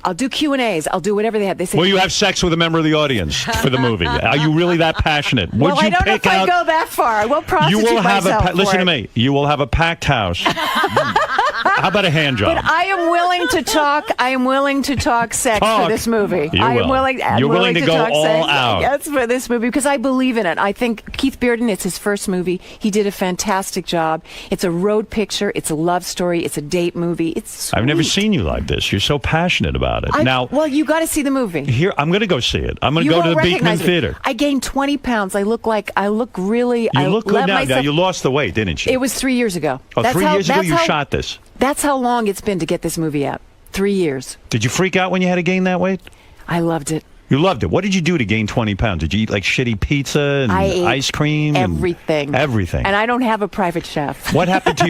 I'll do Q&As. I'll do whatever they have. They say, will you have sex with a member of the audience for the movie? Are you really that passionate? Well, I don't know if I go that far. I won't prostitute myself. Listen to me. You will have a packed house. How about a hand job? But I am willing to talk. I am willing to talk sex for this movie. You're willing to go talk all sex, out. Yes, for this movie because I believe in it. I think Keith Bearden. It's his first movie. He did a fantastic job. It's a road picture. It's a love story. It's a date movie. It's sweet. I've never seen you like this. You're so passionate about it. Well, you got to see the movie. Here, I'm going to go see it. I'm going to go to the Beekman Theater. I gained 20 pounds. I look really. You look good now. Now. You lost the weight, didn't you? It was 3 years ago. Oh, 3 years ago you shot this. That's how long it's been to get this movie out. 3 years. Did you freak out when you had to gain that weight? I loved it. You loved it. What did you do to gain 20 pounds? Did you eat like shitty pizza and ice cream? Everything. Everything. And I don't have a private chef. What happened to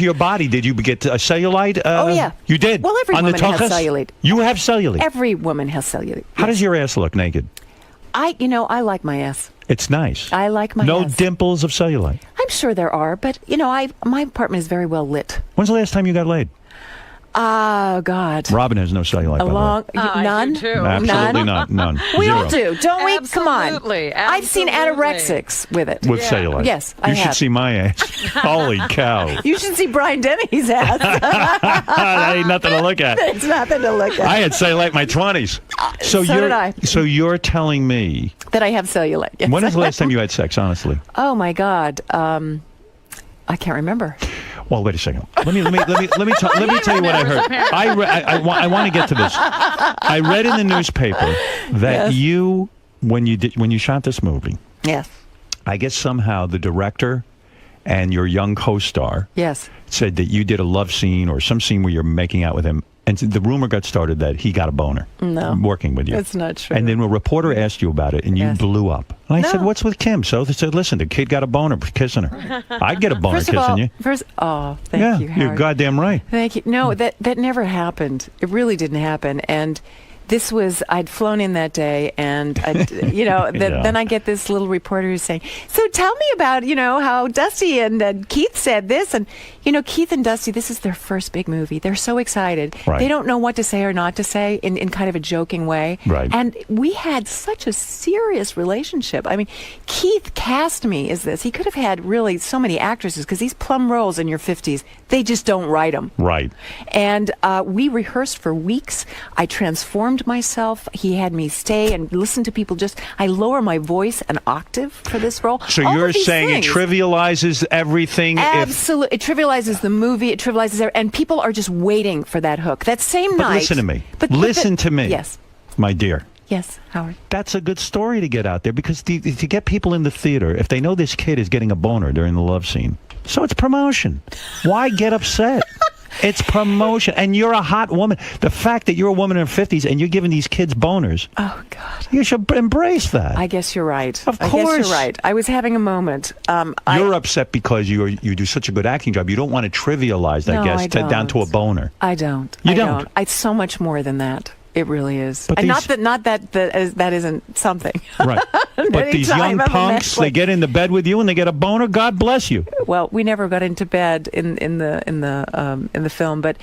your body? Did you get a cellulite? Oh, yeah. You did? Well, every woman has cellulite. You have cellulite? Every woman has cellulite. How does your ass look naked? I like my ass. It's nice. I like my ass. No dimples of cellulite? I'm sure there are, but, my apartment is very well lit. When's the last time you got laid? Oh, God. Robin has no cellulite, by the way. None? Absolutely not. None. We Zero. all do, don't we? Come on. Absolutely. I've seen anorexics with it. With cellulite? Yes, I have. You should see my ass. Holy cow. You should see Brian Dennehy's ass. That ain't nothing to look at. It's nothing to look at. I had cellulite in my 20s. So did I. So you're telling me that I have cellulite. Yes. When is the last time you had sex, honestly? Oh, my God. I can't remember. Well, wait a second. Let me tell you what I heard. I want to get to this. I read in the newspaper that you, when you shot this movie, yes, I guess somehow the director and your young co-star, said that you did a love scene or some scene where you're making out with him, and the rumor got started that he got a boner. Working with you. That's not true. And then a reporter asked you about it, and you blew up. And I said, "What's with Kim?" So they said, "Listen, the kid got a boner kissing her. I'd get a boner kissing you." Thank you, Howard. You're goddamn right. Thank you. No, that never happened. It really didn't happen. And this was, I'd flown in that day, and then I get this little reporter who's saying, "So tell me about, how Dusty and Keith said this." And, Keith and Dusty, this is their first big movie. They're so excited. Right. They don't know what to say or not to say in kind of a joking way. Right. And we had such a serious relationship. I mean, Keith cast me as this. He could have had really so many actresses, because these plum roles in your 50s, they just don't write them. Right. And we rehearsed for weeks. I transformed myself. He had me stay and listen to people. I lower my voice an octave for this role. So you're saying it trivializes everything? Absolutely. It trivializes the movie. It trivializes everything. And people are just waiting for that hook. That same night. Listen to me. Listen to me. Yes. My dear. Yes, Howard. That's a good story to get out there, because to get people in the theater, if they know this kid is getting a boner during the love scene, so it's promotion. Why get upset? It's promotion. And you're a hot woman. The fact that you're a woman in her 50s and you're giving these kids boners. Oh, God. You should embrace that. I guess you're right. Of course. I guess you're right. I was having a moment. You're upset because you do such a good acting job. You don't want to trivialize that, down to a boner. I don't. You don't? It's so much more than that. It really is. But and not that isn't something. Right. But these young punks, they get into bed with you and they get a boner. God bless you. Well, we never got into bed in the film, but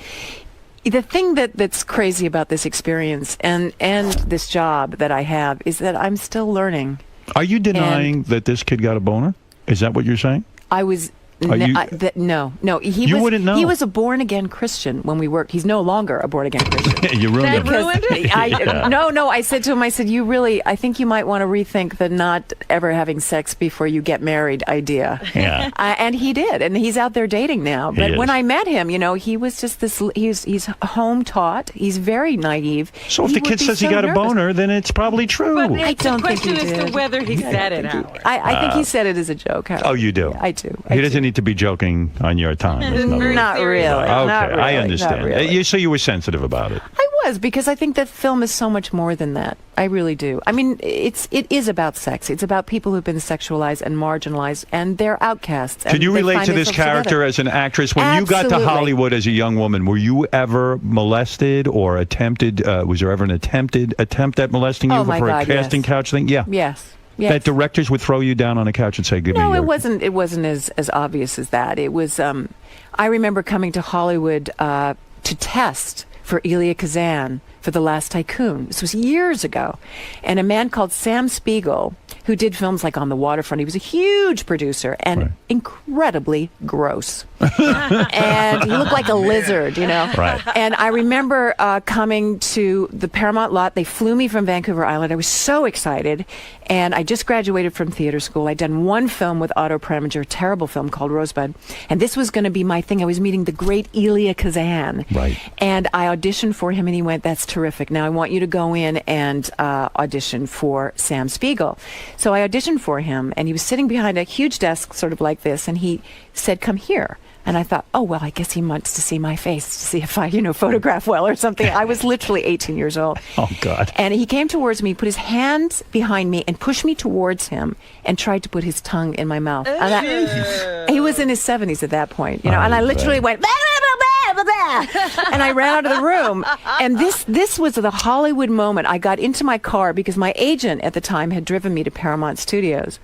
the thing that's crazy about this experience and this job that I have is that I'm still learning. Are you denying that this kid got a boner? Is that what you're saying? I was No. You wouldn't know. He was a born again Christian when we worked. He's no longer a born again Christian. You ruined That ruined it? No. I said to him, I said, I think you might want to rethink the not ever having sex before you get married idea. Yeah. And he did, and he's out there dating now. But He when is. I met him, he was just this. He's home taught. He's very naive. So if He the would kid be says he so got a nervous. boner, then it's probably true. But I don't the think question he is did. to whether he said it, Howard. I think he said it as a joke. Howard. Oh, you do? I do. He doesn't need to be joking on your time. in other words. Not really. Okay, Not really. I understand. Not really. So you were sensitive about it. I was, because I think that film is so much more than that. I really do. I mean, it is about sex. It's about people who've been sexualized and marginalized, and they're outcasts. Can and you they relate find to this themselves character together. as an actress? When you got to Absolutely. Hollywood as a young woman, were you ever molested or attempted? Was there ever an attempt at molesting you Oh, my for God, a casting yes. couch thing? Yeah. Yes. That directors would throw you down on a couch and say, "Give me No, your." it wasn't as obvious as that. It was. I remember coming to Hollywood to test for Elia Kazan for The Last Tycoon. This was years ago, and a man called Sam Spiegel, who did films like On the Waterfront. He was a huge producer and incredibly gross, and he looked like a lizard, Right. And I remember coming to the Paramount lot. They flew me from Vancouver Island. I was so excited, and I just graduated from theater school. I'd done one film with Otto Preminger, a terrible film called Rosebud, and this was going to be my thing. I was meeting the great Elia Kazan, right? And I auditioned for him, and he went, "That's terrific. Now I want you to go in and audition for Sam Spiegel." So I auditioned for him, and he was sitting behind a huge desk, sort of like this, and he said, "Come here." And I thought, oh, well, I guess he wants to see my face, to see if I, photograph well or something. I was literally 18 years old. Oh, God. And he came towards me, put his hands behind me, and pushed me towards him and tried to put his tongue in my mouth. And he was in his 70s at that point, and I literally went, "Bah, bah, bah, bah, bah," and I ran out of the room. And this was the Hollywood moment. I got into my car because my agent at the time had driven me to Paramount Studios.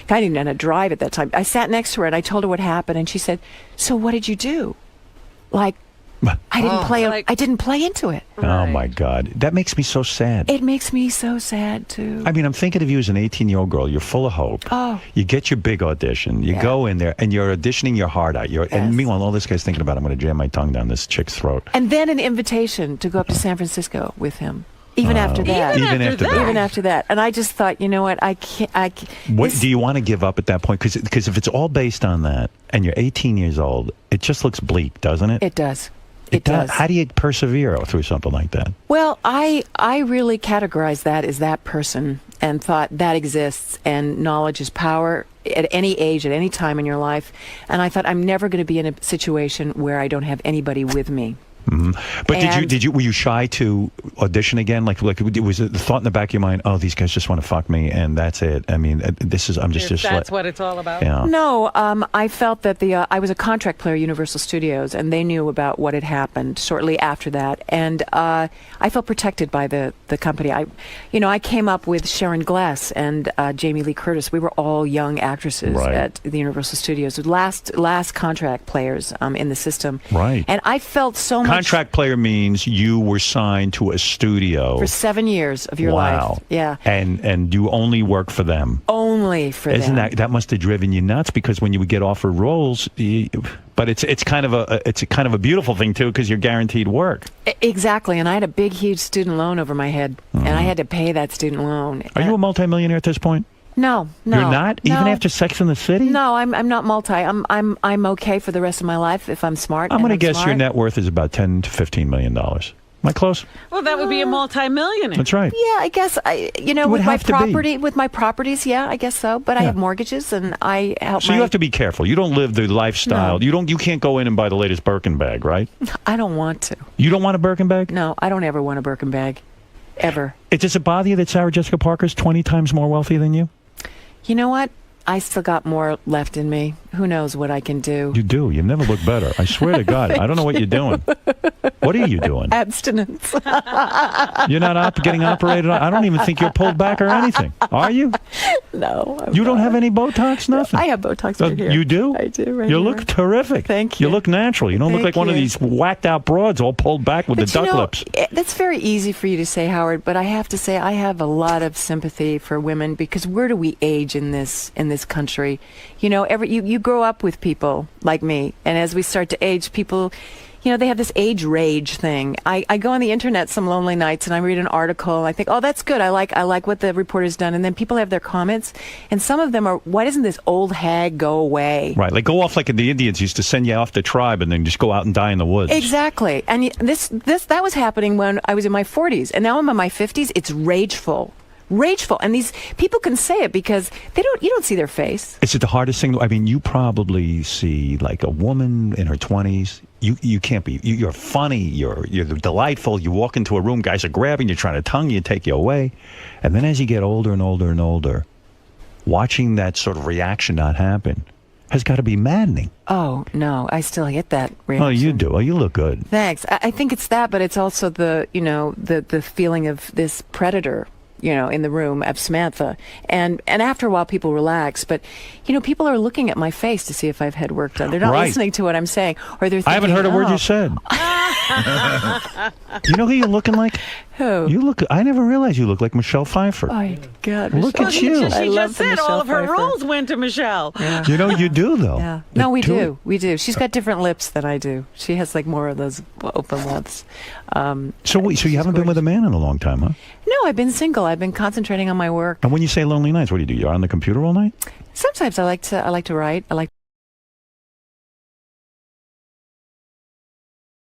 I didn't know how to drive at that time. I sat next to her, and I told her what happened, and she said, "So what did you do?" Like, I didn't play into it. Oh my God, that makes me so sad. It makes me so sad too. I mean, I'm thinking of you as an 18-year-old girl. You're full of hope. Oh. You get your big audition. You go in there, and you're auditioning your heart out. And meanwhile, all this guy's thinking about, I'm going to jam my tongue down this chick's throat. And then an invitation to go up to San Francisco with him. Even after that. Even after that. And I just thought, you know what? I can't. What do you want to give up at that point? Because if it's all based on that, and you're 18 years old, it just looks bleak, doesn't it? It does. It does. How do you persevere through something like that? Well, I really categorized that as that person and thought that exists, and knowledge is power at any age, at any time in your life. And I thought, I'm never going to be in a situation where I don't have anybody with me. Mm-hmm. But were you shy to audition again? Like was it the thought in the back of your mind, oh, these guys just want to fuck me and that's it? I mean, that's what it's all about. Yeah. No, I felt that I was a contract player at Universal Studios, and they knew about what had happened shortly after that, and I felt protected by the company. I came up with Sharon Glass and Jamie Lee Curtis. We were all young actresses at the Universal Studios, last contract players in the system. Right. And I felt so much. Contract player means you were signed to a studio for 7 years of your life. Yeah. And you only work for them. Only for them. Isn't that must have driven you nuts? Because when you would get offered roles, but it's kind of a beautiful thing too, because you're guaranteed work. Exactly. And I had a big, huge student loan over my head, and I had to pay that student loan. Are you a multimillionaire at this point? No. You're not? No. Even after Sex in the City? No, I'm not multi. I'm okay for the rest of my life if I'm smart. I'm going to guess your net worth is about $10 to $15 million. Am I close? Well, that would be a multi-millionaire. That's right. Yeah, I guess with my properties, yeah, I guess so. But I have mortgages, and I help. So you have to be careful. You don't live the lifestyle. No. You can't go in and buy the latest Birkin bag, right? I don't want to. You don't want a Birkin bag? No, I don't ever want a Birkin bag, ever. Does it bother you that Sarah Jessica Parker's 20 times more wealthy than you? You know what? I still got more left in me. Who knows what I can do? You do. You never look better. I swear to God. I don't know what you're doing. What are you doing? Abstinence. You're not getting operated on? I don't even think you're pulled back or anything. Are you? No. You don't have any Botox, nothing? I have Botox right here. You do? I do, right You here. look terrific. Thank you. You look natural. You don't look Thank like one of you. these whacked out broads all pulled back with But the duck you know, lips. That's very easy for you to say, Howard, but I have to say I have a lot of sympathy for women because where do we age in this country? You know, you grow up with people like me, and as we start to age, people, you know, they have this age rage thing. I go on the internet some lonely nights and I read an article and I think, oh, that's good. I like what the reporter's done. And then people have their comments, and some of them are, why doesn't this old hag go away? Right, like go off like the Indians used to send you off the tribe and then just go out and die in the woods. Exactly. And that was happening when I was in my 40s, and now I'm in my 50s. It's rageful. And these people can say it because you don't see their face. Is it the hardest thing? I mean, you probably see like a woman in her 20s. You can't be. You're funny. You're delightful. You walk into a room, guys are grabbing you, trying to tongue you, take you away, and then as you get older and older and older, watching that sort of reaction not happen has got to be maddening. Oh no, I still get that reaction. Oh, you do. Oh, you look good. Thanks. I think it's that, but it's also the feeling of this predator, you know, in the room of Samantha. And after a while, people relax. But, you know, people are looking at my face to see if I've had work done. They're not Right. listening to what I'm saying. Or they're thinking, I haven't heard a word "Oh, you said. You know who you're looking like? Who? You look. I never realized you look like Michelle Pfeiffer. Oh, my God. Look Michelle. at you. I She love just the said all Michelle of her Pfeiffer. roles went to Michelle. You know, you do though. Yeah. No, we do. We do. She's got different lips than I do. She has like more of those open lips. So you haven't been with a man in a long time, huh? No, I've been single. I've been concentrating on my work. And when you say lonely nights, what do? You're on the computer all night? Sometimes I like to write. I like